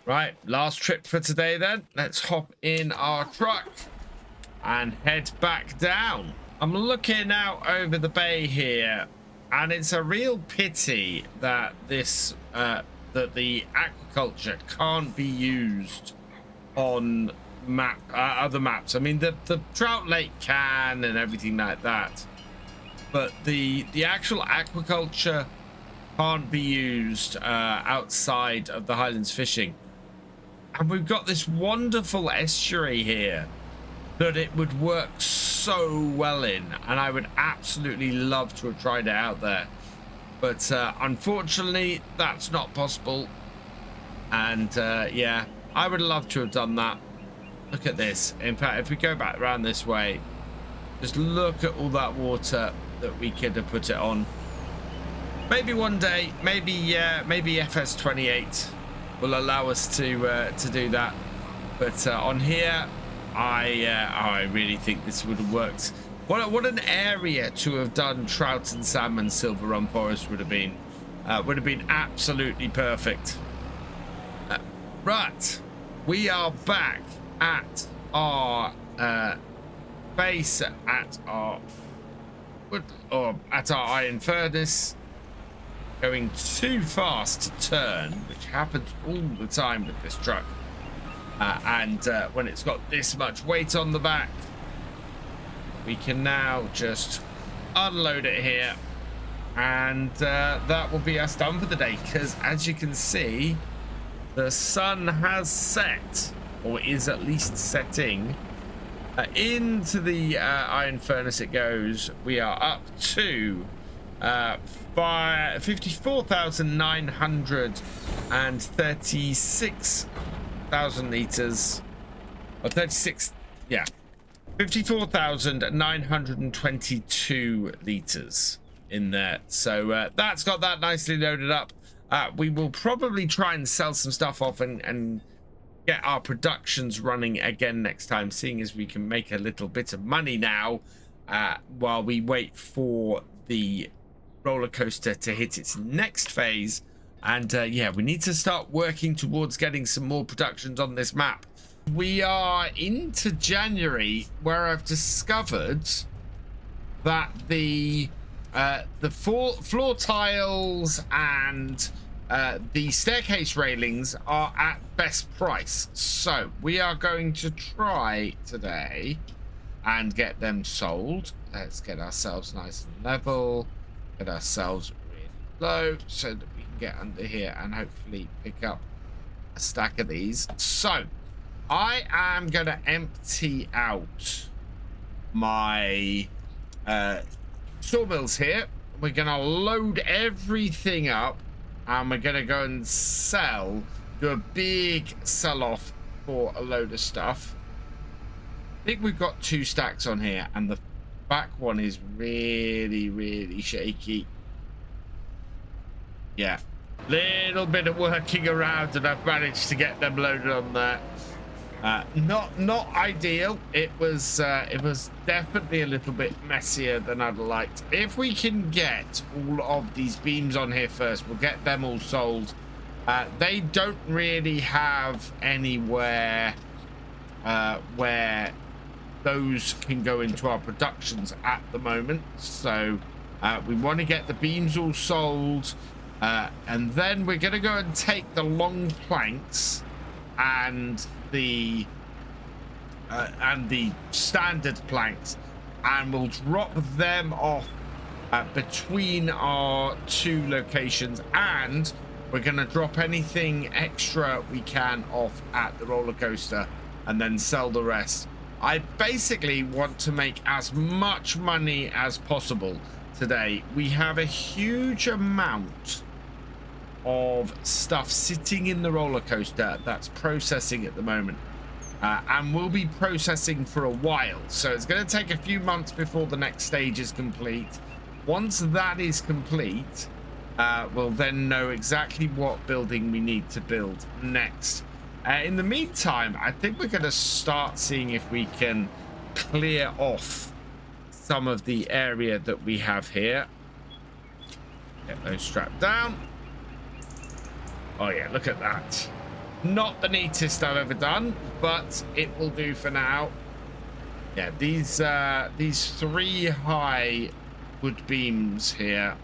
Right, last trip for today then. Let's hop in our truck and head back down. I'm looking out over the bay here, and it's a real pity that this that the aquaculture can't be used on other maps. I mean, the Trout Lake can and everything like that, but the actual aquaculture can't be used outside of the Highlands fishing. And we've got this wonderful estuary here that it would work so well in, and I would absolutely love to have tried it out there, but unfortunately that's not possible. And yeah, I would love to have done that. Look at this. In fact, if we go back around this way, just look at all that water that we could have put it on. Maybe one day, maybe FS28 will allow us to do that. But on here, I really think this would have worked. What an area to have done trout and salmon Silverrun Forest would have been. Would have been absolutely perfect. Right, we are back at our base at our iron furnace. Going too fast to turn, which happens all the time with this truck. And when it's got this much weight on the back, we can now just unload it here, and that will be us done for the day, because as you can see, the sun has set, or is at least setting. Into the iron furnace it goes. We are up to 54,936,000 liters, or 36, yeah, 54,922 liters in there. So that's got that nicely loaded up. We will probably try and sell some stuff off and get our productions running again next time, seeing as we can make a little bit of money now while we wait for the roller coaster to hit its next phase. And yeah, we need to start working towards getting some more productions on this map. We are into January, where I've discovered that the floor tiles and the staircase railings are at best price. So we are going to try today and get them sold. Let's get ourselves nice and level, get ourselves really low so that we can get under here and hopefully pick up a stack of these. So I am going to empty out my sawmills here. We're going to load everything up, and we're going to go and do a big sell-off for a load of stuff. I think we've got 2 stacks on here, and the back one is really shaky. Yeah, little bit of working around, and I've managed to get them loaded on there. Not ideal. It was definitely a little bit messier than I'd liked. If we can get all of these beams on here first, we'll get them all sold. They don't really have anywhere where those can go into our productions at the moment, so we want to get the beams all sold, and then we're going to go and take the long planks and the standard planks, and we'll drop them off between our 2 locations, and we're going to drop anything extra we can off at the roller coaster and then sell the rest. I basically want to make as much money as possible today. We have a huge amount of stuff sitting in the roller coaster that's processing at the moment, and we'll be processing for a while, so it's going to take a few months before the next stage is complete. Once that is complete, we'll then know exactly what building we need to build next. In the meantime, I think we're going to start seeing if we can clear off some of the area that we have here. Get those strapped down. Oh yeah, look at that. Not the neatest I've ever done, but it will do for now. Yeah, these 3 high wood beams here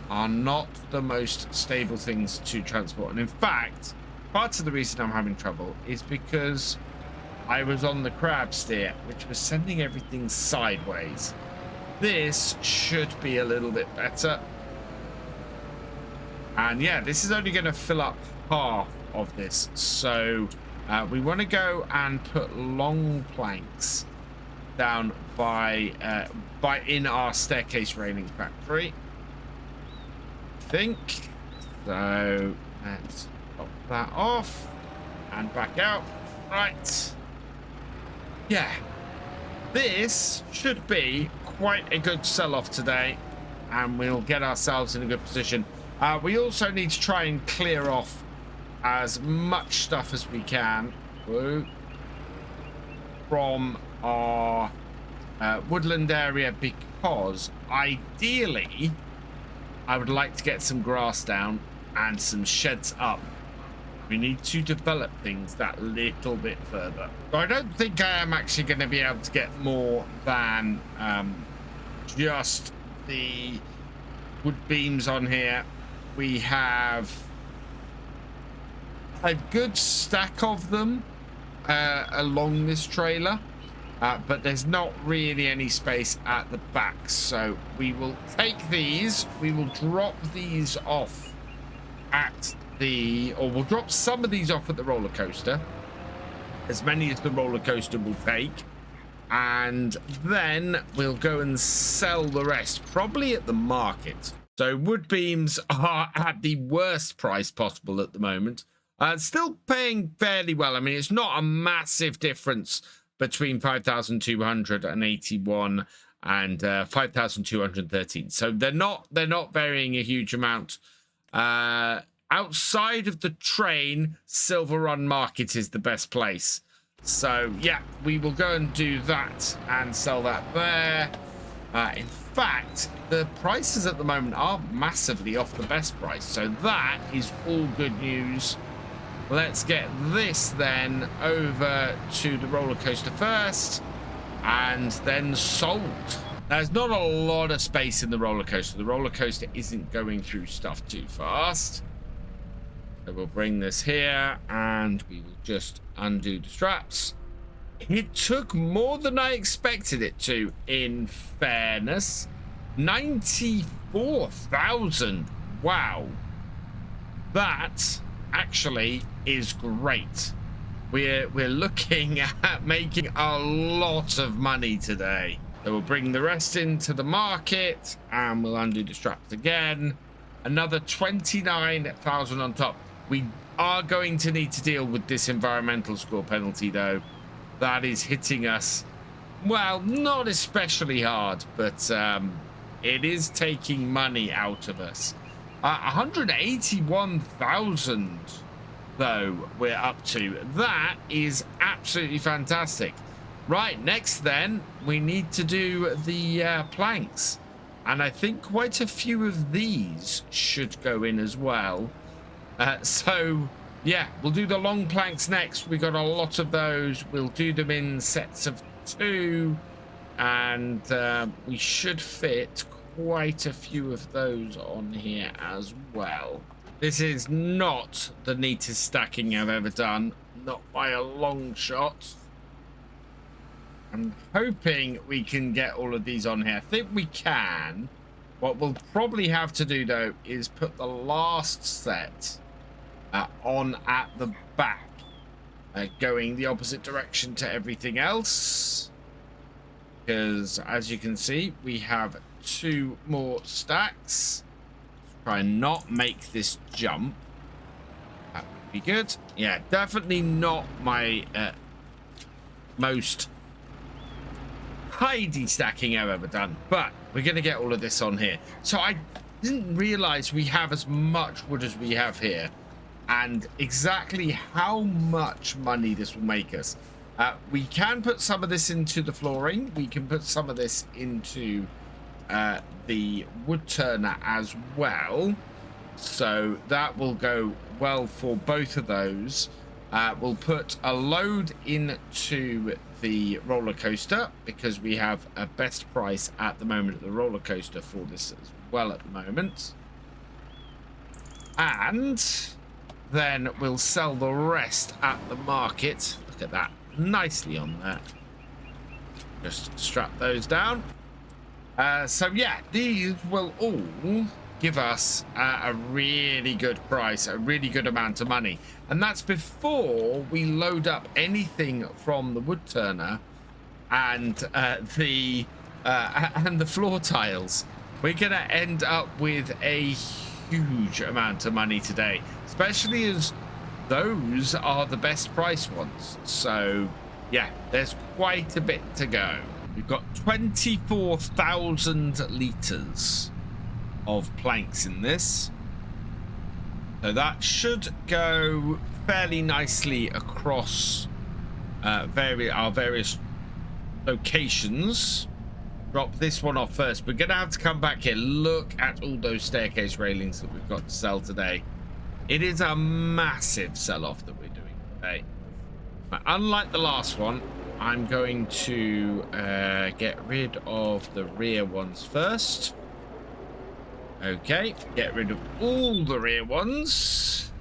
are not the most stable things to transport. And in fact, part of the reason I'm having trouble is because I was on the crab steer, which was sending everything sideways. This should be a little bit better. And yeah, this is only going to fill up half of this. So we want to go and put long planks down by in our staircase railing factory, I think. So let's pop that off and back out. Right. Yeah, this should be quite a good sell-off today, and we'll get ourselves in a good position. We also need to try and clear off as much stuff as we can from our woodland area, because ideally I would like to get some grass down and some sheds up. We need to develop things that little bit further. So I don't think I am actually going to be able to get more than just the wood beams on here. We have a good stack of them along this trailer, but there's not really any space at the back. So we will take these, we will drop these off at we'll drop some of these off at the roller coaster, as many as the roller coaster will take, and then we'll go and sell the rest, probably at the market. So wood beams are at the worst price possible at the moment. Still paying fairly well. I mean, it's not a massive difference between 5,281 and 5,213. So they're not varying a huge amount. Outside of the train, Silverrun Market is the best place. So yeah, we will go and do that and sell that there. In fact, the prices at the moment are massively off the best price, so that is all good news. Let's get this then over to the roller coaster first, and then sold. There's not a lot of space in the roller coaster. The roller coaster isn't going through stuff too fast. So we'll bring this here, and we will just undo the straps. It took more than I expected it to, in fairness. 94,000. Wow. That actually is great. We're looking at making a lot of money today. So we'll bring the rest into the market, and we'll undo the straps again. Another 29,000 on top. We are going to need to deal with this environmental score penalty, though. That is hitting us, well, not especially hard, but it is taking money out of us. 181,000, though, we're up to. That is absolutely fantastic. Right, next then, we need to do the planks. And I think quite a few of these should go in as well. So... yeah, we'll do the long planks next. We got a lot of those. We'll do them in sets of 2, and we should fit quite a few of those on here as well. This is not the neatest stacking I've ever done, not by a long shot. I'm hoping we can get all of these on here. I think we can. What we'll probably have to do, though, is put the last set on at the back, going the opposite direction to everything else, because as you can see, we have 2 more stacks. Let's try and not make this jump. That would be good. Yeah, definitely not my most tidy stacking I've ever done, but we're going to get all of this on here. So I didn't realize we have as much wood as we have here, and exactly how much money this will make us. We can put some of this into the flooring. We can put some of this into the wood turner as well. So that will go well for both of those. We'll put a load into the roller coaster because we have a best price at the moment at the roller coaster for this as well at the moment. And then we'll sell the rest at the market. Look at that. Nicely on there. Just strap those down. So yeah, these will all give us a really good price, a really good amount of money. And that's before we load up anything from the wood turner and the floor tiles. We're gonna end up with a huge amount of money today, especially as those are the best price ones. So yeah, there's quite a bit to go. We've got 24,000 liters of planks in this, so that should go fairly nicely across our various locations. Drop this one off first. We're gonna have to come back here. Look at all those staircase railings that we've got to sell today. It is a massive sell-off that we're doing today. But unlike the last one, I'm going to get rid of the rear ones first. Okay, get rid of all the rear ones.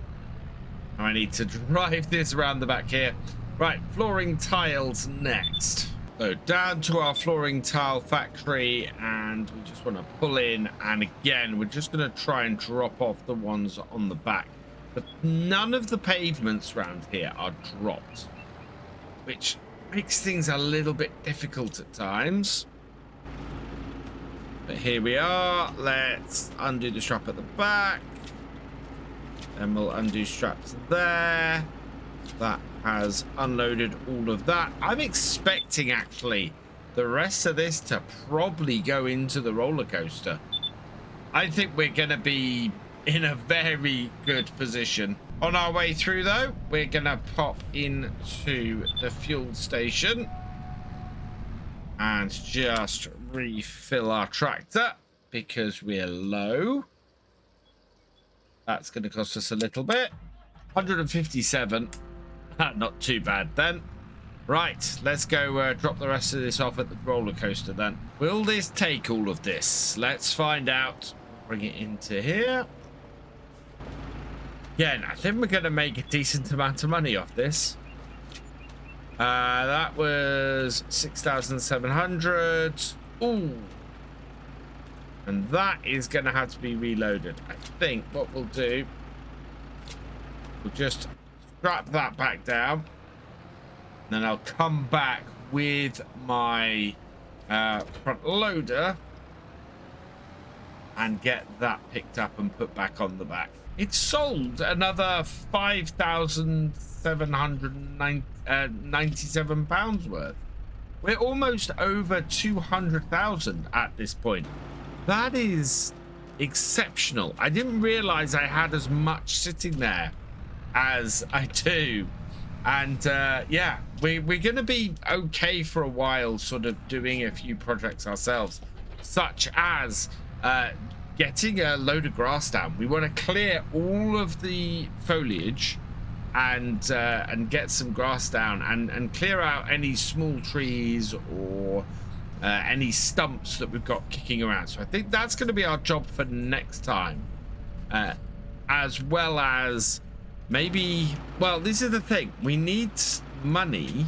I need to drive this around the back here. Right, flooring tiles next. So down to our flooring tile factory, and we just want to pull in, and again we're just going to try and drop off the ones on the back, but none of the pavements around here are dropped, which makes things a little bit difficult at times. But here we are. Let's undo the strap at the back. Then we'll undo straps there. That has unloaded all of that. I'm expecting actually the rest of this to probably go into the roller coaster. I think we're going to be in a very good position. On our way through though, we're going to pop into the fuel station and just refill our tractor because we're low. That's going to cost us a little bit. 157. Not too bad then. Right, let's go drop the rest of this off at the roller coaster then. Will this take all of this? Let's find out. Bring it into here. Yeah, I think we're going to make a decent amount of money off this. That was 6,700. Ooh. And that is going to have to be reloaded. I think what we'll do, we'll just strap that back down. Then I'll come back with my front loader and get that picked up and put back on the back. It sold another 5,797 pounds worth. We're almost over 200,000 at this point. That is exceptional. I didn't realize I had as much sitting there as I do. And yeah, we're going to be okay for a while, sort of doing a few projects ourselves, such as getting a load of grass down. We want to clear all of the foliage and get some grass down and clear out any small trees or any stumps that we've got kicking around. So I think that's going to be our job for next time, as well as maybe, well, this is the thing, we need money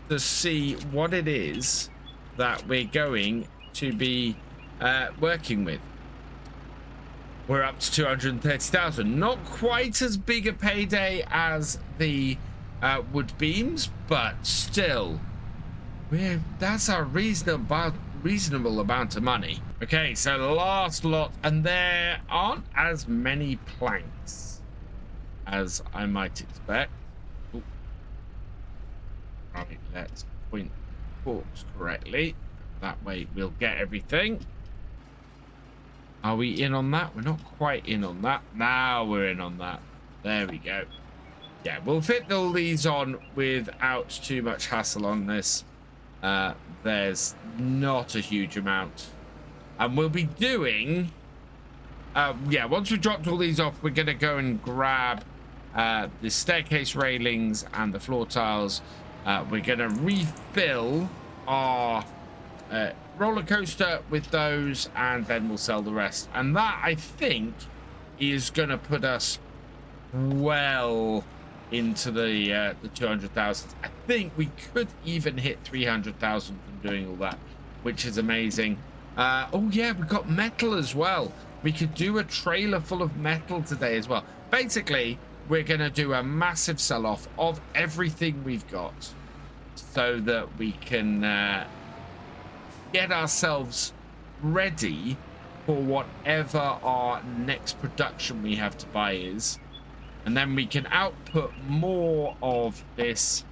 to see what it is that we're going to be working with. We're up to 230,000. Not quite as big a payday as the wood beams, but still, that's a reasonable amount of money. Okay, so the last lot, and there aren't as many planks as I might expect. Ooh. Right, let's point the forks correctly. That way we'll get everything. Are we in on that? We're not quite in on that. Now we're in on that. There we go. Yeah, we'll fit all these on without too much hassle on this. There's not a huge amount And we'll be doing... yeah, once we dropped all these off, we're going to go and grab the staircase railings and the floor tiles. We're going to refill our roller coaster with those, and then we'll sell the rest. And that, I think, is going to put us well into the 200,000. I think we could even hit 300,000 from doing all that, which is amazing. Oh yeah, we've got metal as well. We could do a trailer full of metal today as well. Basically, we're going to do a massive sell-off of everything we've got so that we can get ourselves ready for whatever our next production we have to buy is. And then we can output more of this,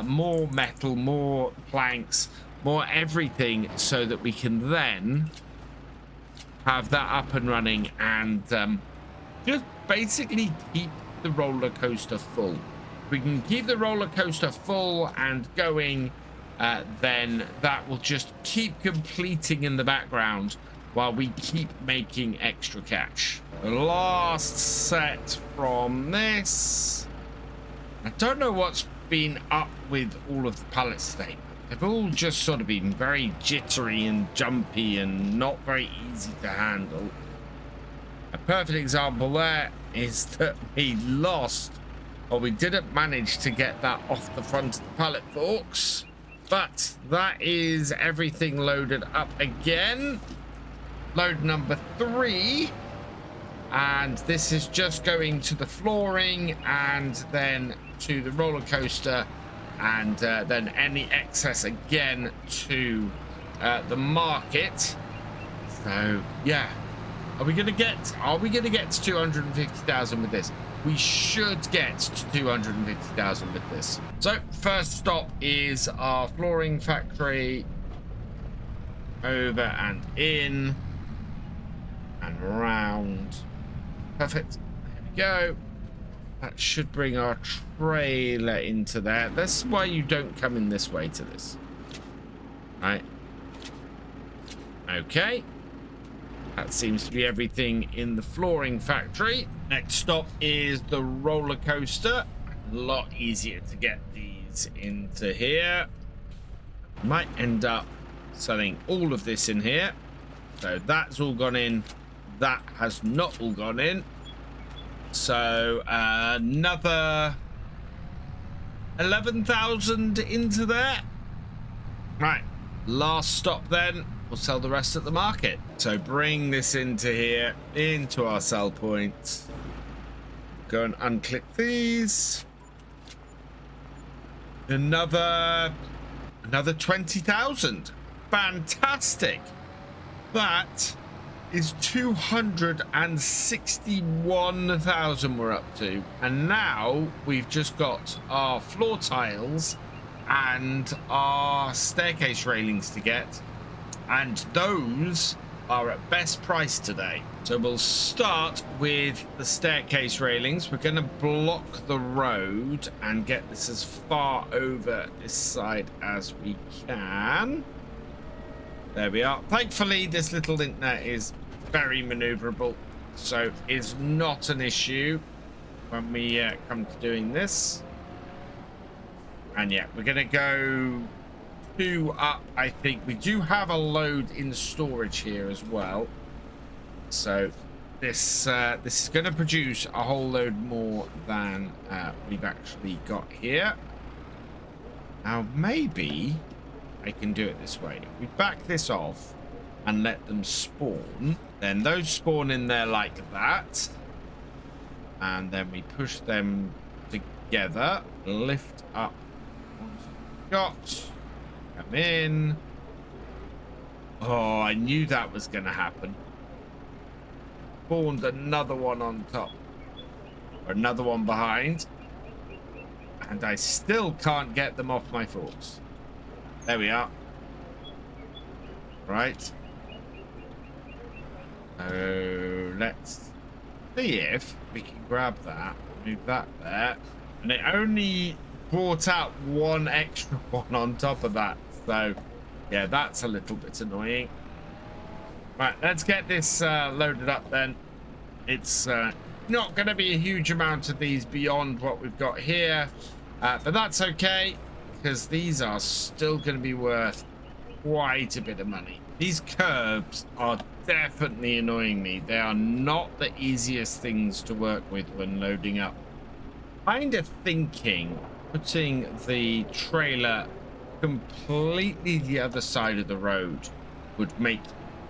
more metal, more planks, more everything, so that we can then have that up and running and just basically keep the roller coaster full. If we can keep the roller coaster full and going, then that will just keep completing in the background while we keep making extra cash. The last set from this. I don't know what's been up with all of the pallets today. They've all just sort of been very jittery and jumpy and not very easy to handle. A perfect example there is that we lost, or we didn't manage to get that off the front of the pallet forks. But that is everything loaded up again. Load number 3. And this is just going to the flooring and then to the roller coaster, and then any excess again to the market. So yeah, are we gonna get to 250,000 with this? We should get to 250,000 with this. So first stop is our flooring factory. Over and in and round. Perfect. There we go. That should bring our trailer into there. That's why you don't come in this way to this. Right. Okay. That seems to be everything in the flooring factory. Next stop is the roller coaster. A lot easier to get these into here. Might end up selling all of this in here. So that's all gone in. That has not all gone in. So another 11,000 into there. Right, last stop then. We'll sell the rest at the market. So bring this into here, into our sell points. Go and unclick these. Another 20,000. Fantastic. That is 261,000 we're up to, and now we've just got our floor tiles and our staircase railings to get, and those are at best price today. So we'll start with the staircase railings. We're going to block the road and get this as far over this side as we can. There we are. Thankfully, this little link net is very maneuverable, so it's not an issue when we come to doing this. And yeah, we're gonna go 2 up. I think we do have a load in storage here as well, so this is going to produce a whole load more than we've actually got here. Now maybe I can do it this way. If we back this off and let them spawn, then those spawn in there like that, and then we push them together, lift up got, come in. Oh, I knew that was gonna happen. Spawned another one on top, or another one behind, and I still can't get them off my forks. There we are. Right. So let's see if we can grab that, move that there, and it only brought out one extra one on top of that. So yeah, that's a little bit annoying. Right, let's get this loaded up then. It's not going to be a huge amount of these beyond what we've got here, but that's okay because these are still going to be worth quite a bit of money. These curbs are definitely annoying me. They are not the easiest things to work with when loading up. Kind of thinking putting the trailer completely the other side of the road would make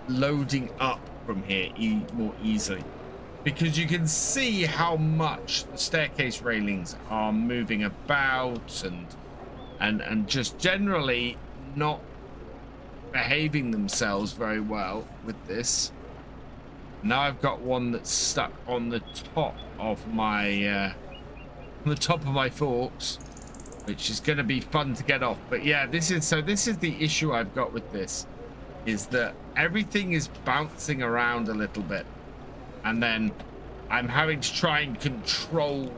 loading up from here more easily, because you can see how much the staircase railings are moving about and just generally not behaving themselves very well with this. Now I've got one that's stuck on the top of my forks, which is going to be fun to get off. But yeah, this is the issue I've got with this, is that everything is bouncing around a little bit, and then I'm having to try and control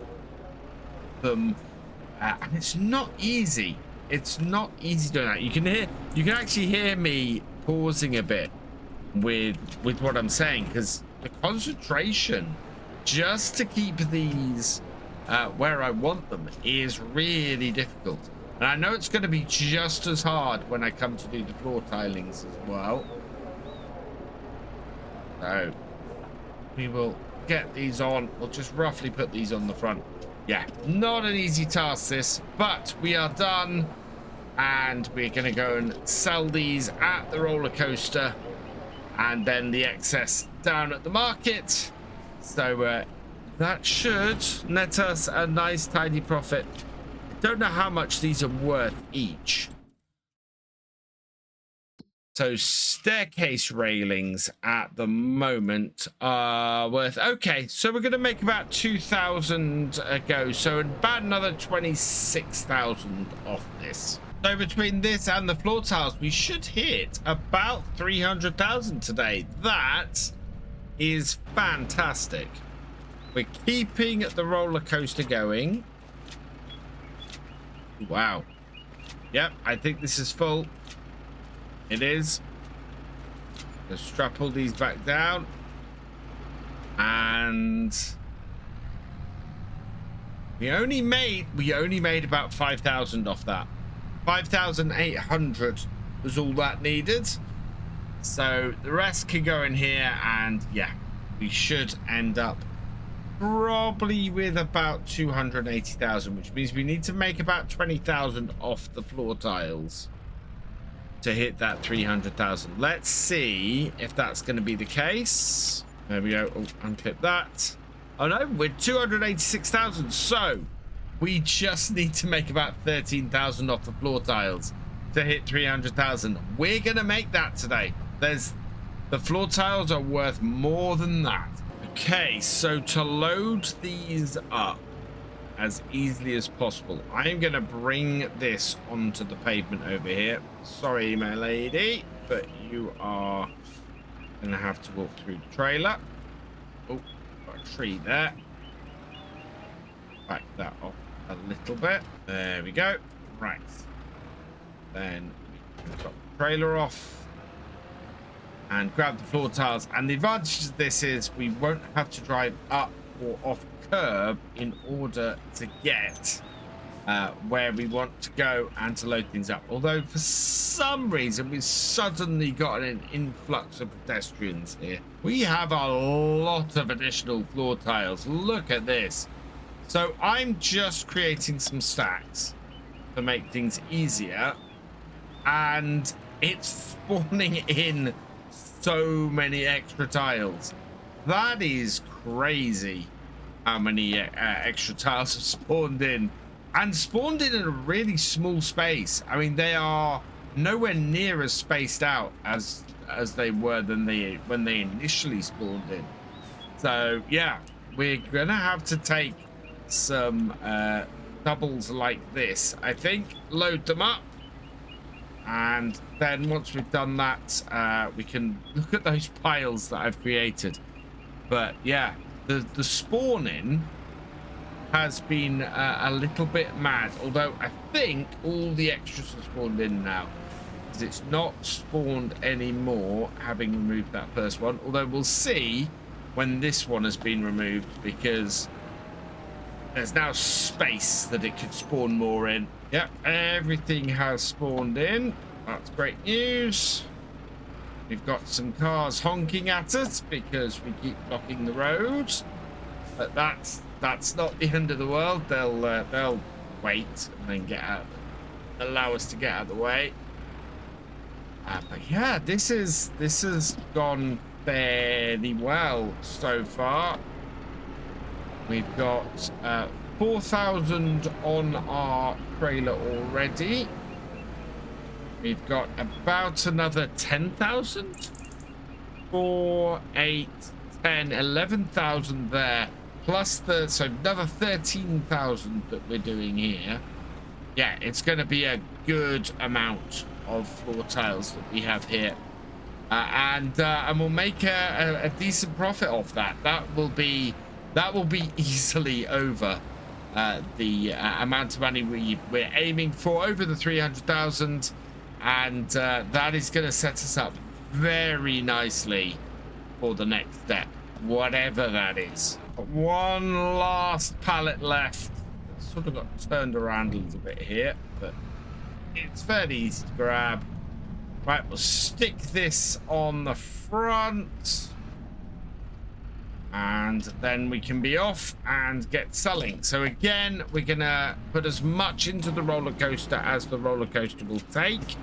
them, and it's not easy. It's not easy doing that. You can actually hear me pausing a bit with what I'm saying, because the concentration just to keep these where I want them is really difficult. And I know it's going to be just as hard when I come to do the floor tilings as well. So we will get these on. We'll just roughly put these on the front. Yeah, not an easy task this, but we are done. And we're going to go and sell these at the roller coaster, and then the excess down at the market. So that should net us a nice tidy profit. Don't know how much these are worth each. So staircase railings at the moment are worth, okay, so we're going to make about 2,000 a go, so about another 26,000 off this. So between this and the floor tiles, we should hit about 300,000 today. That is fantastic. We're keeping the roller coaster going. Wow. Yep, I think this is full. It is. Let's strap all these back down. And we only made about 5,000 off that. 5,800 was all that needed. So the rest can go in here, and yeah, we should end up probably with about 280,000, which means we need to make about 20,000 off the floor tiles to hit that 300,000. Let's see if that's going to be the case. There we go. Oh, unclip that. Oh no, we're 286,000. So we just need to make about 13,000 off the floor tiles to hit 300,000. We're going to make that today. The floor tiles are worth more than that. Okay, so to load these up as easily as possible, I'm going to bring this onto the pavement over here. Sorry, my lady, but you are going to have to walk through the trailer. Oh, got a tree there. Back that off a little bit. There we go. Right. Then we can drop the trailer off and grab the floor tiles. And the advantage of this is we won't have to drive up or off curb in order to get where we want to go and to load things up. Although for some reason we've suddenly got an influx of pedestrians here. We have a lot of additional floor tiles. Look at this. So I'm just creating some stacks to make things easier, and it's spawning in so many extra tiles. That is crazy how many extra tiles have spawned in, and spawned in a really small space. I mean, they are nowhere near as spaced out as they were when they initially spawned in. So yeah, we're gonna have to take some doubles like this, I think, load them up, and then once we've done that, we can look at those piles that I've created. But yeah, the spawning has been a little bit mad, although I think all the extras have spawned in now. because it's not spawned anymore, having removed that first one. Although we'll see when this one has been removed, because there's now space that it could spawn more in. Yep, everything has spawned in. That's great news. We've got some cars honking at us because we keep blocking the roads, but that's not the end of the world. They'll wait and then get out, allow us to get out of the way. But yeah, this has gone fairly well so far. We've got 4,000 on our trailer already. We've got about another 10,000. 4, 8, 10, 11,000 there. Plus so another 13,000 that we're doing here. Yeah, it's going to be a good amount of floor tiles that we have here. And we'll make a decent profit off that. That will be easily over the amount of money we're aiming for, over the 300,000, and that is going to set us up very nicely for the next step, whatever that is. One last pallet left. Sort of got turned around a little bit here, but it's fairly easy to grab. Right, we'll stick this on the front, and then we can be off and get selling. So again, we're gonna put as much into the roller coaster as the roller coaster will take,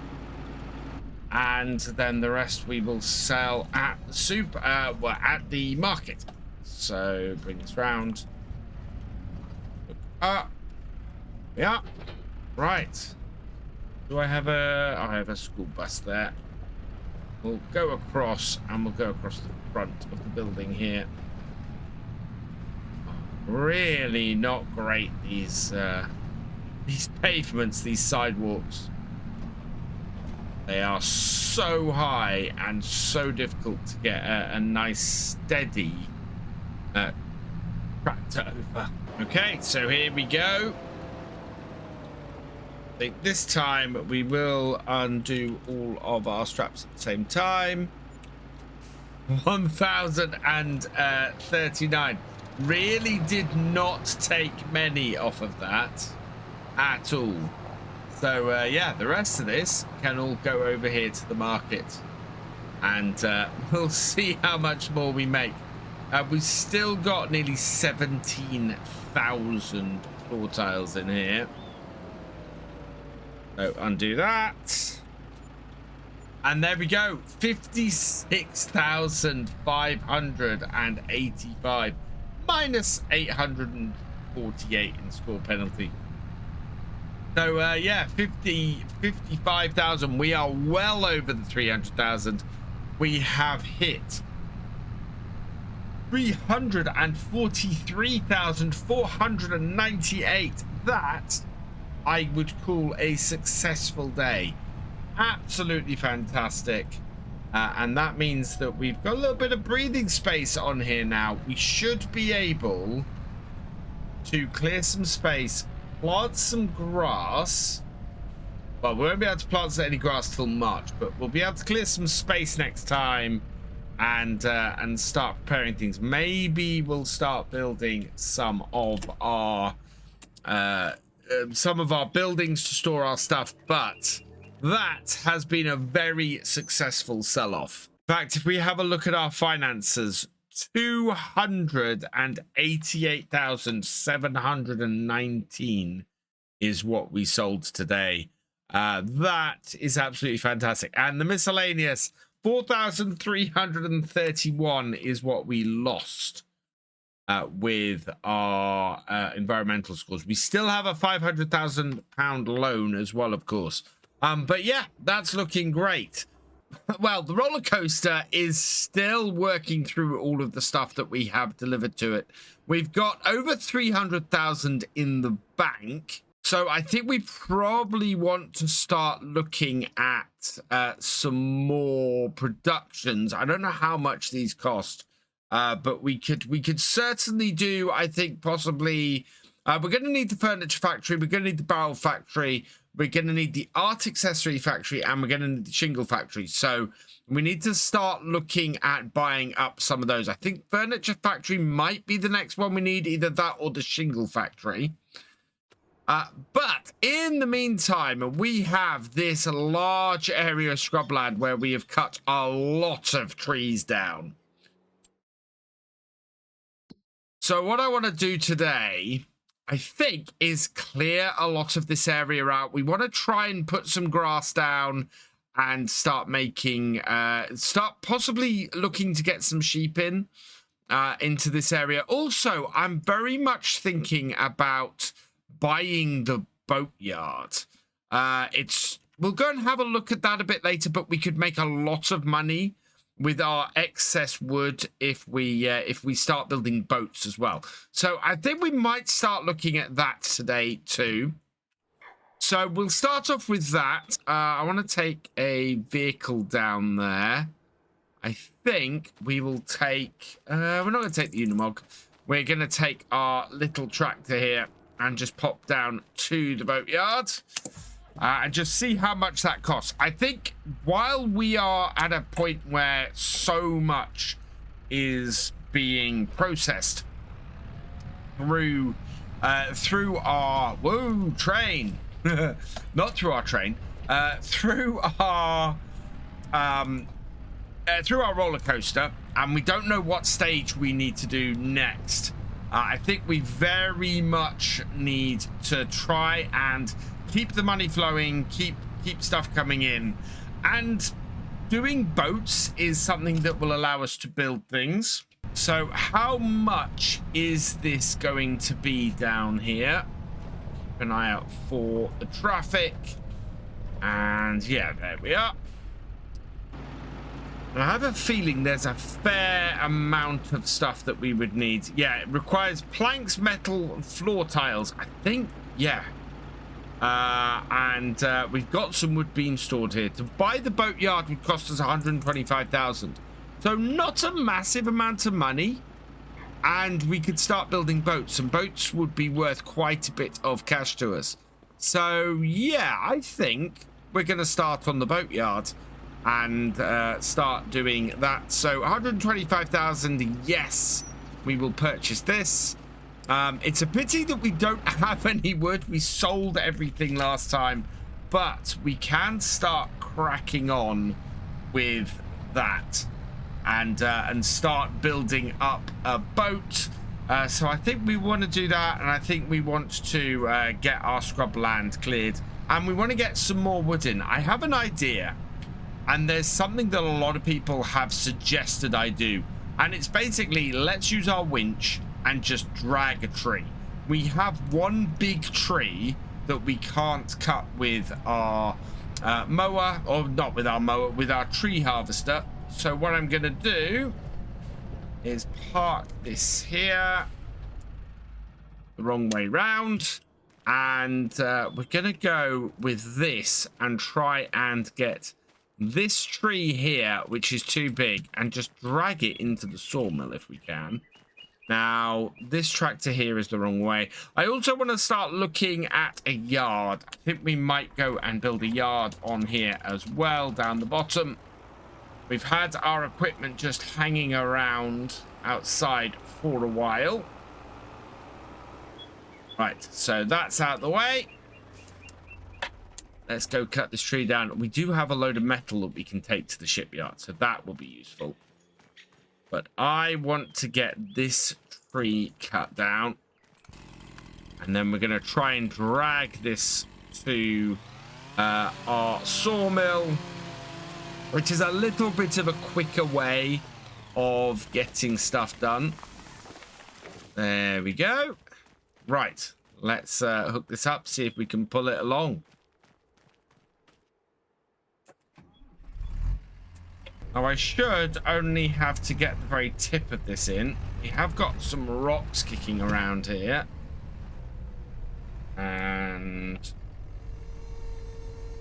and then the rest we will sell at the at the market. So bring this round. Look up. Yeah. Right. Do I have a school bus there? We'll go across, and we'll go across the front of the building here. Really not great, these pavements, these sidewalks. They are so high and so difficult to get a nice steady tractor over. Okay, so here we go. I think this time we will undo all of our straps at the same time. 1,039. Really did not take many off of that at all. So yeah, the rest of this can all go over here to the market, and we'll see how much more we make. We've still got nearly 17,000 floor tiles in here. So undo that. And there we go. 56,585 minus 848 in score penalty. So yeah, 55,000. We are well over the 300,000. We have hit 343,498. That I would call a successful day. Absolutely fantastic. And that means that we've got a little bit of breathing space on here now. We should be able to clear some space, plant some grass. Well, we won't be able to plant any grass till March, but we'll be able to clear some space next time and start preparing things. Maybe we'll start building some of our buildings to store our stuff, but that has been a very successful sell-off. In fact, if we have a look at our finances, 288,719 is what we sold today. That is absolutely fantastic. And the miscellaneous, 4,331 is what we lost with our environmental scores. We still have a £500,000 loan as well, of course. But yeah, that's looking great. Well, the roller coaster is still working through all of the stuff that we have delivered to it. We've got over 300,000 in the bank. So I think we probably want to start looking at some more productions. I don't know how much these cost, but we could certainly do, I think, possibly. We're going to need the furniture factory. We're going to need the barrel factory. we're going to need the art accessory factory, and we're going to need the shingle factory. So we need to start looking at buying up some of those. I think furniture factory might be the next one we need, either that or the shingle factory. But in the meantime, we have this large area of scrubland where we have cut a lot of trees down. So what I want to do today, I think, is clear a lot of this area out. We want to try and put some grass down and start making, start possibly looking to get some sheep in into this area. Also, I'm very much thinking about buying the boatyard. We'll go and have a look at that a bit later, but we could make a lot of money with our excess wood if we start building boats as well. So I think we might start looking at that today too. So we'll start off with that. I want to take a vehicle down there. I think we will take, we're not going to take the Unimog. We're going to take our little tractor here and just pop down to the boatyard and just see how much that costs. I think while we are at a point where so much is being processed through our train, not through our train, through our roller coaster, and we don't know what stage we need to do next. I think we very much need to try and keep the money flowing, keep stuff coming in, and doing boats is something that will allow us to build things. So how much is this going to be down here? Keep an eye out for the traffic, and yeah, there we are. I have a feeling there's a fair amount of stuff that we would need. Yeah, it requires planks, metal, and floor tiles. I think, yeah. And we've got some wood beams stored here. To buy the boatyard would cost us 125,000. So not a massive amount of money. And we could start building boats. And boats would be worth quite a bit of cash to us. So, yeah, I think we're going to start on the boatyard and start doing that. So 125,000, yes, we will purchase this. It's a pity that we don't have any wood. We sold everything last time, but we can start cracking on with that and start building up a boat. So I think we want to do that, and I think we want to get our scrubland cleared, and we want to get some more wood in. I have an idea. And there's something that a lot of people have suggested I do. And it's basically, let's use our winch and just drag a tree. We have one big tree that we can't cut with our mower, or not with our mower, with our tree harvester. So what I'm going to do is park this here the wrong way round. And we're going to go with this and try and get this tree here, which is too big, and just drag it into the sawmill if we can. Now, this tractor here is the wrong way. I also want to start looking at a yard. I think we might go and build a yard on here as well, down the bottom. We've had our equipment just hanging around outside for a while. Right, so that's out the way. Let's go cut this tree down. We do have a load of metal that we can take to the shipyard, so that will be useful. But I want to get this tree cut down. And then we're going to try and drag this to our sawmill, which is a little bit of a quicker way of getting stuff done. There we go. Right, let's hook this up, see if we can pull it along. Now, I should only have to get the very tip of this in. We have got some rocks kicking around here. And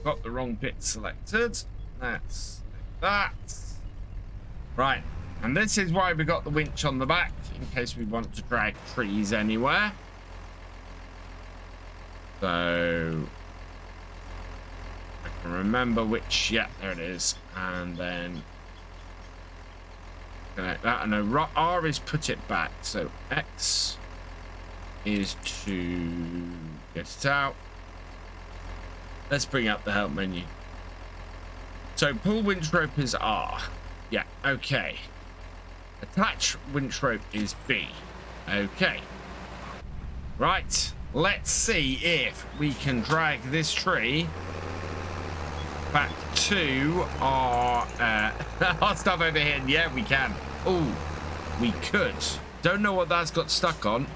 got the wrong bit selected. That's like that. Right. And this is why we got the winch on the back, in case we want to drag trees anywhere. So Remember which, yeah, there it is. And then connect that. And then R is put it back. So X is to get it out. Let's bring up the help menu. So pull winch rope is R. Yeah, okay. Attach winch rope is B. Okay. Right. Let's see if we can drag this tree back to our our stuff over here. Yeah, we can. Oh, we could. Don't know what that's got stuck on,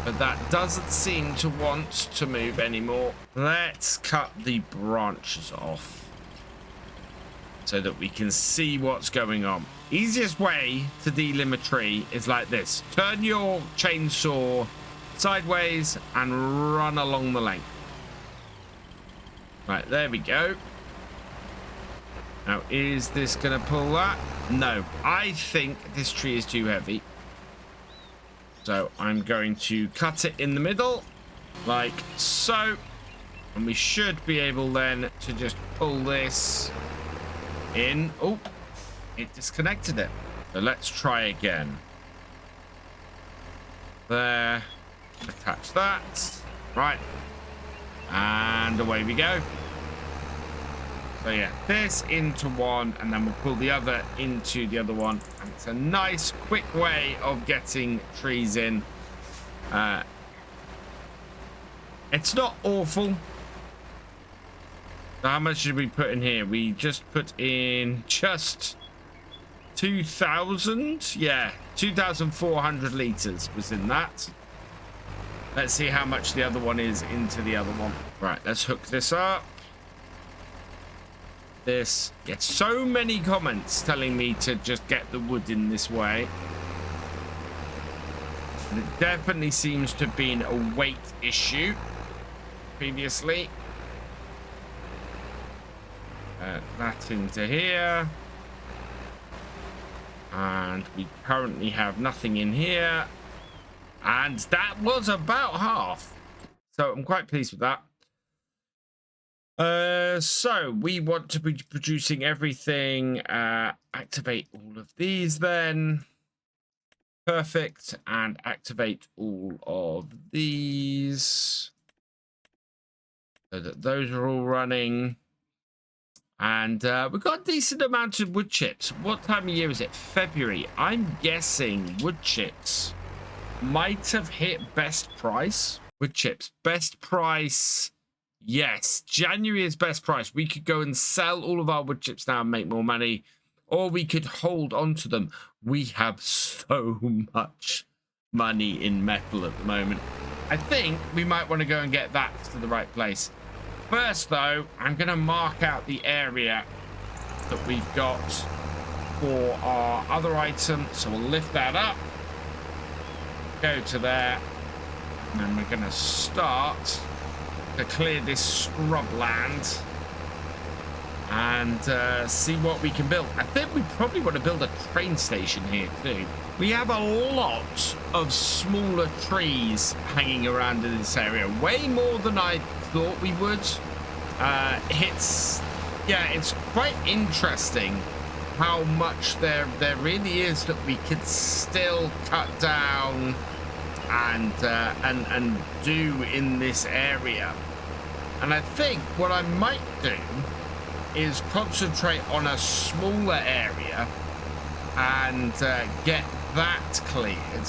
but that doesn't seem to want to move anymore. Let's cut the branches off so that we can see what's going on. Easiest way to delimb a tree is like this. Turn your chainsaw sideways and run along the length. Right, there we go. Now, is this going to pull that? No, I think this tree is too heavy. So I'm going to cut it in the middle, like so. And we should be able then to just pull this in. Oh, it disconnected it. So let's try again. There. Attach that. Right. And away we go. So yeah, this into one, and then we'll pull the other into the other one. And it's a nice, quick way of getting trees in. It's not awful. So how much did we put in here? We just put in just 2,000. Yeah, 2,400 liters was in that. Let's see how much the other one is into the other one. Right, let's hook this up. This. Get so many comments telling me to just get the wood in this way. And it definitely seems to have been a weight issue previously. That into here. And we currently have nothing in here. And that was about half. So I'm quite pleased with that. So we want to be producing everything. Activate all of these then. Perfect. And activate all of these. So that those are all running. And we've got a decent amount of wood chips. What time of year is it? February. I'm guessing wood chips might have hit best price. Wood chips. Best price. Yes. January is best price. We could go and sell all of our wood chips now and make more money. Or we could hold on to them. We have so much money in metal at the moment. I think we might want to go and get that to the right place. First, though, I'm going to mark out the area that we've got for our other item. So we'll lift that up. Go to there. And then we're going to start to clear this scrubland. And see what we can build. I think we probably want to build a train station here, too. We have a lot of smaller trees hanging around in this area. Way more than I thought we would. It's quite interesting how much there really is that we could still cut down and do in this area. And I think what I might do is concentrate on a smaller area and get that cleared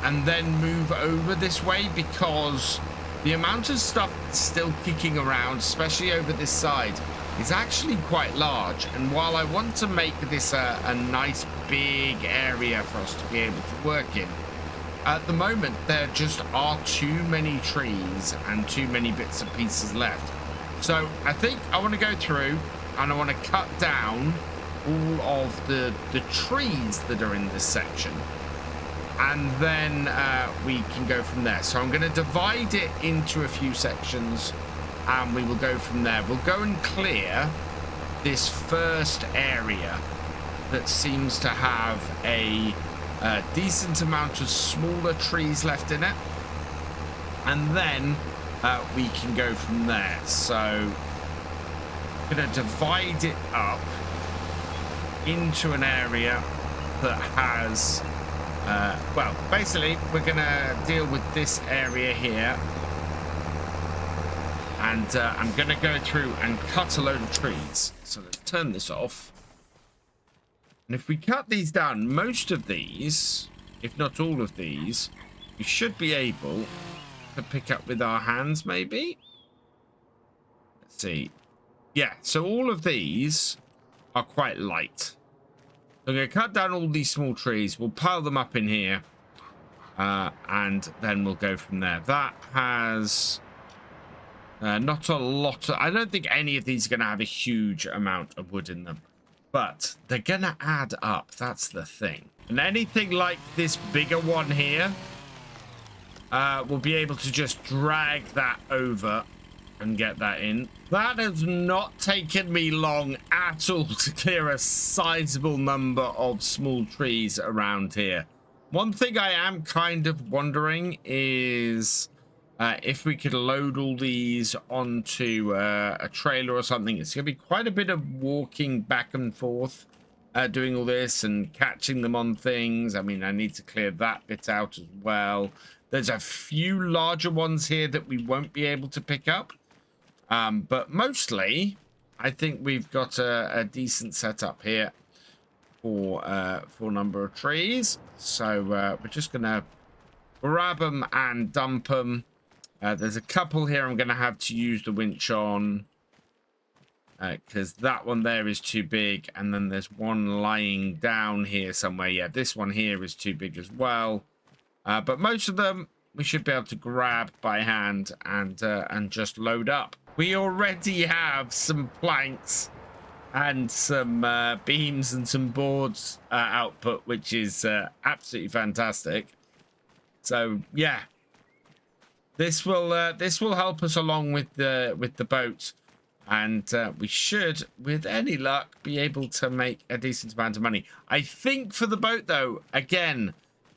and then move over this way, because the amount of stuff still kicking around, especially over this side, is actually quite large. And while I want to make this a nice big area for us to be able to work in, at the moment there just are too many trees and too many bits and pieces left. So I think I want to go through and I want to cut down all of the trees that are in this section. And then we can go from there. So I'm going to divide it into a few sections and we will go from there. We'll go and clear this first area that seems to have a decent amount of smaller trees left in it. And then we can go from there. So I'm going to divide it up into an area that has, well, basically we're going to deal with this area here. And I'm going to go through and cut a load of trees. So let's turn this off. And if we cut these down, most of these, if not all of these, we should be able to pick up with our hands, maybe. Let's see. Yeah, so all of these are quite light. So I'm going to cut down all these small trees. We'll pile them up in here. And then we'll go from there. That has... not a lot. I don't think any of these are going to have a huge amount of wood in them. But they're going to add up. That's the thing. And anything like this bigger one here, we'll be able to just drag that over and get that in. That has not taken me long at all to clear a sizable number of small trees around here. One thing I am kind of wondering is... if we could load all these onto a trailer or something. It's going to be quite a bit of walking back and forth, doing all this and catching them on things. I mean, I need to clear that bit out as well. There's a few larger ones here that we won't be able to pick up. But mostly, I think we've got a decent setup here for number of trees. So we're just going to grab them and dump them. There's a couple here I'm going to have to use the winch on because that one there is too big, and then there's one lying down here somewhere. Yeah, this one here is too big as well, but most of them we should be able to grab by hand and just load up. We already have some planks and some beams and some boards output, which is absolutely fantastic. So yeah. This will help us along with the boat, and we should, with any luck, be able to make a decent amount of money. I think for the boat, though, again,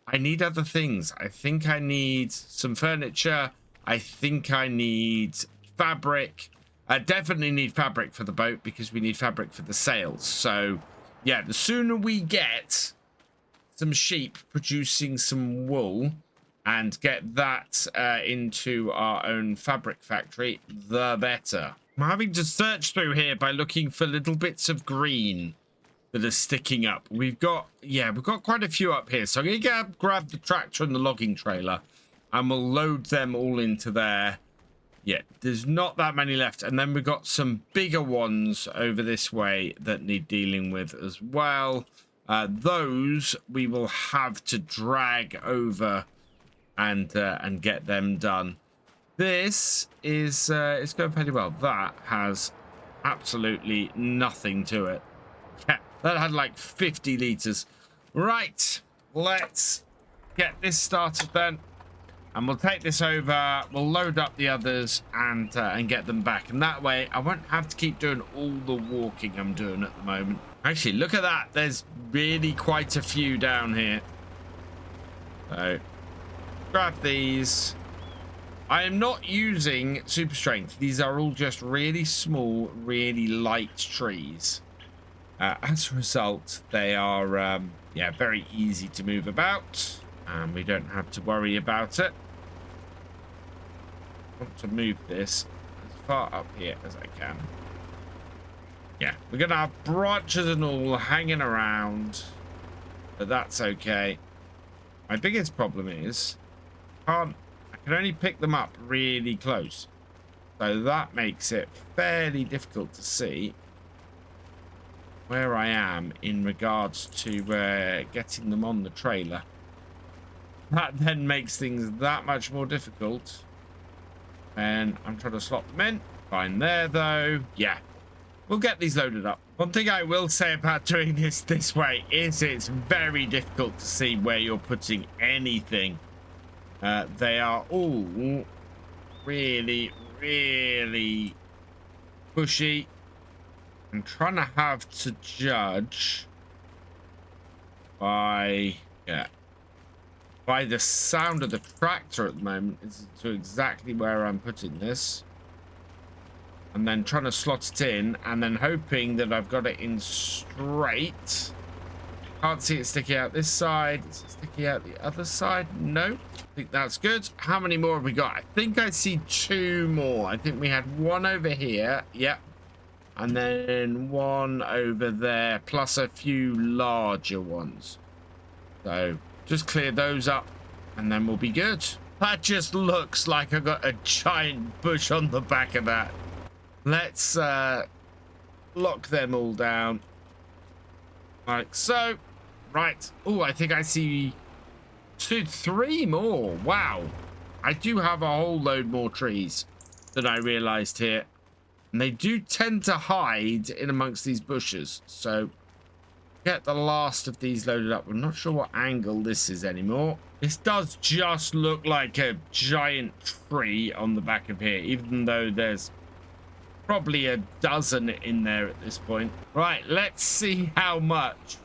I need other things. I think I need some furniture. I think I need fabric. I definitely need fabric for the boat because we need fabric for the sails. So, yeah, the sooner we get some sheep producing some wool and get that into our own fabric factory, the better. I'm having to search through here by looking for little bits of green that are sticking up. We've got quite a few up here. So I'm going to grab the tractor and the logging trailer, and we'll load them all into there. Yeah, there's not that many left. And then we've got some bigger ones over this way that need dealing with as well. Those we will have to drag over and get them done. This is going fairly well. That has absolutely nothing to it. Yeah, that had like 50 liters. Right, let's get this started then, and we'll take this over. We'll load up the others and get them back, and that way I won't have to keep doing all the walking I'm doing at the moment. Actually, look at that. There's really quite a few down here. So grab these. I am not using super strength. These are all just really small, really light trees. As a result, they are very easy to move about, and we don't have to worry about it. I want to move this as far up here as I can. Yeah, we're gonna have branches and all hanging around, but that's okay. My biggest problem is I can only pick them up really close, so that makes it fairly difficult to see where I am in regards to getting them on the trailer. That then makes things that much more difficult, and I'm trying to slot them in. Fine there though. Yeah, we'll get these loaded up. One thing I will say about doing this way is it's very difficult to see where you're putting anything. They are all really, really pushy. I'm trying to have to judge by by the sound of the tractor at the moment, is to exactly where I'm putting this. And then trying to slot it in, and then hoping that I've got it in straight. Can't see it sticking out this side. Is it sticking out the other side? No. I think that's good. How many more have we got? I think I see 2 more. I think we had 1 over here. Yep. And then 1 over there, plus a few larger ones. So just clear those up, and then we'll be good. That just looks like I've got a giant bush on the back of that. Let's lock them all down. Like so. Right. Oh, I think I see 2, 3 more. Wow. I do have a whole load more trees than I realized here. And they do tend to hide in amongst these bushes. So get the last of these loaded up. I'm not sure what angle this is anymore. This does just look like a giant tree on the back of here, even though there's probably a dozen in there at this point. Right, let's see how much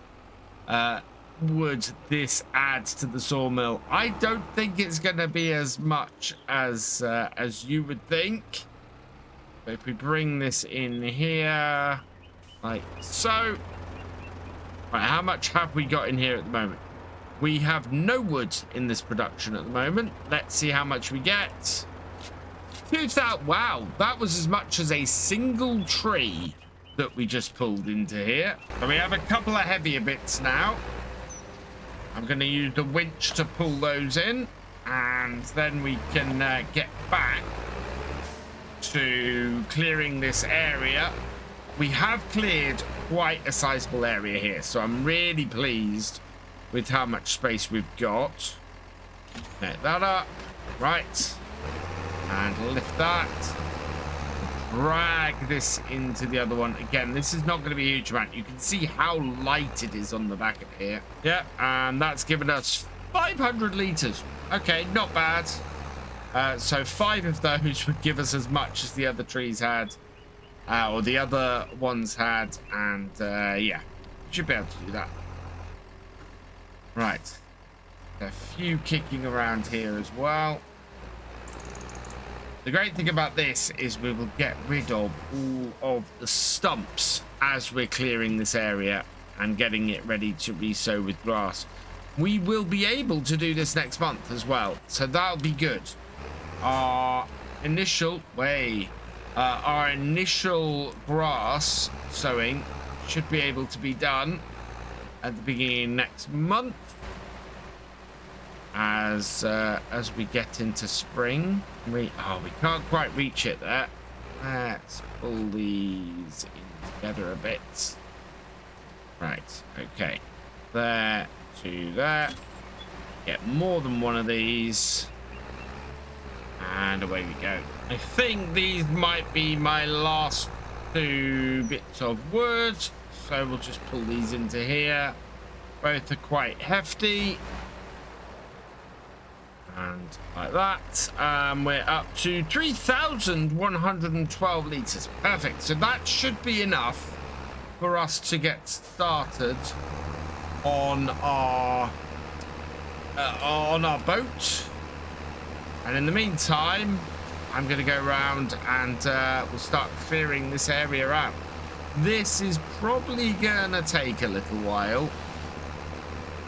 wood this adds to the sawmill. I don't think it's going to be as much as you would think. But if we bring this in here, like so. Right, how much have we got in here at the moment? We have no wood in this production at the moment. Let's see how much we get. 2,000. Wow, that was as much as a single tree that we just pulled into here. So we have a couple of heavier bits now. I'm going to use the winch to pull those in, and then we can get back to clearing this area. We have cleared quite a sizable area here, so I'm really pleased with how much space we've got. Net that up, right, and lift that. Drag this into the other one. Again, this is not going to be a huge amount. You can see how light it is on the back of here. Yeah, and that's given us 500 liters. Okay, not bad. So 5 of those would give us as much as the other trees had, or the other ones had, and yeah, should be able to do that. Right, a few kicking around here as well. The great thing about this is we will get rid of all of the stumps as we're clearing this area and getting it ready to re-sow with grass. We will be able to do this next month as well, so that'll be good. Our initial grass sowing should be able to be done at the beginning of next month as we get into spring. We can't quite reach it there. Let's pull these in together a bit. Right, okay, there to there. Get more than one of these, and away we go. I think these might be my last 2 bits of wood, so we'll just pull these into here. Both are quite hefty, and like that. We're up to 3,112 liters. Perfect. So that should be enough for us to get started on our boat. And in the meantime, I'm going to go around and we'll start clearing this area out. This is probably going to take a little while,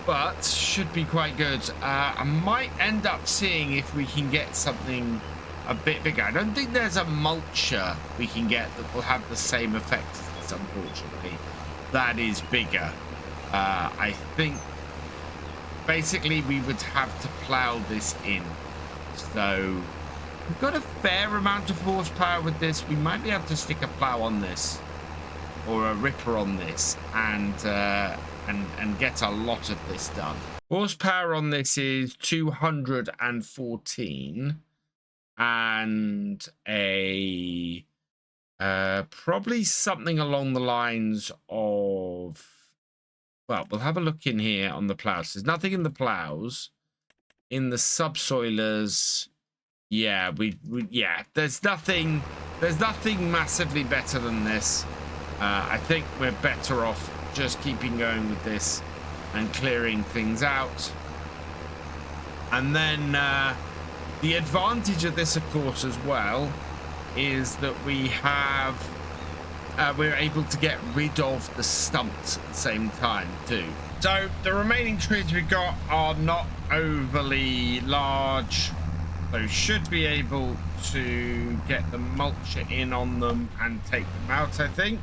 but should be quite good. I might end up seeing if we can get something a bit bigger. I don't think there's a mulcher we can get that will have the same effect as this, unfortunately. That is bigger. I think basically we would have to plow this in. So we've got a fair amount of horsepower with this. We might be able to stick a plow on this or a ripper on this and get a lot of this done. Horsepower on this is 214 and a probably something along the lines of, well, we'll have a look in here on the plows. There's nothing in the plows. In the subsoilers, yeah, there's nothing massively better than this. I think we're better off just keeping going with this and clearing things out. And then the advantage of this, of course, as well, is that we have we're able to get rid of the stumps at the same time too. So the remaining trees we got are not overly large, so should be able to get the mulcher in on them and take them out. I think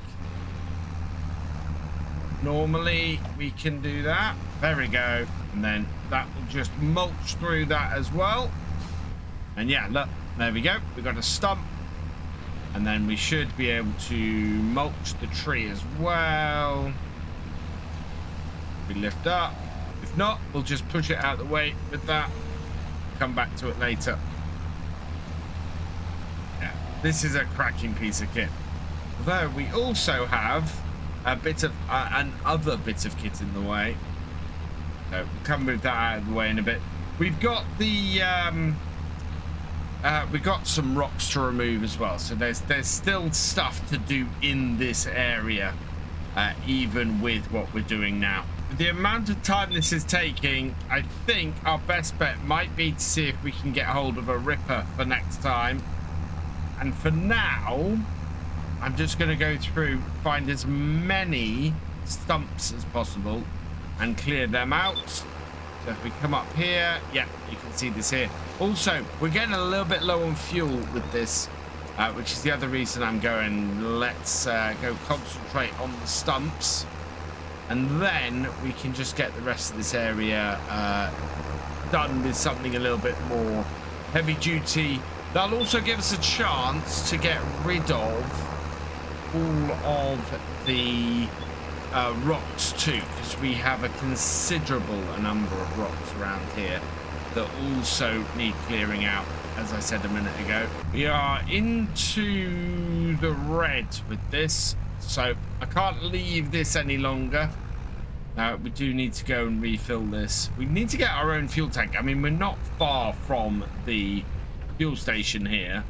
normally we can do that. There we go. And then that will just mulch through that as well. And yeah, look, there we go. We got a stump. And then we should be able to mulch the tree as well. We lift up. If not, we'll just push it out of the way with that. Come back to it later. Yeah, this is a cracking piece of kit. Although we also have a bit of another bit of kit in the way. So we'll come with that out of the way in a bit. We've got the we got some rocks to remove as well, so there's still stuff to do in this area, even with what we're doing now. With the amount of time this is taking, I think our best bet might be to see if we can get hold of a ripper for next time. And for now, I'm just going to go through, find as many stumps as possible and clear them out. So if we come up here, yeah, you can see this here. Also, we're getting a little bit low on fuel with this, which is the other reason I'm going, let's go concentrate on the stumps. And then we can just get the rest of this area done with something a little bit more heavy duty. That'll also give us a chance to get rid of all of the rocks too, because we have a considerable number of rocks around here that also need clearing out. As I said a minute ago, we are into the red with this, so I can't leave this any longer. We do need to go and refill this. We need to get our own fuel tank. I mean, we're not far from the fuel station here,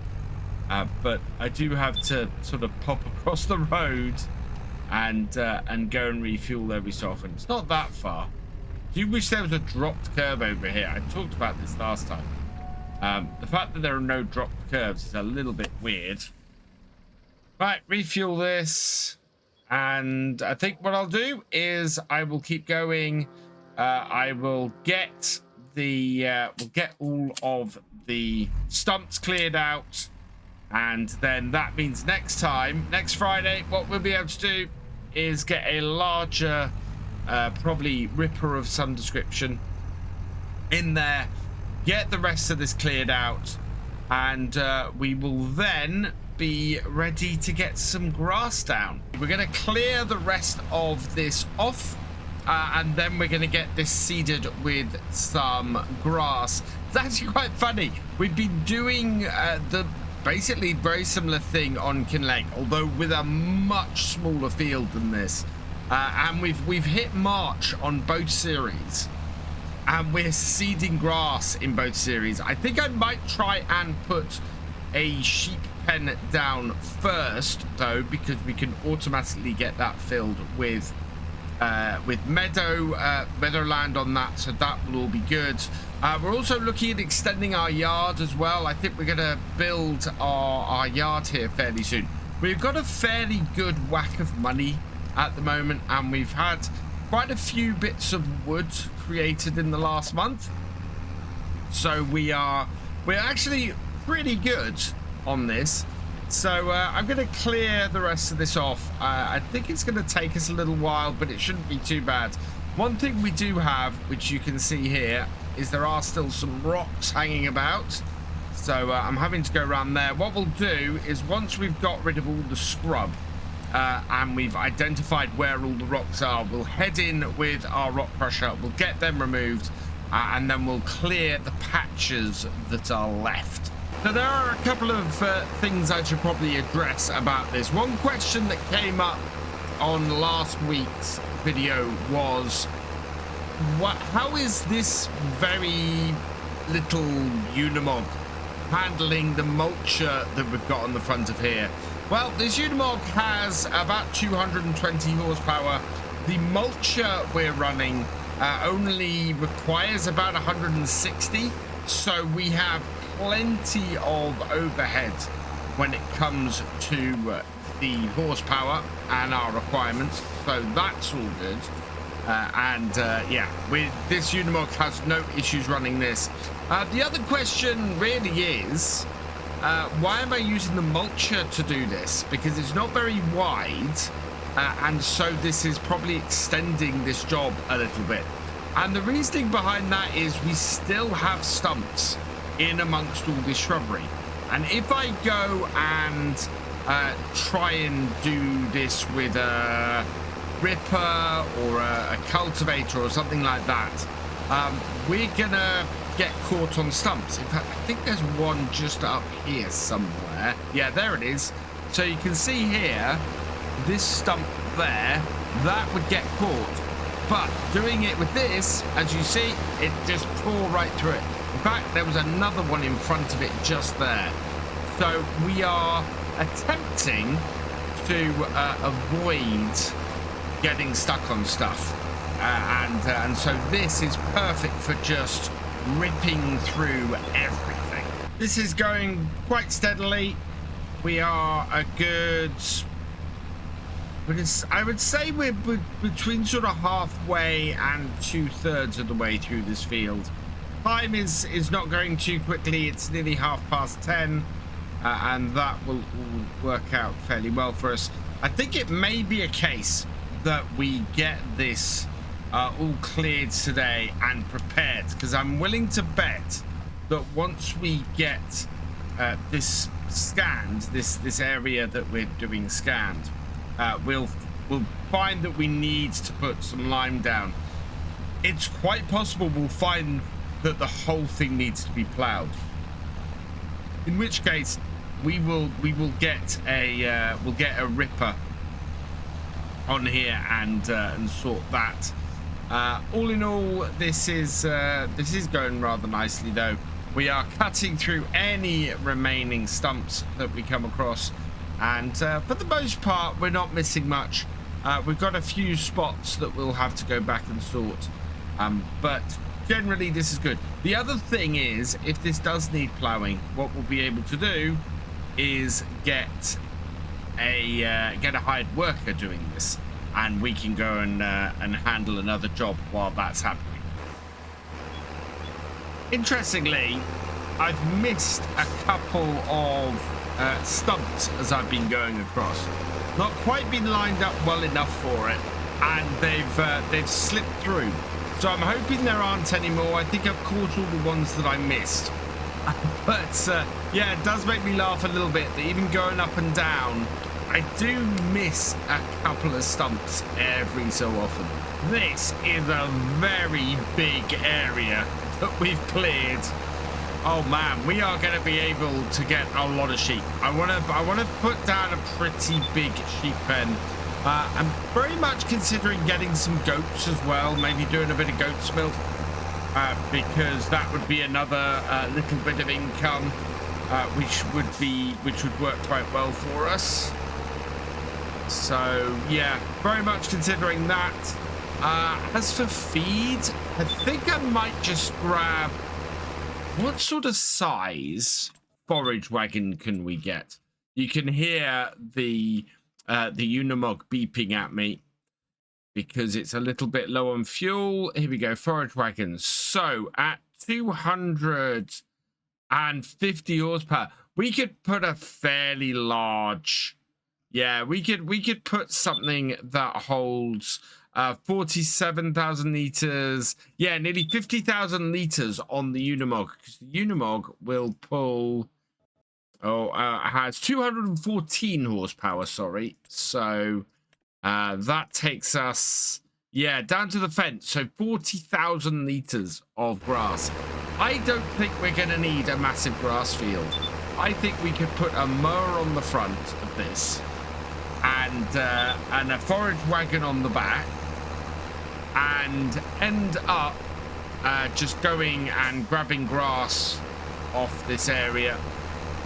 but I do have to sort of pop across the road and go and refuel every so often. It's not that far. Do you wish there was a dropped curve over here? I talked about this last time. The fact that there are no dropped curves is a little bit weird. Right, refuel this. And I think what I'll do is I will keep going. I will get the we'll get all of the stumps cleared out. And then that means next time, next Friday, what we'll be able to do is get a larger, probably ripper of some description in there, get the rest of this cleared out, and we will then be ready to get some grass down. We're going to clear the rest of this off, and then we're going to get this seeded with some grass. It's actually quite funny. We've been doing the basically very similar thing on Kinlake, although with a much smaller field than this, and we've hit March on both series, and we're seeding grass in both series. I think I might try and put a sheep pen down first though, because we can automatically get that filled with meadowland on that, so that will all be good. We're also looking at extending our yard as well. I think we're going to build our yard here fairly soon. We've got a fairly good whack of money at the moment, and we've had quite a few bits of wood created in the last month, so we're actually pretty good on this. So I'm going to clear the rest of this off. I think it's going to take us a little while, but it shouldn't be too bad. One thing we do have, which you can see here, is there are still some rocks hanging about. So I'm having to go around there. What we'll do is, once we've got rid of all the scrub and we've identified where all the rocks are, we'll head in with our rock crusher. We'll get them removed, and then we'll clear the patches that are left. Now, there are a couple of things I should probably address about this. One question that came up on last week's video was, how is this very little Unimog handling the mulcher that we've got on the front of here? Well, this Unimog has about 220 horsepower. The mulcher we're running only requires about 160, so we have plenty of overhead when it comes to the horsepower and our requirements, so that's all good. Yeah, this Unimog has no issues running this. The other question really is, why am I using the mulcher to do this? Because it's not very wide, and so this is probably extending this job a little bit. And the reasoning behind that is we still have stumps in amongst all this shrubbery. And if I go and try and do this with a ripper or a cultivator or something like that, we're gonna get caught on stumps. In fact, I think there's one just up here somewhere. Yeah, there it is. So you can see here, this stump there, that would get caught. But doing it with this, as you see, it just tore right through it. In fact, there was another one in front of it just there. So we are attempting to avoid getting stuck on stuff. And so this is perfect for just ripping through everything. This is going quite steadily. We are a good... I would say we're between sort of halfway and 2/3 of the way through this field. Time is not going too quickly. It's nearly 10:30, and that will work out fairly well for us. I think it may be a case that we get this all cleared today and prepared, because I'm willing to bet that once we get this scanned, this area that we're doing scanned, we'll find that we need to put some lime down. It's quite possible we'll find that the whole thing needs to be plowed, in which case we will get a ripper on here and sort that. All in all, this is going rather nicely, though. We are cutting through any remaining stumps that we come across, and for the most part we're not missing much. We've got a few spots that we'll have to go back and sort, but generally this is good. The other thing is, if this does need ploughing, what we'll be able to do is get a hired worker doing this, and we can go and handle another job while that's happening. Interestingly, I've missed a couple of stumps as I've been going across. Not quite been lined up well enough for it, and they've slipped through. So I'm hoping there aren't any more. I think I've caught all the ones that I missed. But yeah, it does make me laugh a little bit that even going up and down, I do miss a couple of stumps every so often. This is a very big area that we've cleared. Oh man, we are going to be able to get a lot of sheep. I want to put down a pretty big sheep pen. I'm very much considering getting some goats as well, maybe doing a bit of goat's milk, because that would be another little bit of income, which would work quite well for us. So yeah, very much considering that. As for feed, I think I might just grab, what sort of size forage wagon can we get? You can hear the Unimog beeping at me because it's a little bit low on fuel. Here we go, forage wagons. So at 250 horsepower, we could put a fairly large, yeah, we could put something that holds 47,000 liters, yeah, nearly 50,000 liters on the Unimog, because the Unimog will pull, has 214 horsepower, sorry. So that takes us, yeah, down to the fence. So 40,000 liters of grass. I don't think we're going to need a massive grass field. I think we could put a mower on the front of this and a forage wagon on the back, and end up just going and grabbing grass off this area,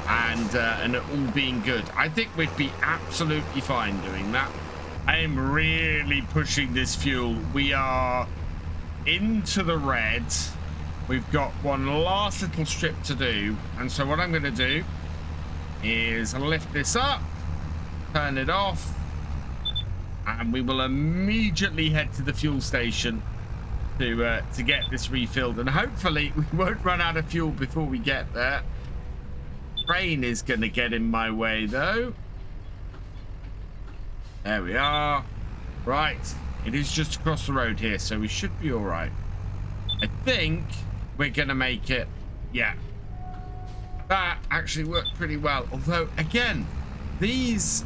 and it all being good. I think we'd be absolutely fine doing that. I am really pushing this fuel. We are into the red. We've got one last little strip to do. And so what I'm going to do is lift this up, turn it off, and we will immediately head to the fuel station to get this refilled. And hopefully we won't run out of fuel before we get there. Rain is going to get in my way, though. There we are. Right. It is just across the road here, so we should be all right. I think we're going to make it. Yeah. That actually worked pretty well. Although, again, these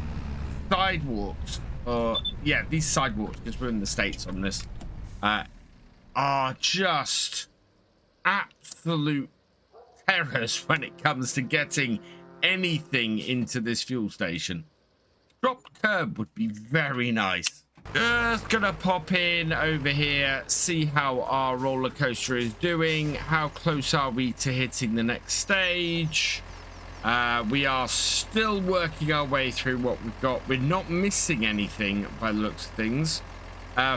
sidewalks, these sidewalks, because we're in the States on this, are just absolute terrors when it comes to getting anything into this fuel station. Dropped curb would be very nice. Just gonna pop in over here, see how our roller coaster is doing. How close are we to hitting the next stage? We are still working our way through what we've got. We're not missing anything by the looks of things.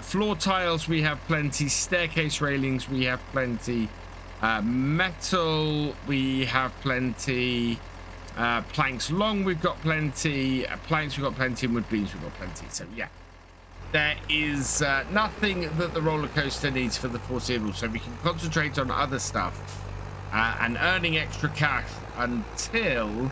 Floor tiles, we have plenty. Staircase railings, we have plenty. Metal, we have plenty. Planks long, we've got plenty. Planks, we've got plenty. And wood beams, we've got plenty. So yeah, there is nothing that the roller coaster needs for the foreseeable. So we can concentrate on other stuff and earning extra cash until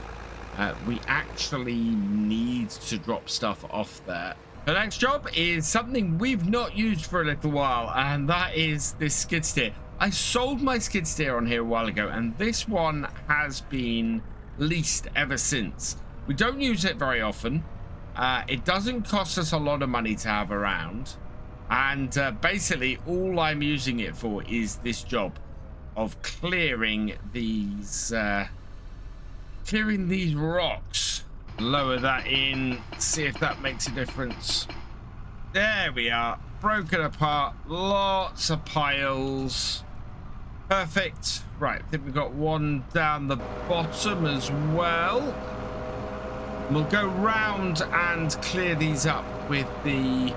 we actually need to drop stuff off there. The next job is something we've not used for a little while, and that is this skid steer. I sold my skid steer on here a while ago, and this one has been leased ever since. We don't use it very often. It doesn't cost us a lot of money to have around, and basically all I'm using it for is this job of clearing these rocks. Lower that in, see if that makes a difference. There we are, broken apart, lots of piles. Perfect. Right, I think we've got one down the bottom as well. We'll go round and clear these up with the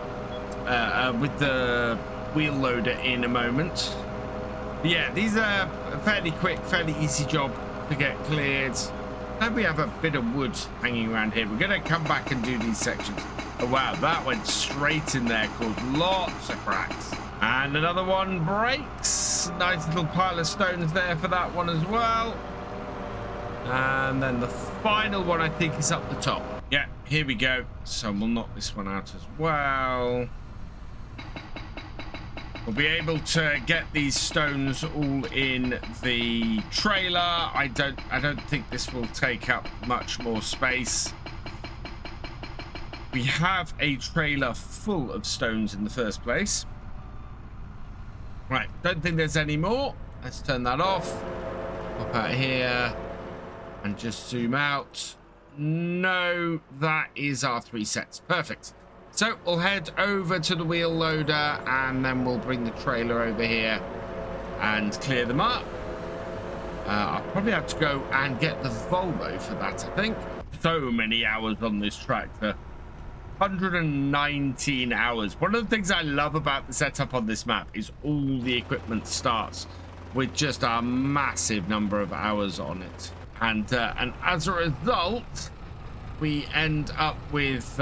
wheel loader in a moment. But yeah, these are a fairly quick, fairly easy job to get cleared. And we have a bit of wood hanging around here. We're going to come back and do these sections. Oh wow, that went straight in there, caused lots of cracks. And another one breaks. Nice little pile of stones there for that one as well. And then the final one, I think, is up the top. Yeah, here we go. So we'll knock this one out as well. We'll be able to get these stones all in the trailer. I don't think this will take up much more space. We have a trailer full of stones in the first place. Right, don't think there's any more. Let's turn that off. Pop out here and just zoom out. No, that is our 3 sets. Perfect. So we'll head over to the wheel loader and then we'll bring the trailer over here and clear them up. I'll probably have to go and get the Volvo for that, I think. So many hours on this tractor. 119 hours. One of the things I love about the setup on this map is all the equipment starts with just a massive number of hours on it. And as a result, we end up with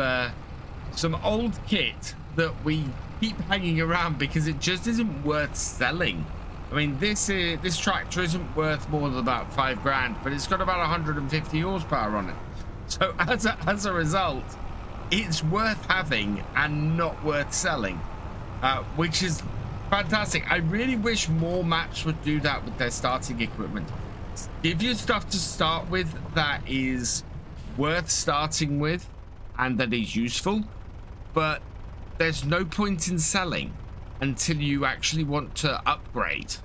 some old kit that we keep hanging around because it just isn't worth selling. I mean, this tractor isn't worth more than about 5 grand, but it's got about 150 horsepower on it. So as a result, it's worth having and not worth selling, which is fantastic. I really wish more maps would do that with their starting equipment. Give you stuff to start with that is worth starting with and that is useful, but there's no point in selling until you actually want to upgrade.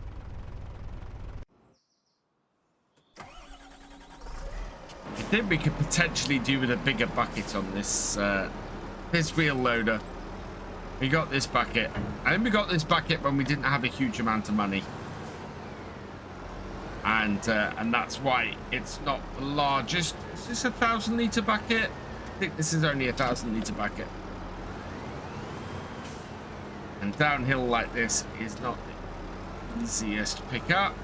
I think we could potentially do with a bigger bucket on this this wheel loader. We got this bucket. I think we got this bucket when we didn't have a huge amount of money, and that's why it's not the largest. Is this a 1,000-litre bucket? I think this is only a 1,000-litre bucket. And downhill like this is not easiest to pick up.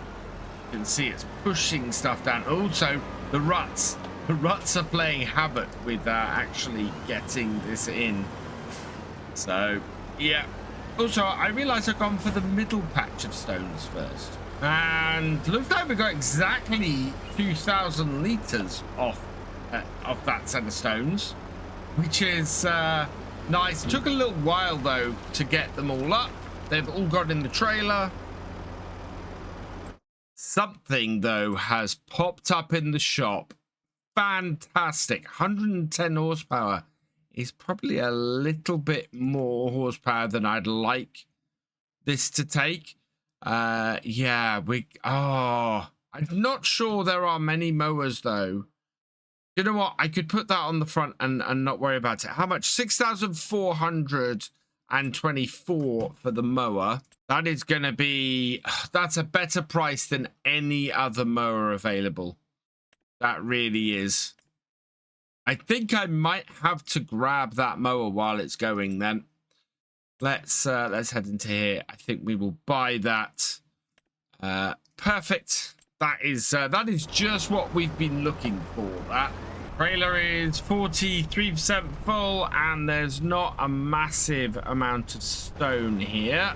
You can see it's pushing stuff down. Also, the ruts. The ruts are playing havoc with actually getting this in. So, yeah. Also, I realised I've gone for the middle patch of stones first. And looks like we got exactly 2,000 litres off of that set of stones, which is nice. It took a little while, though, to get them all up. They've all got in the trailer. Something, though, has popped up in the shop. Fantastic. 110 horsepower is probably a little bit more horsepower than I'd like this to take. Yeah, I'm not sure there are many mowers, though. You know what? I could put that on the front and not worry about it. How much? 6,424 for the mower. That is going to be... That's a better price than any other mower available. That really is. I think I might have to grab that mower while it's going then. Let's head into here. I think we will buy that. Perfect. That is just what we've been looking for. That trailer is 43% full, and there's not a massive amount of stone here.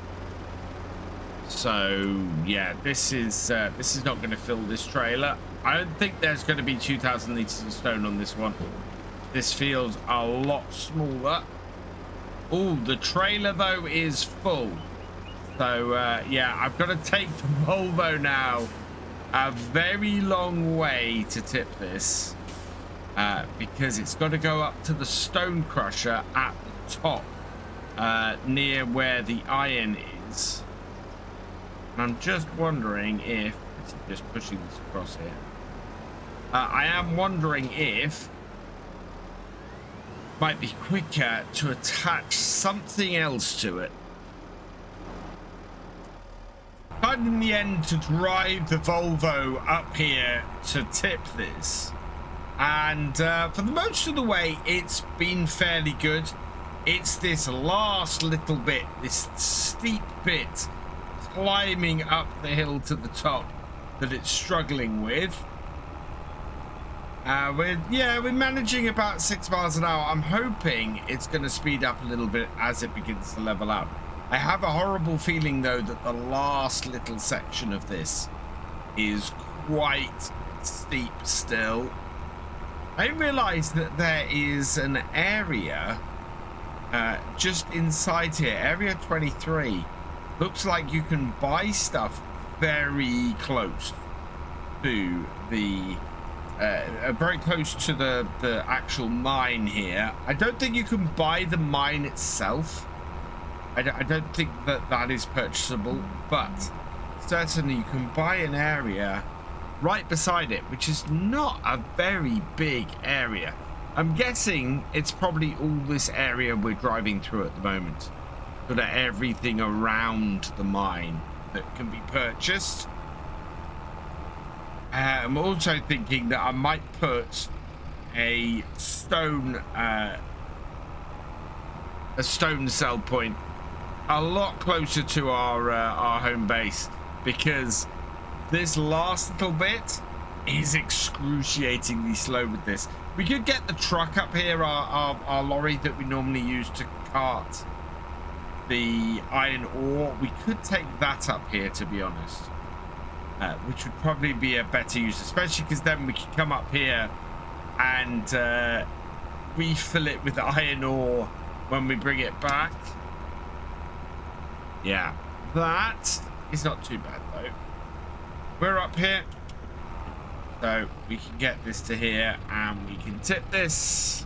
So yeah, this is not going to fill this trailer. I don't think there's going to be 2,000 litres of stone on this one. This feels a lot smaller. Oh, the trailer though is full. So yeah, I've got to take the Volvo now a very long way to tip this, because it's got to go up to the stone crusher at the top, near where the iron is. And I'm just wondering if just pushing this across here. I am wondering if it might be quicker to attach something else to it. But in the end, to drive the Volvo up here to tip this, and for the most of the way, it's been fairly good. It's this last little bit, this steep bit, climbing up the hill to the top, that it's struggling with. We're managing about 6 miles an hour. I'm hoping it's going to speed up a little bit as it begins to level out. I have a horrible feeling, though, that the last little section of this is quite steep still. I realized that there is an area just inside here, area 23. Looks like you can buy stuff very close to the actual mine here. I don't think you can buy the mine itself. I don't think that is purchasable, but certainly you can buy an area right beside it, which is not a very big area. I'm guessing it's probably all this area we're driving through at the moment. Sort of everything around the mine that can be purchased. I'm also thinking that I might put a stone cell point a lot closer to our home base, because this last little bit is excruciatingly slow with this. We could get the truck up here, our lorry that we normally use to cart the iron ore. We could take that up here, to be honest, which would probably be a better use, especially because then we can come up here and refill it with iron ore when we bring it back. Yeah, that is not too bad though. We're up here, so we can get this to here and we can tip this.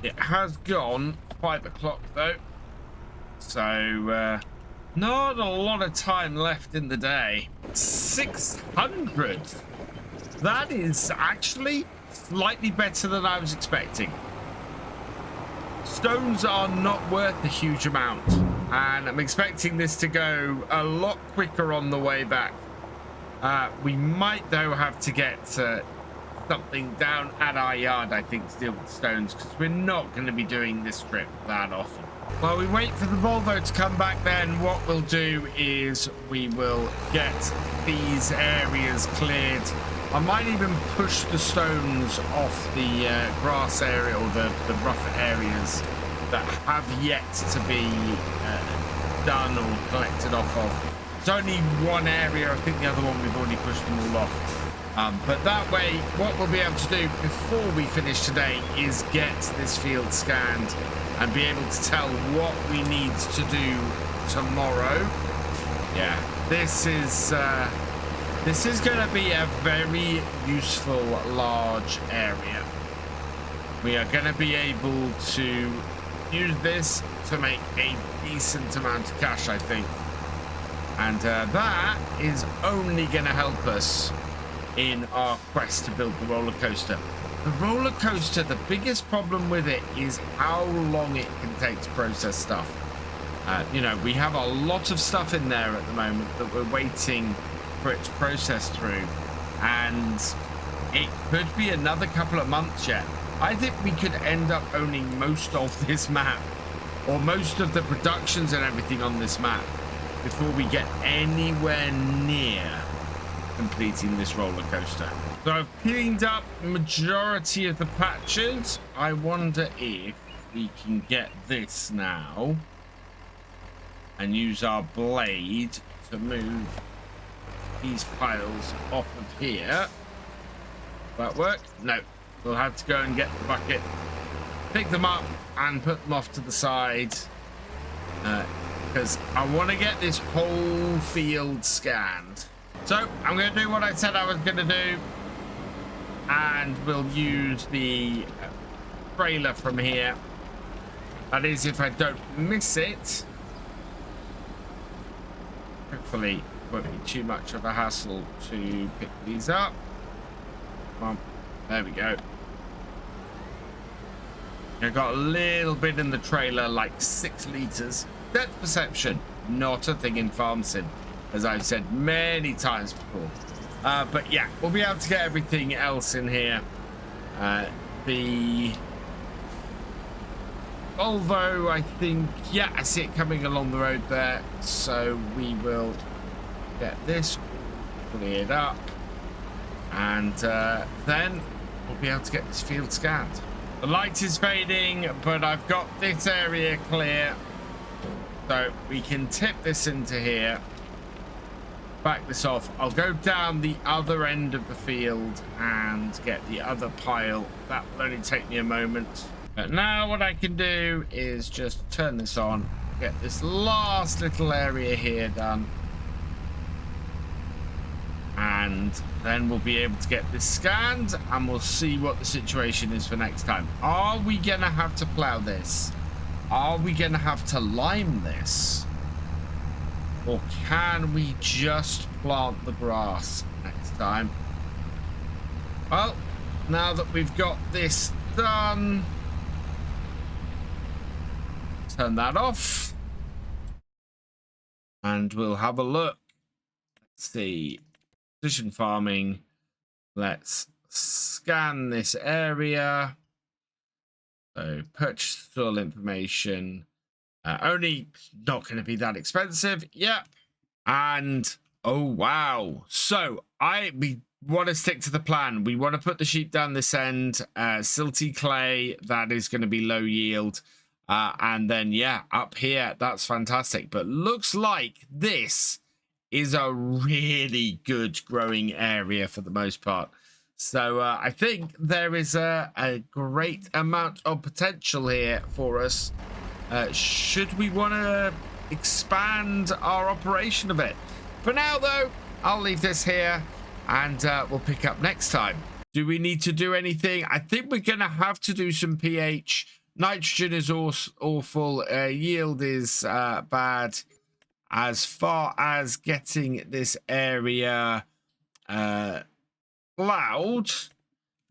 It has gone 5 o'clock though, so not a lot of time left in the day. 600. That is actually slightly better than I was expecting. Stones are not worth a huge amount, and I'm expecting this to go a lot quicker on the way back. We might though have to get something down at our yard, I think, to deal with the stones, because we're not going to be doing this trip that often. While we wait for the Volvo to come back, then what we'll do is we will get these areas cleared. I might even push the stones off the grass area, or the rougher areas that have yet to be done or collected off of. It's only one area. I think the other one we've already pushed them all off. But that way, what we'll be able to do before we finish today is get this field scanned and be able to tell what we need to do tomorrow. Yeah, this is going to be a very useful large area. We are going to be able to use this to make a decent amount of cash, I think. And that is only going to help us in our quest to build the roller coaster. The roller coaster, the biggest problem with it is how long it can take to process stuff. You know, we have a lot of stuff in there at the moment that we're waiting for it to process through, and it could be another couple of months yet. I think we could end up owning most of this map, or most of the productions and everything on this map, before we get anywhere near completing this roller coaster. So I've cleaned up majority of the patches. I wonder if we can get this now and use our blade to move these piles off of here. Will that work? No. We'll have to go and get the bucket, pick them up and put them off to the side, because I want to get this whole field scanned. So I'm going to do what I said I was going to do, and we'll use the trailer from here. That is, if I don't miss it. Hopefully it won't be too much of a hassle to pick these up. Come on, there we go. I got a little bit in the trailer, like 6 liters. Depth perception, not a thing in farm sim, as I've said many times before. But yeah, we'll be able to get everything else in here. The Volvo, I think, yeah, I see it coming along the road there. So we will get this cleared up, and then we'll be able to get this field scanned. The light is fading, but I've got this area clear, so we can tip this into here, back this off. I'll go down the other end of the field and get the other pile. That will only take me a moment. But now what I can do is just turn this on, get this last little area here done, and then we'll be able to get this scanned, and we'll see what the situation is for next time. Are we gonna have to plow this? Are we gonna have to lime this? Or can we just plant the grass next time? Well, now that we've got this done, turn that off, and we'll have a look. Let's see. Precision farming. Let's scan this area. So purchase soil information. Only not going to be that expensive. Yep. And oh wow. So we want to stick to the plan. We want to put the sheep down this end. Silty clay, that is going to be low yield. And then yeah, up here, that's fantastic. But looks like this is a really good growing area for the most part. So I think there is a great amount of potential here for us. Should we want to expand our operation a bit? For now, though, I'll leave this here, and we'll pick up next time. Do we need to do anything? I think we're going to have to do some pH. Nitrogen is awful. Yield is bad. As far as getting this area plowed,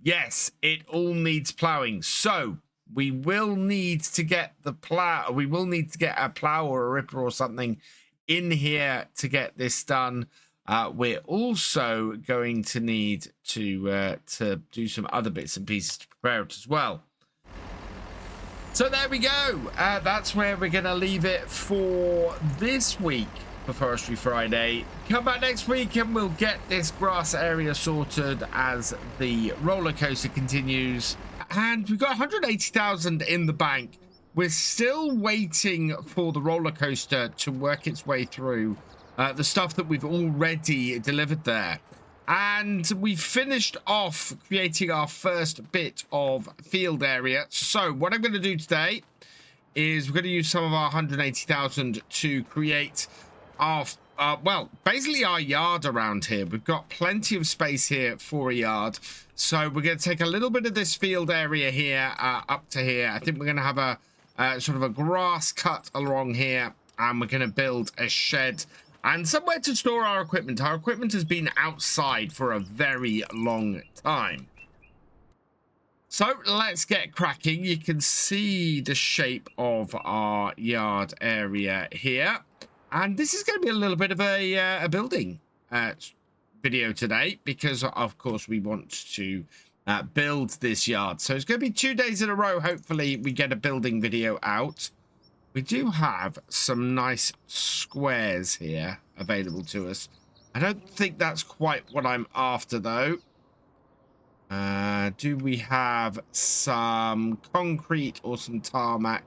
yes, it all needs plowing. So we will need to get the plow. We will need to get a plow or a ripper or something in here to get this done. We're also going to need to do some other bits and pieces to prepare it as well. So there we go. That's where we're going to leave it for this week for Forestry Friday. Come back next week and we'll get this grass area sorted as the roller coaster continues. And we've got 180,000 in the bank. We're still waiting for the roller coaster to work its way through the stuff that we've already delivered there. And we finished off creating our first bit of field area. So what I'm going to do today is we're going to use some of our 180,000 to create our, well, basically our yard around here. We've got plenty of space here for a yard. So we're going to take a little bit of this field area here up to here. I think we're going to have a sort of a grass cut along here. And we're going to build a shed and somewhere to store our equipment. Our equipment has been outside for a very long time. So let's get cracking. You can see the shape of our yard area here. And this is going to be a little bit of a building video today because, of course, we want to build this yard. So it's going to be 2 days in a row. Hopefully, we get a building video out. We do have some nice squares here available to us. I don't think that's quite what I'm after, though. Do we have some concrete or some tarmac?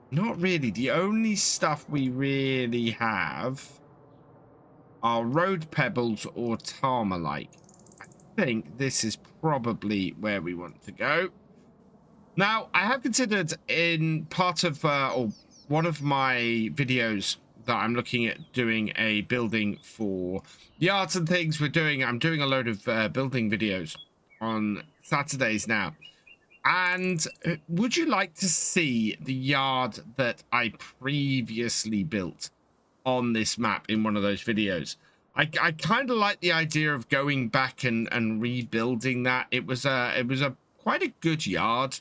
Not really. The only stuff we really have are road pebbles or tarmalite. I think this is probably where we want to go. Now, I have considered in part of, or one of my videos that I'm looking at doing a building for yards and things. I'm doing a load of building videos on Saturdays now. And would you like to see the yard that I previously built on this map in one of those videos? I kind of like the idea of going back and rebuilding that. It was a quite a good yard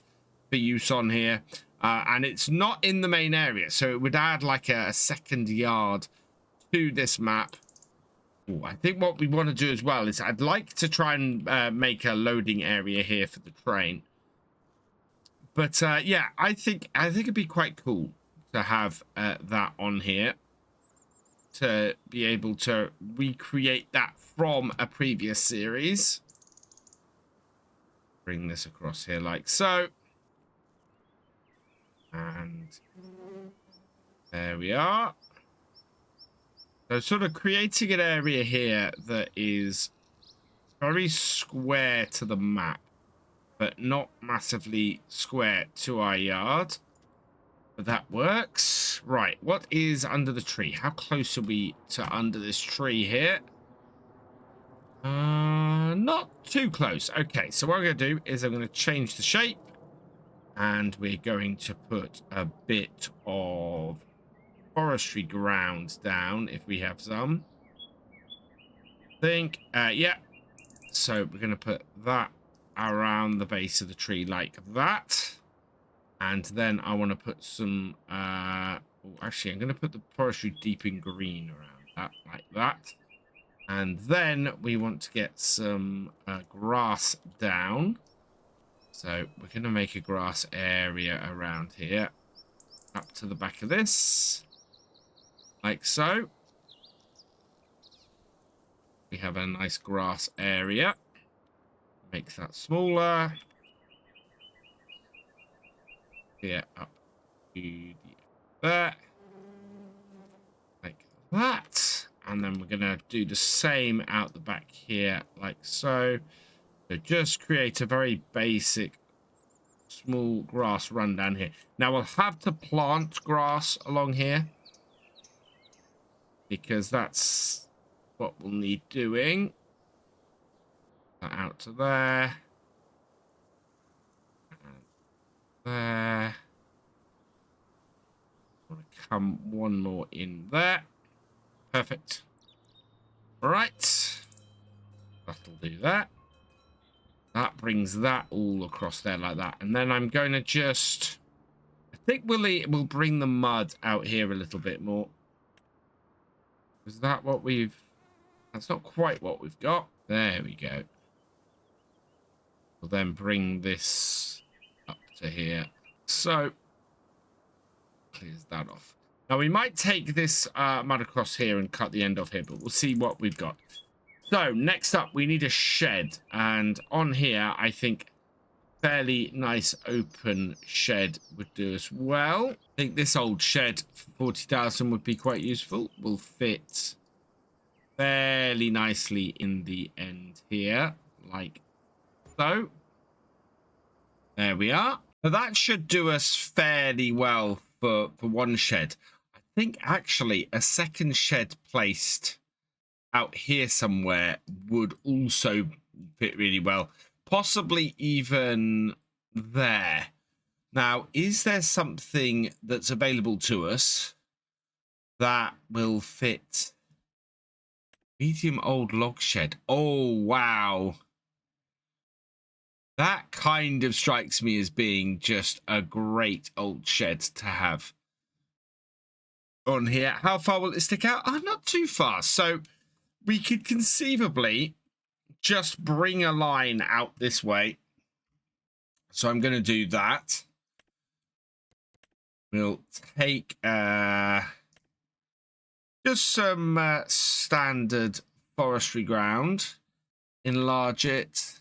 for use on here. And it's not in the main area, so it would add like a second yard to this map. Ooh, I think what we want to do as well is I'd like to try and make a loading area here for the train. But yeah, I think it'd be quite cool to have that on here, to be able to recreate that from a previous series. Bring this across here like so. And there we are. So sort of creating an area here that is very square to the map, but not massively square to our yard. But that works. Right, what is under the tree? How close are we to under this tree here? Not too close. Okay, so what I'm going to do is I'm going to change the shape. And we're going to put a bit of forestry ground down if we have some. Yeah. So we're going to put that around the base of the tree like that. And then I want to put some... actually, I'm going to put the forestry deep in green around that, like that. And then we want to get some grass down. So we're going to make a grass area around here, up to the back of this, like so. We have a nice grass area. Make that smaller. Here, up to there, like that. And then we're going to do the same out the back here, like so. So just create a very basic small grass run down here. Now we'll have to plant grass along here because that's what we'll need doing. That out to there. And there. I want to come one more in there. Perfect. All right. That'll do that. That brings that all across there like that. And then I'm going to just... I think we'll bring the mud out here a little bit more. Is that what we've... That's not quite what we've got. There we go. We'll then bring this up to here. So, clears that off. Now, we might take this mud across here and cut the end off here, but we'll see what we've got. So, next up, we need a shed. And on here, I think fairly nice open shed would do as well. I think this old shed for 40,000 would be quite useful. Will fit fairly nicely in the end here, like so. There we are. So that should do us fairly well for one shed. I think actually a second shed placed out here somewhere would also fit really well. Possibly even there. Now, is there something that's available to us that will fit? Medium old log shed. Oh, wow. That kind of strikes me as being just a great old shed to have on here. How far will it stick out? Oh, not too far. So we could conceivably just bring a line out this way. So I'm going to do that. We'll take just some standard forestry ground, enlarge it.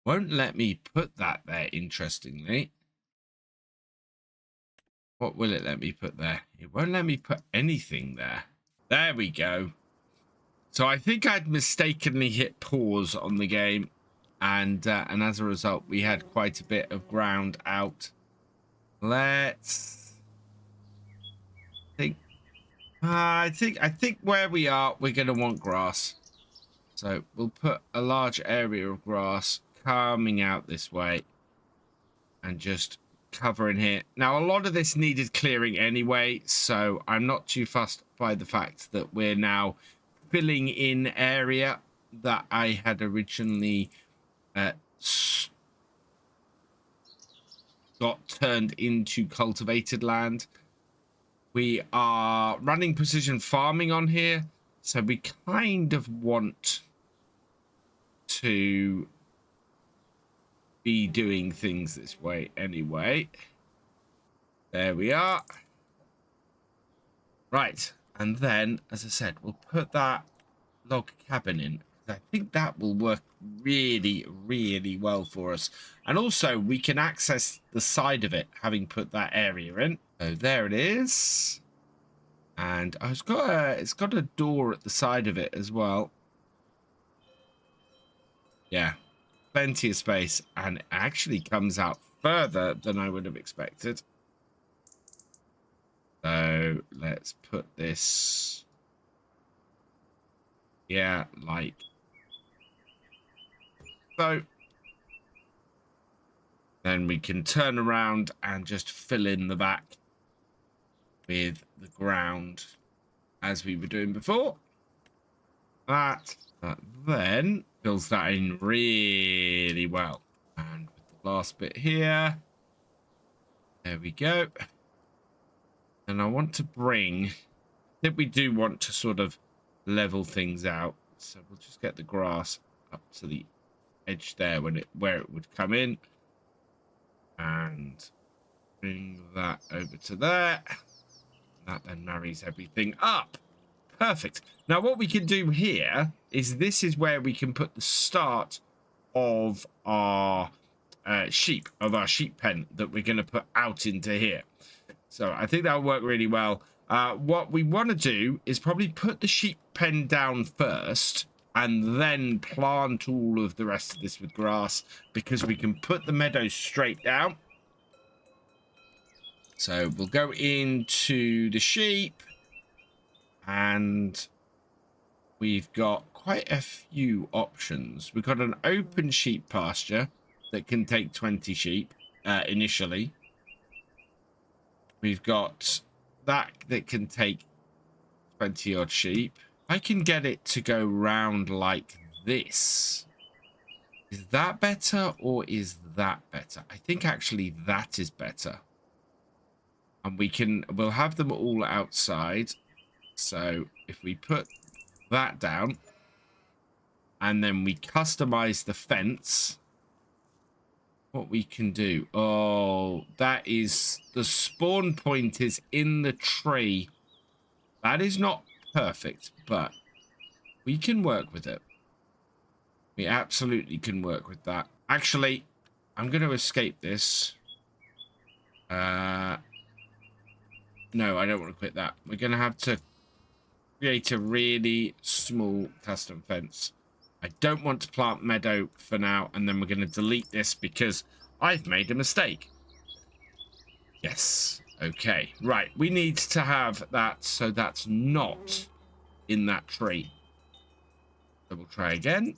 Won't let me put that there, interestingly. What will it let me put there? It won't let me put anything there. There we go. So I think I'd mistakenly hit pause on the game, and as a result, we had quite a bit of ground out. Let's think. I think where we are, we're going to want grass. So we'll put a large area of grass coming out this way and just covering here. Now, a lot of this needed clearing anyway, so I'm not too fussed by the fact that we're now filling in area that I had originally got turned into cultivated land. We are running precision farming on here, so we kind of want to be doing things this way anyway. There we are. Right, and then, as I said, we'll put that log cabin in. I think that will work really, really well for us. And also, we can access the side of it, having put that area in. So there it is. And it's got a door at the side of it as well. Yeah, plenty of space, and it actually comes out further than I would have expected. So let's put this, yeah, like so. Then we can turn around and just fill in the back with the ground as we were doing before. That then fills that in really well. And with the last bit here, there we go. And I want to bring, I think we do want to sort of level things out. So we'll just get the grass up to the edge there where it would come in. And bring that over to there. That then marries everything up. Perfect. Now what we can do here is this is where we can put the start of our sheep pen that we're going to put out into here. So I think that'll work really well. What we want to do is probably put the sheep pen down first and then plant all of the rest of this with grass, because we can put the meadows straight down. So we'll go into the sheep, and we've got quite a few options. We've got an open sheep pasture that can take 20 sheep initially. We've got that can take 20 odd sheep. I can get it to go round like this. Is that better or is that better? I think actually that is better. And we'll have them all outside. So if we put that down. And then we customize the fence. What we can do. Oh, that is... The spawn point is in the tree. That is not perfect, but we can work with it. We absolutely can work with that. Actually, I'm going to escape this. No, I don't want to quit that. We're going to have to create a really small custom fence. I don't want to plant meadow for now, and then we're going to delete this because I've made a mistake. Yes. Okay. Right. We need to have that so that's not in that tree. So we'll try again.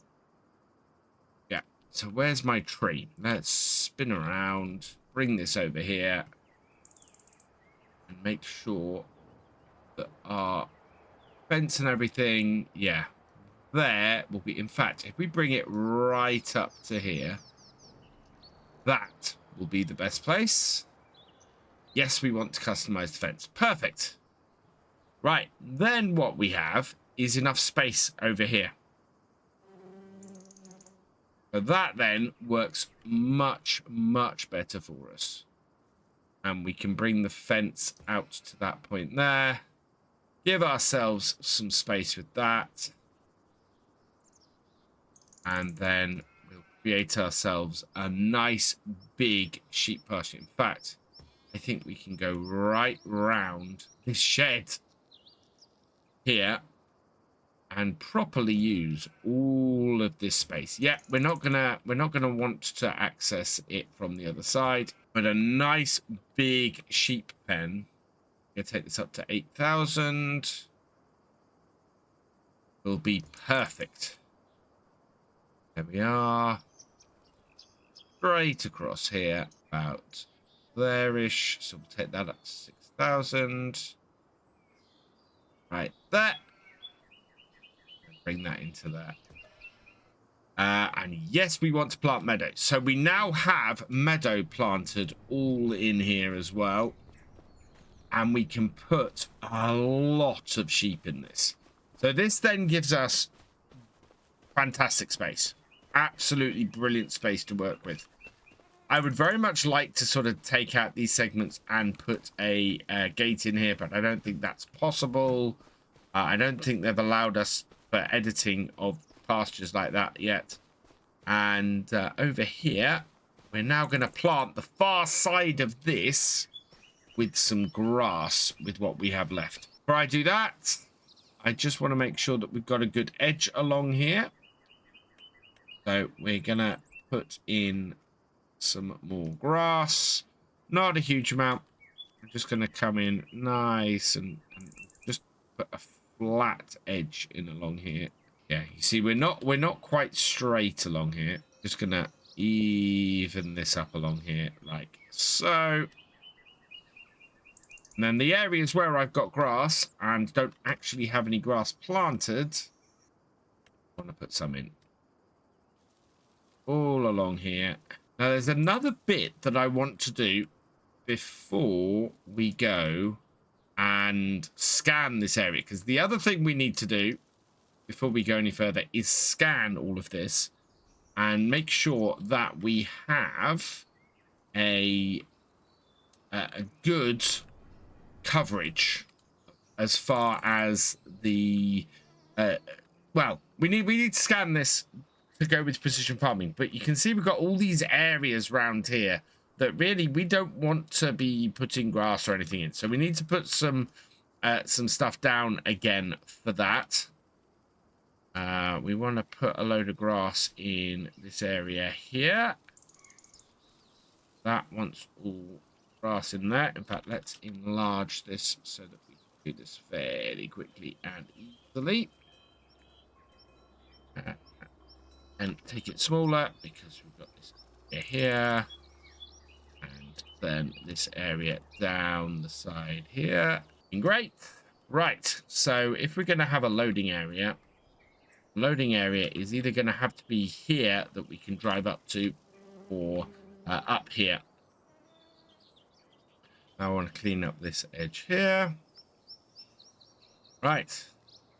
Yeah. So where's my tree? Let's spin around. Bring this over here. And make sure that our fence and everything, yeah, there will be, in fact, if we bring it right up to here, that will be the best place. Yes, we want to customize the fence. Perfect. Right, then what we have is enough space over here. So that then works much, much better for us. And we can bring the fence out to that point there. Give ourselves some space with that. And then we'll create ourselves a nice big sheep pasture. In fact, I think we can go right round this shed here and properly use all of this space. Yeah, we're not gonna want to access it from the other side, but a nice big sheep pen. I'm gonna take this up to 8,000. Will be perfect. There we are. Straight across here, about there-ish. So we'll take that up to 6,000. Right there. Bring that into there. And yes, we want to plant meadow. So we now have meadow planted all in here as well. And we can put a lot of sheep in this. So this then gives us fantastic space. Absolutely brilliant space to work with. I would very much like to sort of take out these segments and put a gate in here, but I don't think that's possible. I don't think they've allowed us for editing of pastures like that yet. And over here, we're now going to plant the far side of this with some grass with what we have left. Before I do that, I just want to make sure that we've got a good edge along here. So we're going to put in some more grass. Not a huge amount. I'm just going to come in nice and just put a flat edge in along here. Yeah, you see, we're not quite straight along here. Just going to even this up along here like so. And then the areas where I've got grass and don't actually have any grass planted, I want to put some in. All along here. Now, there's another bit that I want to do before we go and scan this area. Because the other thing we need to do before we go any further is scan all of this and make sure that we have a good coverage as far as the well, we need to scan this to go with precision farming, but you can see we've got all these areas around here that really we don't want to be putting grass or anything in, so we need to put some stuff down again for that. We want to put a load of grass in this area here. That wants all grass in there. In fact, let's enlarge this so that we can do this fairly quickly and easily. And take it smaller because we've got this area here. And then this area down the side here. Great. Right. So if we're going to have a loading area is either going to have to be here that we can drive up to or up here. Now I want to clean up this edge here. Right.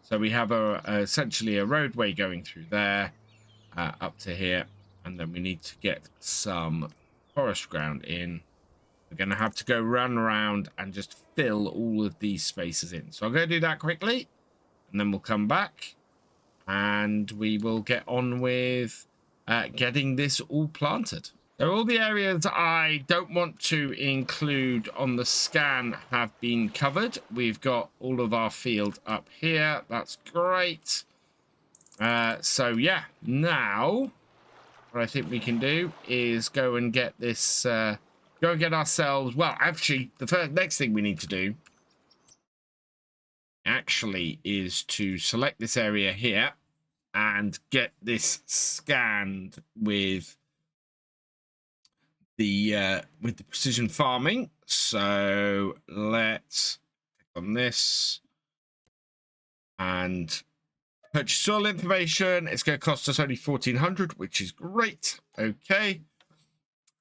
So we have essentially a roadway going through there up to here, and then we need to get some forest ground in. We're going to have to go run around and just fill all of these spaces in. So I'm going to do that quickly, and then we'll come back and we will get on with getting this all planted. So all the areas I don't want to include on the scan have been covered. We've got all of our field up here. That's great. So yeah, now what I think we can do is go and get this, go and get ourselves, well, actually, the next thing we need to do actually is to select this area here and get this scanned with the precision farming. So let's click on this and purchase soil information. It's going to cost us only 1,400, which is great. Okay.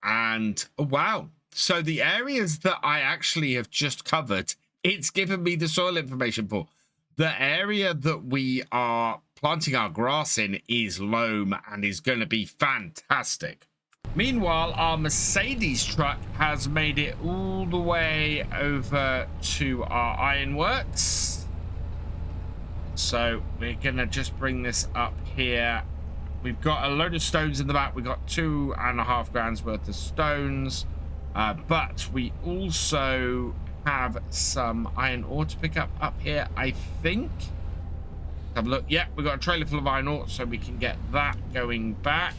And oh, wow. So the areas that I actually have just covered, it's given me the soil information for. The area that we are planting our grass in is loam and is going to be fantastic. Meanwhile, our Mercedes truck has made it all the way over to our ironworks. So we're going to just bring this up here. We've got a load of stones in the back. We've got 2.5 grand's worth of stones. But we also have some iron ore to pick up here, I think. Have a look. Yeah, we've got a trailer full of iron ore, so we can get that going back.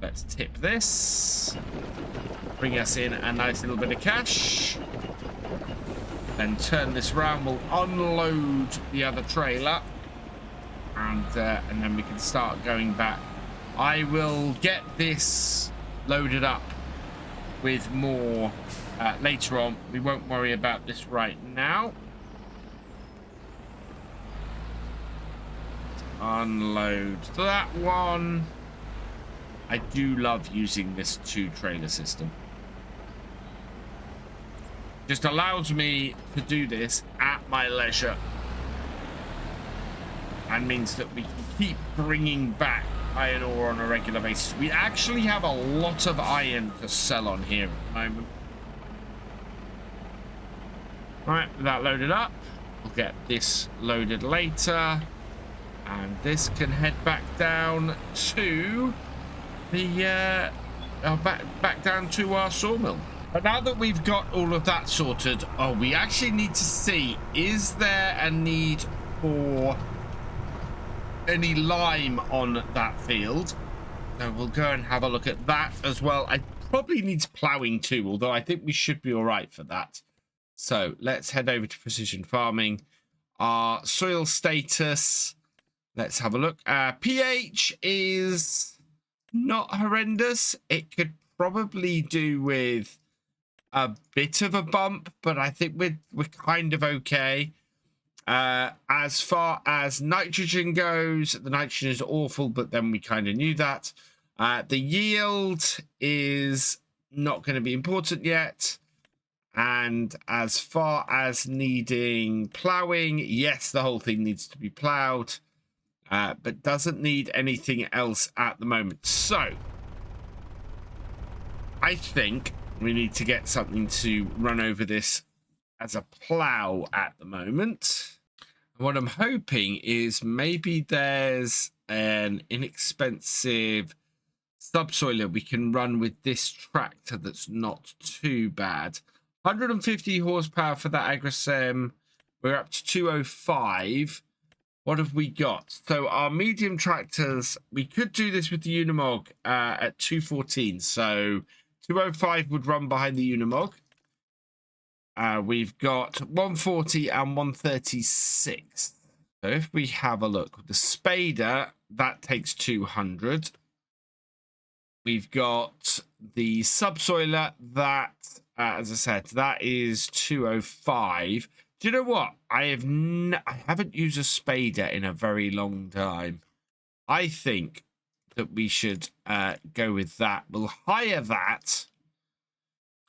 Let's tip this. Bring us in a nice little bit of cash. Then turn this around. We'll unload the other trailer. And then we can start going back. I will get this loaded up with more later on. We won't worry about this right now. Unload that one. I do love using this 2-trailer system. Just allows me to do this at my leisure. And means that we can keep bringing back iron ore on a regular basis. We actually have a lot of iron to sell on here at the moment. Right, with that loaded up, we'll get this loaded later. And this can head back down to the back down to our sawmill. But now that we've got all of that sorted, we actually need to see, is there a need for any lime on that field? So we'll go and have a look at that as well. I probably needs plowing too, although I think we should be all right for that. So let's head over to precision farming. Our soil status, let's have a look. pH is not horrendous. It could probably do with a bit of a bump, but I think we're kind of okay. As far as nitrogen goes, the nitrogen is awful, but then we kind of knew that. The yield is not going to be important yet. And as far as needing plowing, yes, the whole thing needs to be plowed, but doesn't need anything else at the moment. So I think we need to get something to run over this as a plow at the moment. What I'm hoping is maybe there's an inexpensive subsoiler we can run with this tractor that's not too bad. 150 horsepower for that Agrosem. We're up to 205. What have we got? So our medium tractors, we could do this with the Unimog at 214. So 205 would run behind the Unimog. We've got 140 and 136. So if we have a look, the Spader, that takes 200. We've got the subsoiler, that, as I said, that is 205. Do you know what? I haven't used a Spader in a very long time. I think that we should go with that. We'll hire that.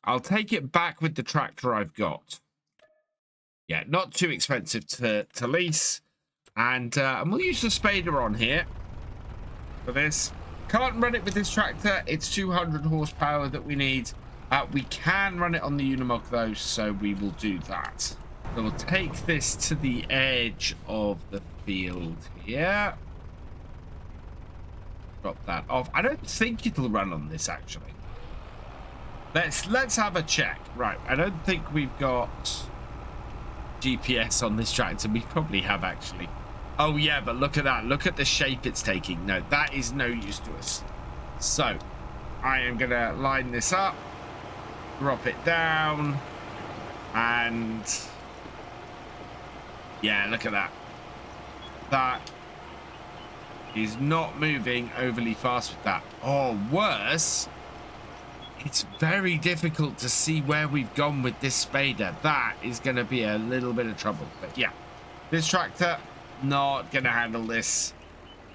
I'll take it back with the tractor I've got. Yeah, not too expensive to lease. And we'll use the spader on here for this. Can't run it with this tractor. It's 200 horsepower that we need. We can run it on the Unimog though, so we will do that. So we'll take this to the edge of the field here. Drop that off. I don't think it'll run on this actually. Let's have a check. Right, I don't think we've got GPS on this tractor. We probably have actually. Oh yeah, but look at that. Look at the shape it's taking. No, that is no use to us. So I am gonna line this up, drop it down, and yeah, look at that. That is not moving overly fast with that. Or worse, it's very difficult to see where we've gone with this spader. That is going to be a little bit of trouble. But yeah, this tractor not going to handle this.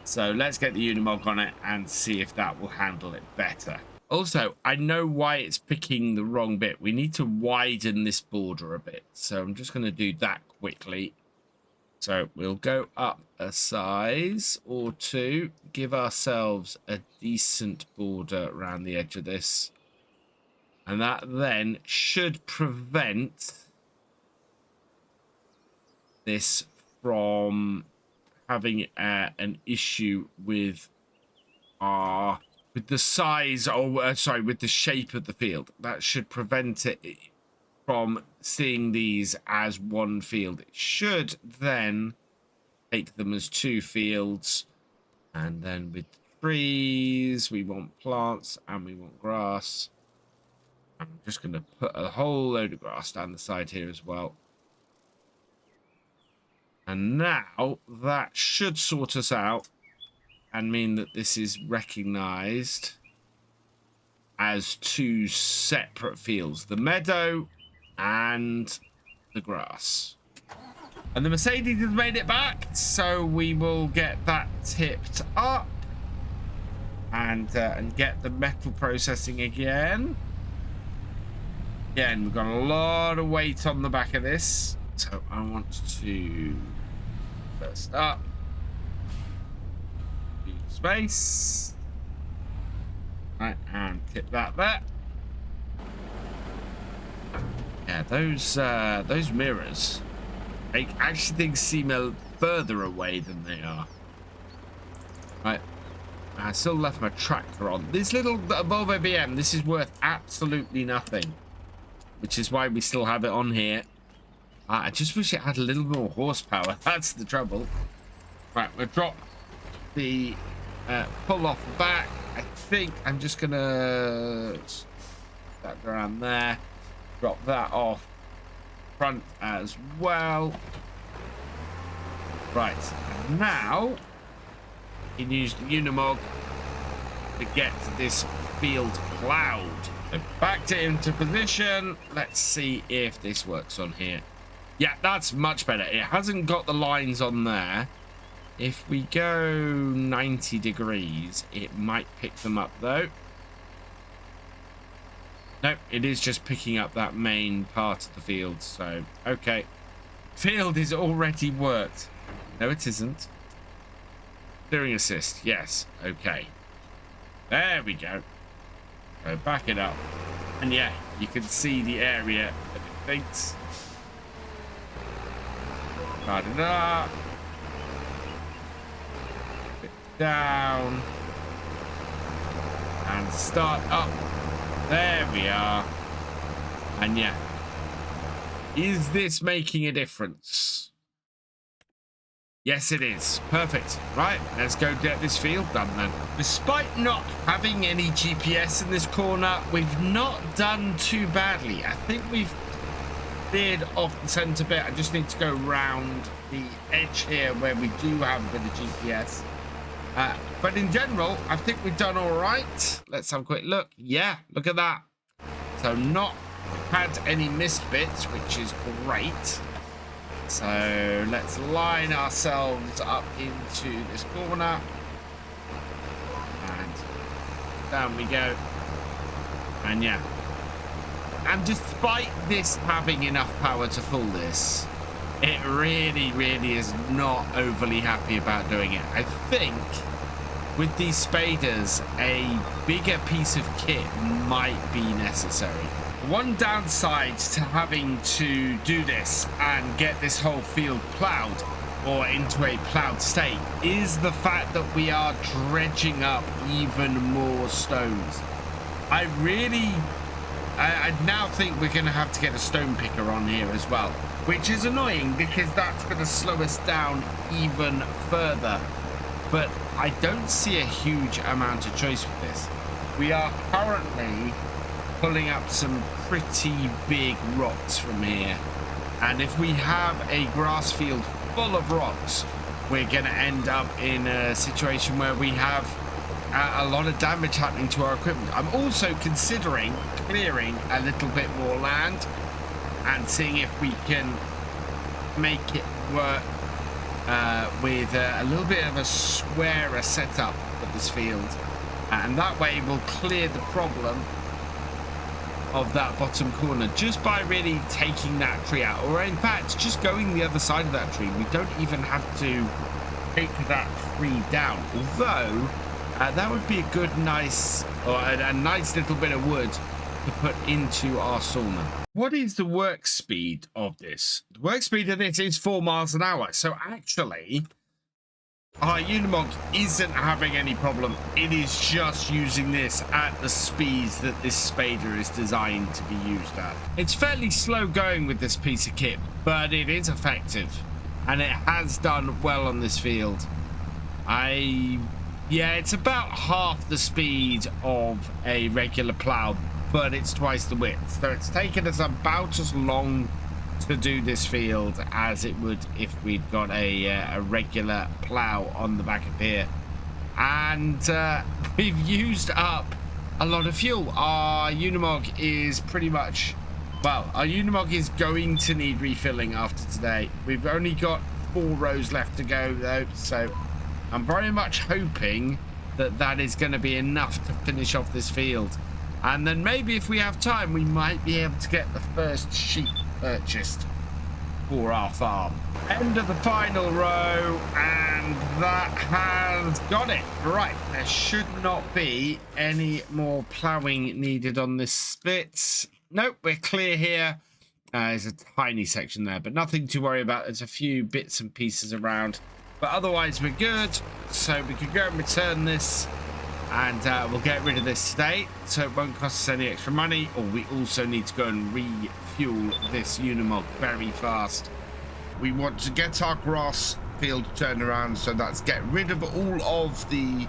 So let's get the Unimog on it and see if that will handle it better. Also, I know why it's picking the wrong bit. We need to widen this border a bit. So I'm just going to do that quickly. So we'll go up a size or two, give ourselves a decent border around the edge of this. And that then should prevent this from having an issue with the size, or sorry, with the shape of the field. That should prevent it from seeing these as one field. It should then take them as two fields. And then with trees, we want plants and we want grass. I'm just going to put a whole load of grass down the side here as well. And now that should sort us out and mean that this is recognized as two separate fields. The meadow and the grass. And the Mercedes has made it back, so we will get that tipped up and get the metal processing again. Again, we've got a lot of weight on the back of this, so I want to first up, space, right, and tip that there. Yeah, those mirrors, I actually think seem a further away than they are. Right, I still left my tractor on. This little Volvo BM, this is worth absolutely nothing, which is why we still have it on here. I just wish it had a little more horsepower. That's the trouble. Right, we'll drop the pull off the back. I think I'm just gonna that around there. Drop that off front as well. Right, and now you can use the Unimog to get this field plowed. So back to into position. Let's see if this works on here. Yeah, that's much better. It hasn't got the lines on there. If we go 90 degrees, it might pick them up though. Nope, it is just picking up that main part of the field. So, okay. Field is already worked. No, it isn't. Steering assist, yes. Okay. There we go. So back it up. And yeah, you can see the area that it thinks. Start it up. Put it down. And start up. There we are. And yeah. Is this making a difference? Yes, it is. Perfect. Right, let's go get this field done then. Despite not having any GPS in this corner, we've not done too badly. I think we've veered off the centre bit. I just need to go round the edge here where we do have a bit of GPS. But in general, I think we've done all right. Let's have a quick look. Yeah, look at that. So not had any missed bits, which is great. So let's line ourselves up into this corner. And down we go. And yeah. And despite this having enough power to pull this, it really is not overly happy about doing it. I think with these spaders, a bigger piece of kit might be necessary. One downside to having to do this and get this whole field plowed or into a plowed state is the fact that we are dredging up even more stones. I now think we're going to have to get a stone picker on here as well, which is annoying because that's going to slow us down even further. But I don't see a huge amount of choice with this. We are currently pulling up some pretty big rocks from here, and if we have a grass field full of rocks, we're going to end up in a situation where we have a lot of damage happening to our equipment. I'm also considering clearing a little bit more land and seeing if we can make it work with a little bit of a squarer setup for this field, and that way we'll clear the problem of that bottom corner just by really taking that tree out, or in fact just going the other side of that tree. We don't even have to take that tree down, although that would be a good nice little bit of wood to put into our sawmill. What is the work speed of this? The work speed of this is 4 miles an hour. So actually, our Unimog isn't having any problem. It is just using this at the speeds that this spader is designed to be used at. It's fairly slow going with this piece of kit, but it is effective. And it has done well on this field. Yeah, it's about half the speed of a regular plow, but it's twice the width. So it's taken us about as long to do this field as it would if we'd got a regular plow on the back of here. And we've used up a lot of fuel. Our Unimog is pretty much, well, our Unimog is going to need refilling after today. We've only got 4 rows left to go though, so I'm very much hoping that that is going to be enough to finish off this field. And then maybe if we have time, we might be able to get the first sheep purchased for our farm. End of the final row, and that has got it. Right, there should not be any more ploughing needed on this split. Nope, we're clear here. There's a tiny section there, but nothing to worry about. There's a few bits and pieces around, but otherwise we're good. So we could go and return this, and we'll get rid of this today, so it won't cost us any extra money. Or we also need to go and refuel this Unimog very fast. We want to get our grass field turned around, so let's get rid of all of the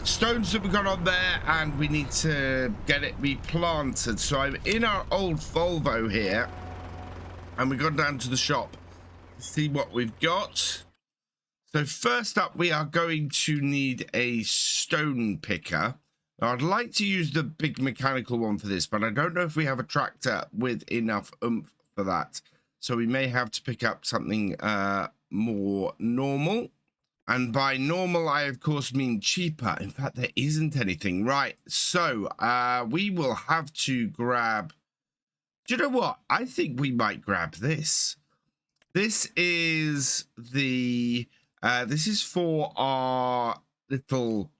stones that we got on there, and we need to get it replanted. So I'm in our old Volvo here, and we've gone down to the shop to see what we've got. So first up, we are going to need a stone picker. Now, I'd like to use the big mechanical one for this, but I don't know if we have a tractor with enough oomph for that. So we may have to pick up something more normal. And by normal, I, of course, mean cheaper. In fact, there isn't anything. Right, so we will have to grab... Do you know what? I think we might grab this. This is the... this is for our little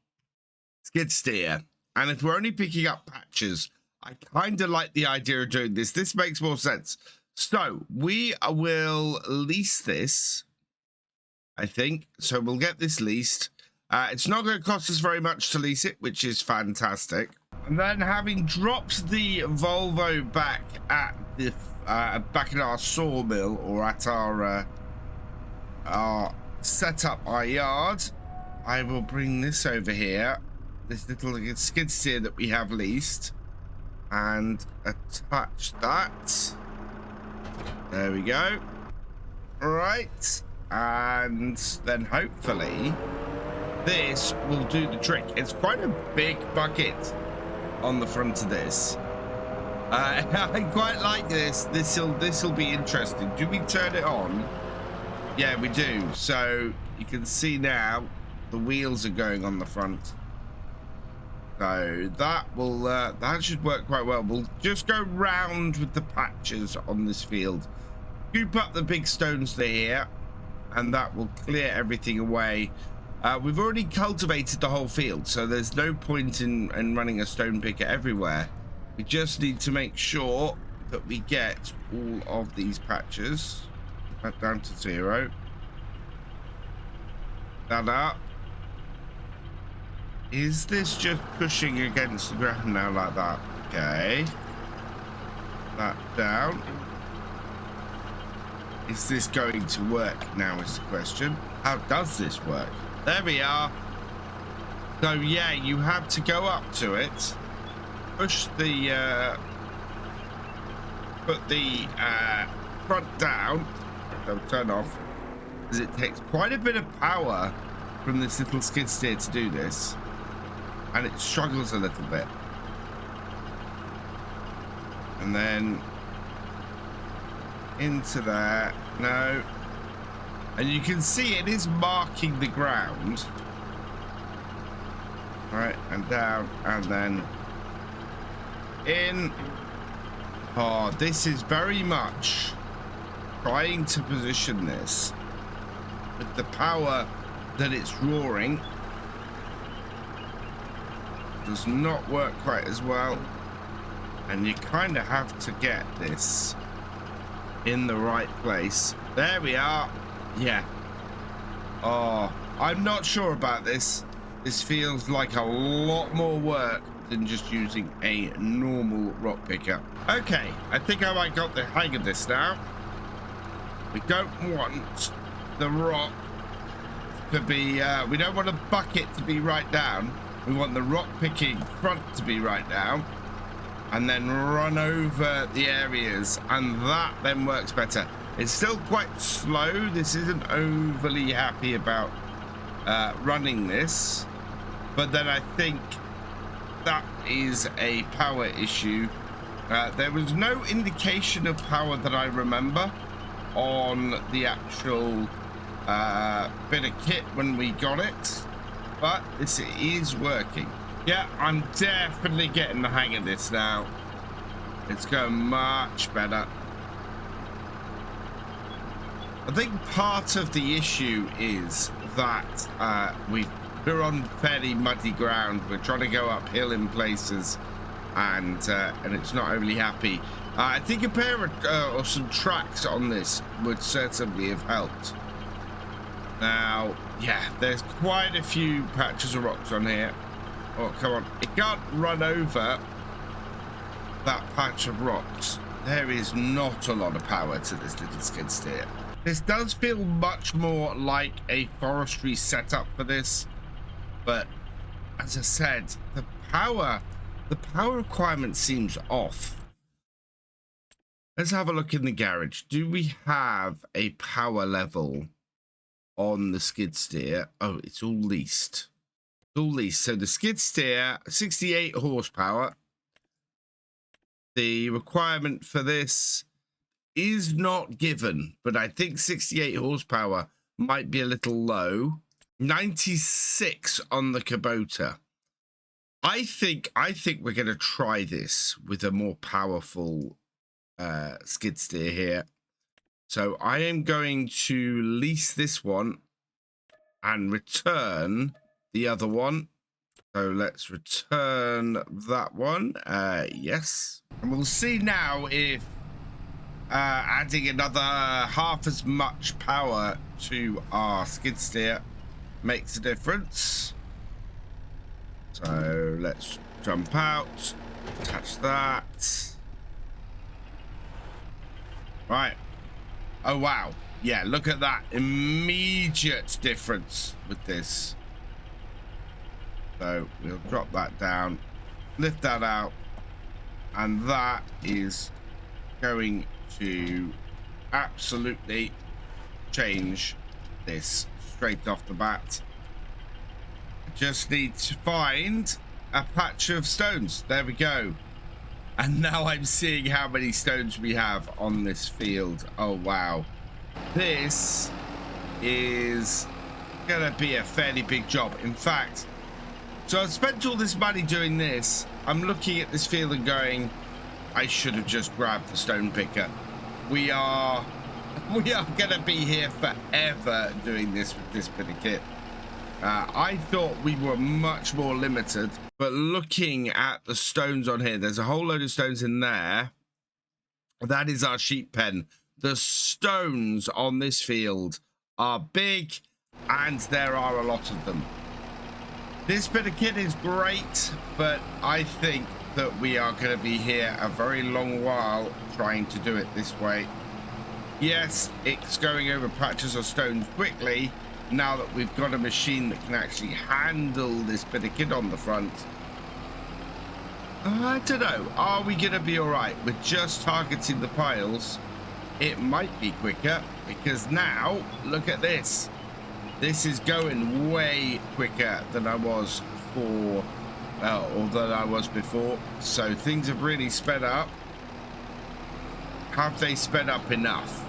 skid steer, and if we're only picking up patches, I kind of like the idea of doing this. This makes more sense. So we will lease this, I think. So we'll get this leased. It's not going to cost us very much to lease it, which is fantastic. And then, having dropped the Volvo back at the back at our sawmill, or at our set up our yard, I will bring this over here, this little skid steer that we have leased, and attach that. There we go. Right, and then hopefully this will do the trick. It's quite a big bucket on the front of this. I quite like this. This'll be interesting. Do we turn it on? Yeah, we do. So you can see now the wheels are going on the front. So that will that should work quite well. We'll just go round with the patches on this field scoop up the big stones here, and that will clear everything away. We've already cultivated the whole field, so there's no point in running a stone picker everywhere. We just need to make sure that we get all of these patches back down to 0. That up. Is this just pushing against the ground now like that? Okay. That down. Is this going to work now is the question. How does this work? There we are. So yeah, you have to go up to it, push the put the front down. So turn off, because it takes quite a bit of power from this little skid steer to do this, and it struggles a little bit. And then into there. No. And you can see it is marking the ground. Right, and down, and then in. Oh, this is very much trying to position this with the power that it's roaring. Does not work quite as well. And you kind of have to get this in the right place. There we are. Yeah. Oh, I'm not sure about this. This feels like a lot more work than just using a normal rock picker. Okay, I think I might got the hang of this now. We don't want the rock to be, we don't want a bucket to be right down. We want the rock picking front to be right down, and then run over the areas, and that then works better. It's still quite slow. This isn't overly happy about running this, but then I think that is a power issue. There was no indication of power that I remember on the actual bit of kit when we got it, but this is working. Yeah, I'm definitely getting the hang of this now. It's going much better. I think part of the issue is that we're on fairly muddy ground. We're trying to go uphill in places, and it's not overly happy. I think a pair of or some tracks on this would certainly have helped. Now, yeah, there's quite a few patches of rocks on here. Oh, come on. It can't run over that patch of rocks. There is not a lot of power to this little skid steer. This does feel much more like a forestry setup for this, but as I said, the power requirement seems off. Let's have a look in the garage. Do we have a power level on the skid steer? Oh, it's all leased. It's all leased. So the skid steer, 68 horsepower. The requirement for this is not given, but I think 68 horsepower might be a little low. 96 on the Kubota. I think we're going to try this with a more powerful skid steer here. So I am going to lease this one and return the other one. So let's return that one. Yes. And we'll see now if adding another half as much power to our skid steer makes a difference. So let's jump out, attach that. Right. Oh, wow. Yeah, look at that. Immediate difference with this. So we'll drop that down, lift that out, and that is going to absolutely change this straight off the bat. Just need to find a patch of stones. There we go. And now I'm seeing how many stones we have on this field. Oh, wow. This is gonna be a fairly big job. In fact, so I've spent all this money doing this. I'm looking at this field and going, I should have just grabbed the stone picker. We are We are going to be here forever doing this with this bit of kit. I thought we were much more limited, but looking at the stones on here, there's a whole load of stones in there. That is our sheep pen. The stones on this field are big, and there are a lot of them. This bit of kit is great, but I think that we are going to be here a very long while trying to do it this way. Yes, it's going over patches of stones quickly now that we've got a machine that can actually handle this bit of kit on the front. I don't know. Are we going to be all right with just targeting the piles? It might be quicker, because now look at this. This is going way quicker than I was or than I was before. So things have really sped up. Have they sped up enough?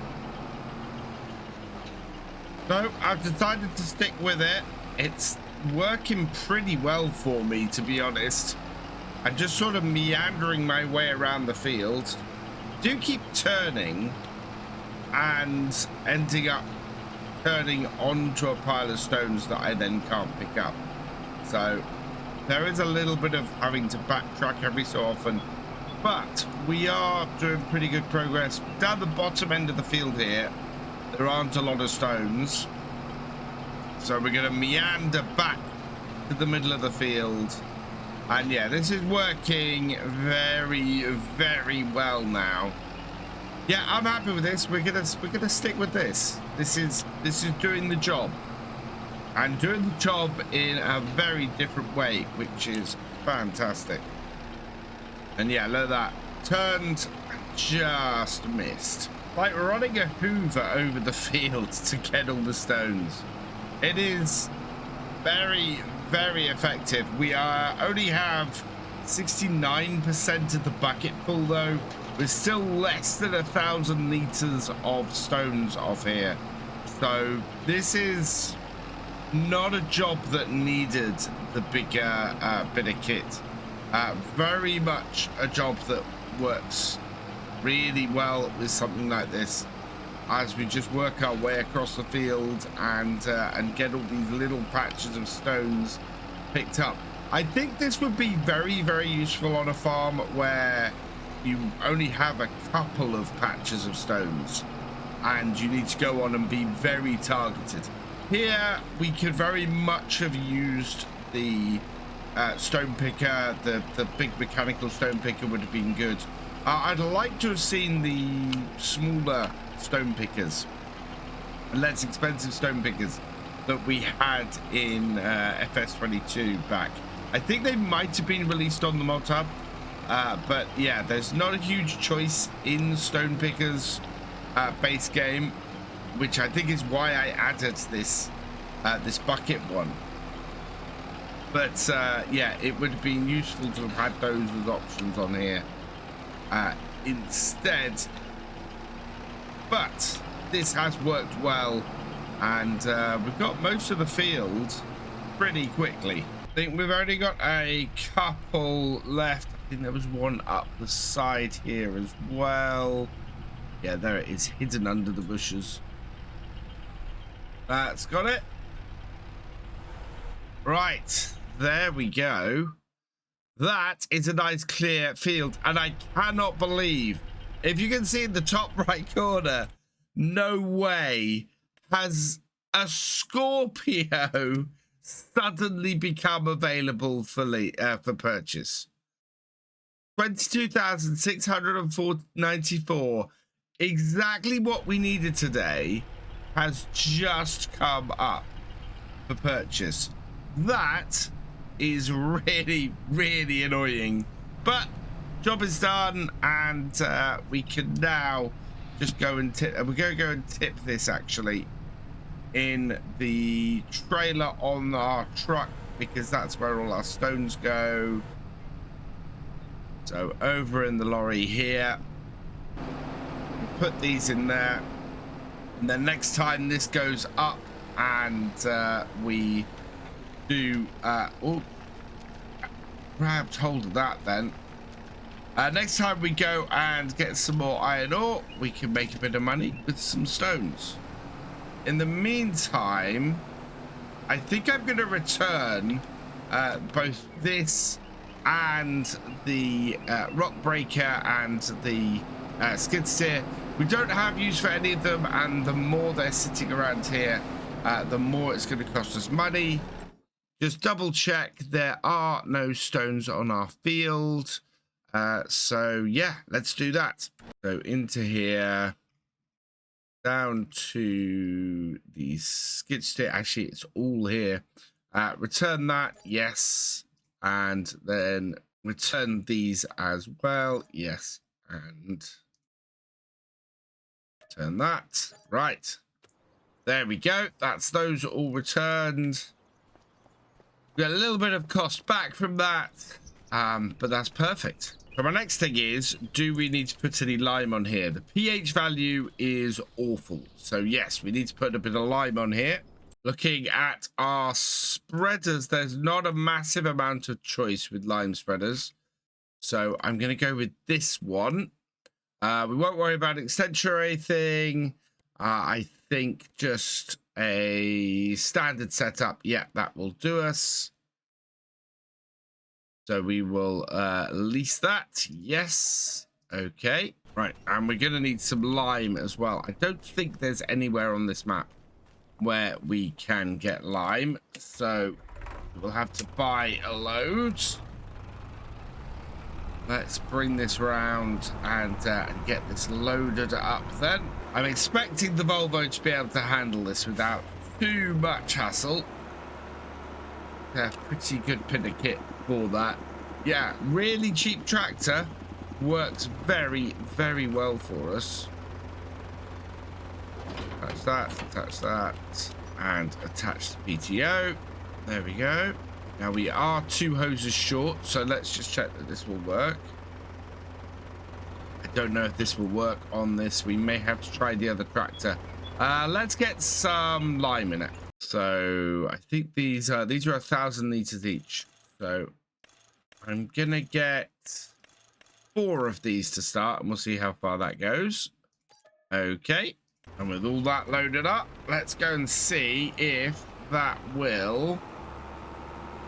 So I've decided to stick with it. It's working pretty well for me, to be honest. I'm just sort of meandering my way around the field. Do keep turning and ending up turning onto a pile of stones that I then can't pick up. So there is a little bit of having to backtrack every so often, but we are doing pretty good progress. Down the bottom end of the field here, there aren't a lot of stones, so we're going to meander back to the middle of the field. And yeah, this is working very, very well now. Yeah, I'm happy with this. We're gonna stick with this. This is doing the job, and doing the job in a very different way, which is fantastic. And yeah, look at that. Turned, just missed. Like running a hoover over the field to get all the stones. It is very, very effective. We only have 69% of the bucket full though. We're still less than 1,000 liters of stones off here. So this is not a job that needed the bigger bit of kit. Very much a job that works really well with something like this, as we just work our way across the field and get all these little patches of stones picked up. I think this would be very, very useful on a farm where you only have a couple of patches of stones and you need to go on and be very targeted. Here we could very much have used the stone picker. The big mechanical stone picker would have been good. I'd like to have seen the smaller stone pickers, less expensive stone pickers that we had in FS22 back. I think they might have been released on the mod tab, but yeah, there's not a huge choice in stone pickers base game, which I think is why I added this this bucket one. But yeah, it would have been useful to have had those as options on here instead. But this has worked well, and we've got most of the field pretty quickly. I think we've only got a couple left. I think there was one up the side here as well. Yeah, there it is, hidden under the bushes. That's got it. Right, there we go. That is a nice clear field, and I cannot believe, if you can see in the top right corner, no way has a Scorpio suddenly become available for purchase. 22,694, exactly what we needed today, has just come up for purchase. That is really, really annoying, but job is done, and we can now just go and tip. We're going to go and tip this actually in the trailer on our truck, because that's where all our stones go. So over in the lorry here, put these in there, and then next time this goes up and we do oh, grabbed hold of that, then Next time we go and get some more iron ore, we can make a bit of money with some stones. In the meantime, I think I'm going to return both this and the rock breaker and the skid steer. We don't have use for any of them, and the more they're sitting around here, the more it's going to cost us money. Just double check there are no stones on our field. So yeah, let's do that. So into here, down to the skid steer. Actually, it's all here. Return that, yes, and then return these as well, yes, and return that. Right, there we go. That's those all returned. We got a little bit of cost back from that, but that's perfect. So my next thing is, do we need to put any lime on here? The pH value is awful, so yes, we need to put a bit of lime on here. Looking at our spreaders, there's not a massive amount of choice with lime spreaders, so I'm going to go with this one. We won't worry about extension or anything. I think just a standard setup, yeah, that will do us. So we will lease that. Yes. Okay. Right. And we're going to need some lime as well. I don't think there's anywhere on this map where we can get lime. So we'll have to buy a load. Let's bring this round and get this loaded up then. I'm expecting the Volvo to be able to handle this without too much hassle. Pretty good pinner kit for that. Yeah, really cheap tractor, works very, very well for us. Attach that, and attach the PTO. There we go. Now we are 2 hoses short, so let's just check that this will work. I don't know if this will work on this. We may have to try the other tractor. Let's get some lime in it. So I think these are 1,000 liters each. So I'm gonna get 4 of these to start, and we'll see how far that goes. Okay, and with all that loaded up, let's go and see if that will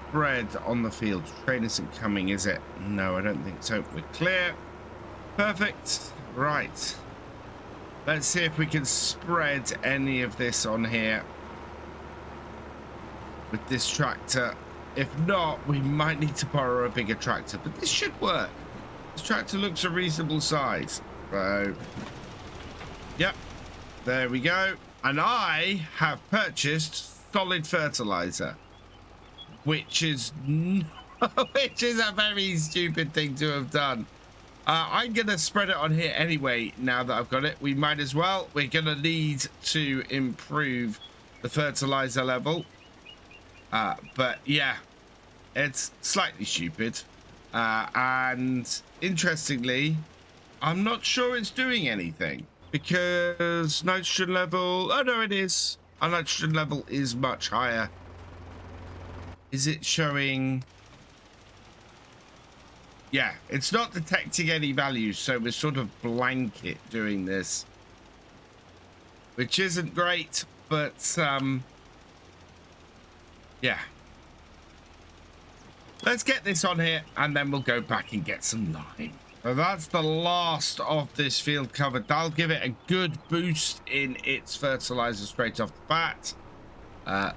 spread on the field. Train isn't coming, is it? No, I don't think so. We're clear. Perfect. Right. Let's see if we can spread any of this on here with this tractor. If not, we might need to borrow a bigger tractor, but this should work. This tractor looks a reasonable size. So, yep, there we go. And I have purchased solid fertilizer, which is a very stupid thing to have done. I'm gonna spread it on here anyway. Now that I've got it, we might as well. We're gonna need to improve the fertilizer level. But yeah, it's slightly stupid. And interestingly, I'm not sure it's doing anything because nitrogen level, oh no, it is. Our nitrogen level is much higher. Is it showing? Yeah, it's not detecting any values, so we're sort of blanket doing this, which isn't great, but yeah. Let's get this on here, and then we'll go back and get some lime. So that's the last of this field covered. That'll give it a good boost in its fertilizer straight off the bat.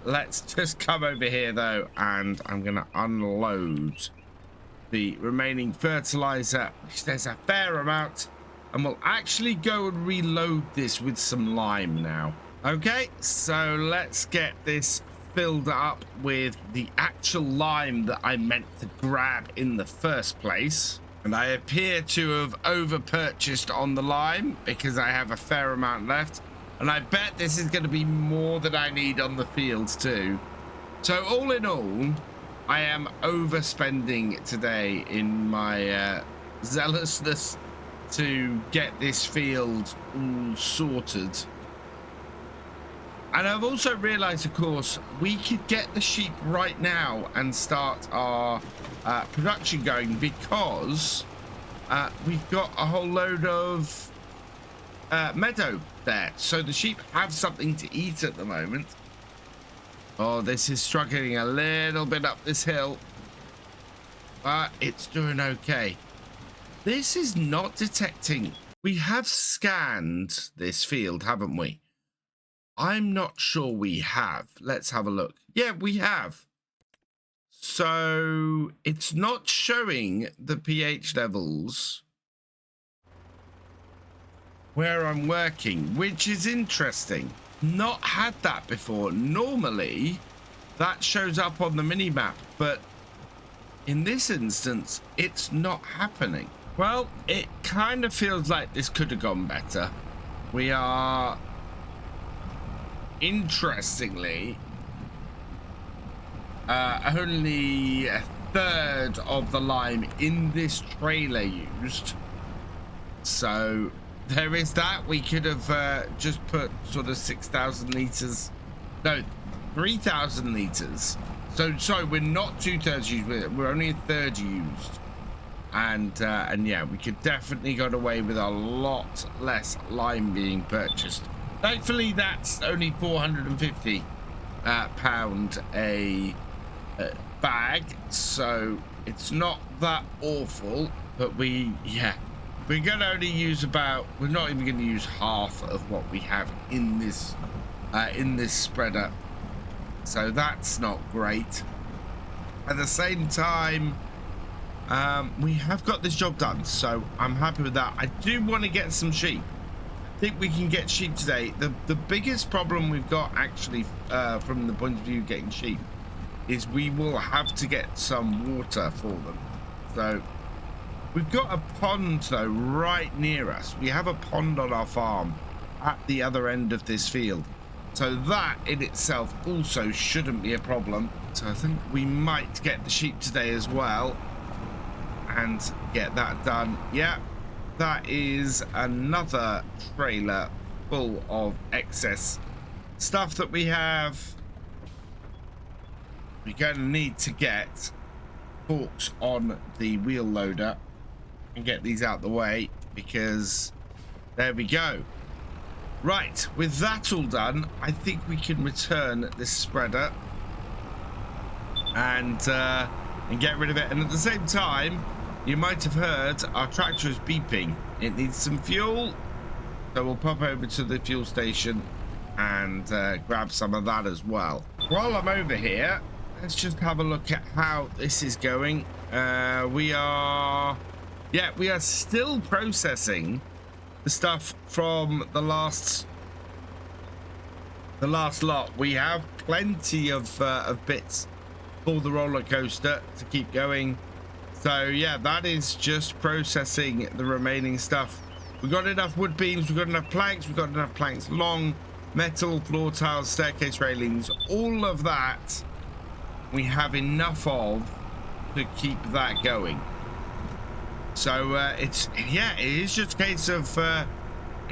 Let's just come over here, though, and I'm going to unload the remaining fertilizer, which there's a fair amount, and we'll actually go and reload this with some lime now. Okay, so let's get this filled up with the actual lime that I meant to grab in the first place. And I appear to have over purchased on the lime because I have a fair amount left, and I bet this is going to be more than I need on the fields too. So all in all, I am overspending today in my zealousness to get this field all sorted. And I've also realized, of course, we could get the sheep right now and start our production going, because we've got a whole load of meadow there, so the sheep have something to eat at the moment. Oh, this is struggling a little bit up this hill, but it's doing okay. This is not detecting. We have scanned this field, haven't we? I'm not sure we have. Let's have a look. Yeah, we have. So it's not showing the pH levels where I'm working, which is interesting. Not had that before. Normally that shows up on the mini map, but in this instance it's not happening. Well, it kind of feels like this could have gone better. We are, interestingly, only a third of the lime in this trailer used. So there is that. We could have just put sort of 6,000 liters, no, 3,000 liters. So sorry, we're not 2/3 used, we're only a third used. And yeah, we could definitely got away with a lot less lime being purchased. Thankfully, that's only 450 pound a bag, so it's not that awful. But we're gonna only use about, we're not even gonna use half of what we have in this spreader, so that's not great. At the same time, we have got this job done, so I'm happy with that. I do want to get some sheep. I think we can get sheep today. The biggest problem we've got, actually, from the point of view of getting sheep, is we will have to get some water for them. So we've got a pond though right near us. We have a pond on our farm at the other end of this field, so that in itself also shouldn't be a problem. So I think we might get the sheep today as well and get that done. Yeah, that is another trailer full of excess stuff that we have. We're going to need to get forks on the wheel loader and get these out the way, because there we go. Right, with that all done, I think we can return this spreader and get rid of it. And at the same time, you might have heard our tractor is beeping. It needs some fuel, so we'll pop over to the fuel station and grab some of that as well. While I'm over here, let's just have a look at how this is going. We are still processing the stuff from the last lot. We have plenty of bits for the roller coaster to keep going. So yeah, that is just processing the remaining stuff. We've got enough wood beams, we've got enough planks long, metal, floor tiles, staircase railings, all of that we have enough of to keep that going. So it is just a case of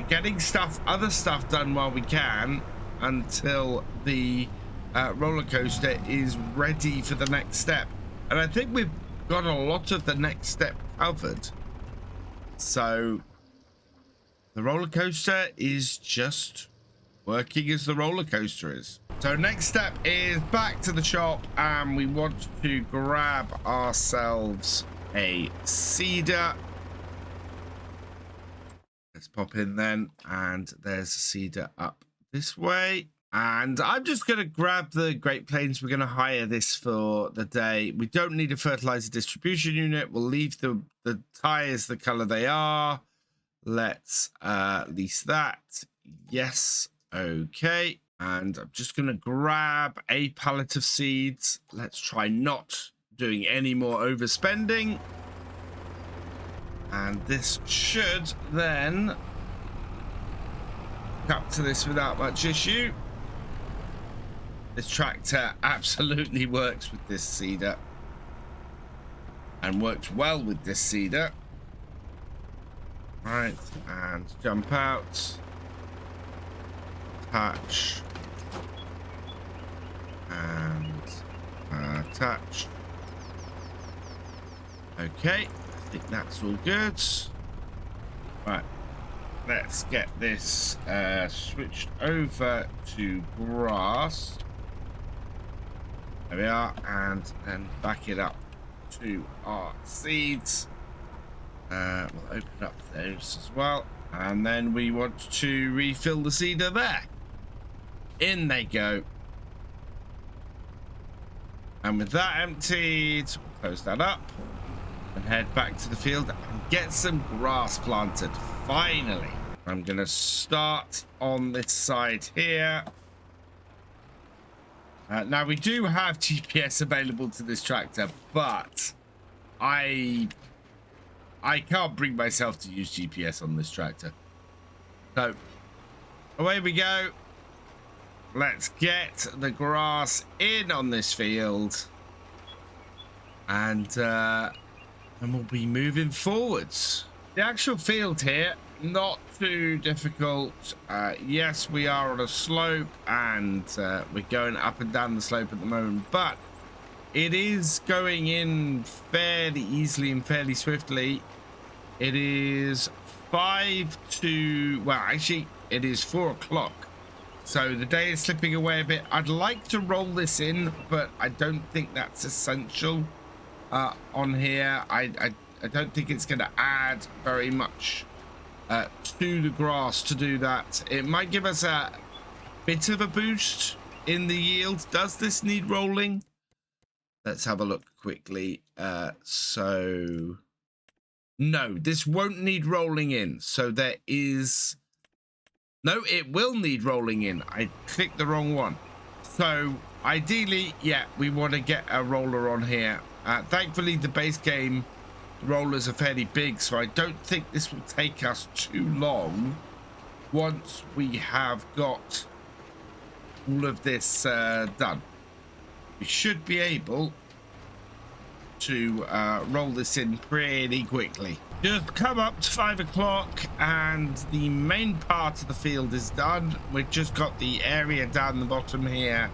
getting other stuff done while we can, until the roller coaster is ready for the next step. And I think we've got a lot of the next step covered, so the roller coaster is just working as the roller coaster is. So next step is back to the shop, and we want to grab ourselves a seeder. Let's pop in then, and there's a seeder up this way. And I'm just going to grab the Great Plains. We're going to hire this for the day. We don't need a fertilizer distribution unit. We'll leave the tires the color they are. Let's lease that. Yes. Okay. And I'm just going to grab a pallet of seeds. Let's try not doing any more overspending. And this should then cut to this without much issue. This tractor absolutely works with this seeder, and works well with this seeder. Right, and jump out, attach, and attach. Okay, I think that's all good. Right, let's get this switched over to grass. There we are, and then back it up to our seeds. We'll open up those as well, and then we want to refill the seeder there. In they go. And with that emptied, we'll close that up and head back to the field and get some grass planted. Finally. I'm going to start on this side here. Now, we do have GPS available to this tractor, but I can't bring myself to use GPS on this tractor. So, away we go. Let's get the grass in on this field. And we'll be moving forwards. The actual field here, not too difficult. Yes, we are on a slope, and we're going up and down the slope at the moment, but it is going in fairly easily and fairly swiftly. It is 5 to, well, actually, it is 4 o'clock. So the day is slipping away a bit. I'd like to roll this in, but I don't think that's essential on here. I don't think it's going to add very much to the grass to do that. It might give us a bit of a boost in the yield. Does this need rolling? Let's have a look quickly. So no, this won't need rolling in. So there is... No, it will need rolling in. I clicked the wrong one. So ideally, yeah, we want to get a roller on here. Thankfully, the base game rollers are fairly big, so I don't think this will take us too long once we have got all of this done. We should be able to roll this in pretty quickly. Just come up to 5 o'clock and the main part of the field is done. We've just got the area down the bottom here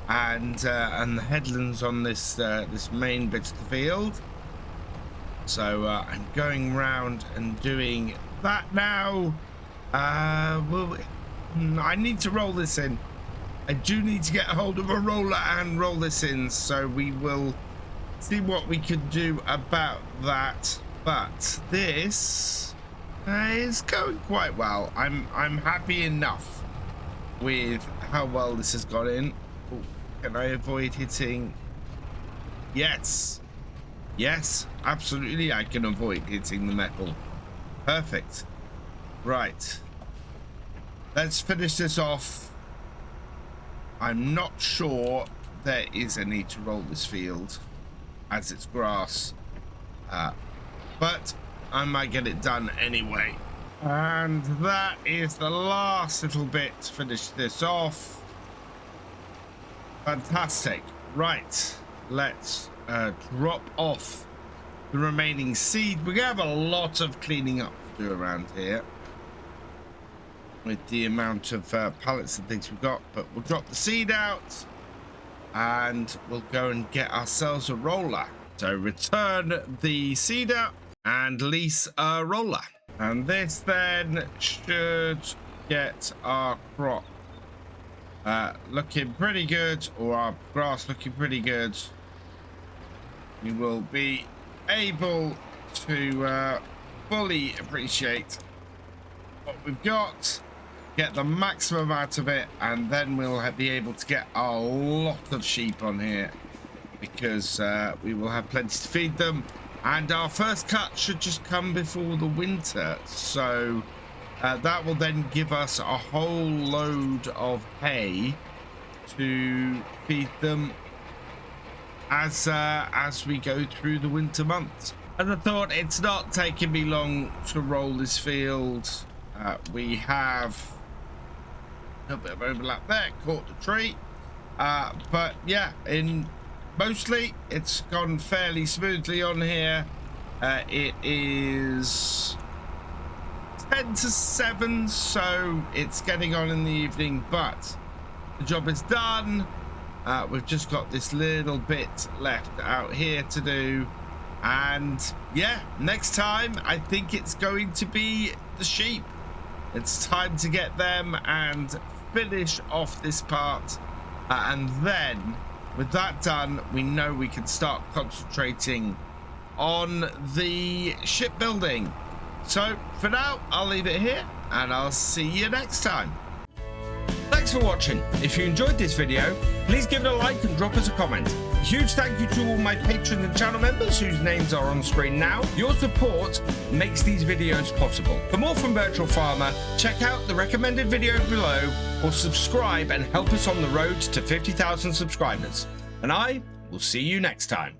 and the headlands on this this main bit of the field. So I'm going round and doing that now. Well, I need to roll this in. I do need to get a hold of a roller and roll this in, so we will see what we could do about that. But this is going quite well. I'm happy enough with how well this has got in. Ooh, can I avoid hitting? Yes, absolutely. I can avoid hitting the metal. Perfect. Right. Let's finish this off. I'm not sure there is a need to roll this field as it's grass. But I might get it done anyway. And that is the last little bit to finish this off. Fantastic. Right, let's drop off the remaining seed. We have a lot of cleaning up to do around here with the amount of pallets and things we've got, but we'll drop the seed out and we'll go and get ourselves a roller. So return the seeder and lease a roller, and this then should get our crop looking pretty good, or our grass looking pretty good. We will be able to fully appreciate what we've got, get the maximum out of it, and then we'll be able to get a lot of sheep on here, because we will have plenty to feed them. And our first cut should just come before the winter, so that will then give us a whole load of hay to feed them as we go through the winter months. As I thought, it's not taking me long to roll this field. We have a little bit of overlap there, caught the tree, but yeah, mostly it's gone fairly smoothly on here. It is 10 to 7, so it's getting on in the evening, but the job is done. We've just got this little bit left out here to do, And yeah, next time I think it's going to be the sheep. It's time to get them and finish off this part, and then with that done, we know we can start concentrating on the shipbuilding. So for now, I'll leave it here and I'll see you next time. Thanks for watching. If you enjoyed this video, please give it a like and drop us a comment. A huge thank you to all my patrons and channel members whose names are on screen now. Your support makes these videos possible. For more from Virtual Farmer, check out the recommended video below or subscribe and help us on the road to 50,000 subscribers. And I will see you next time.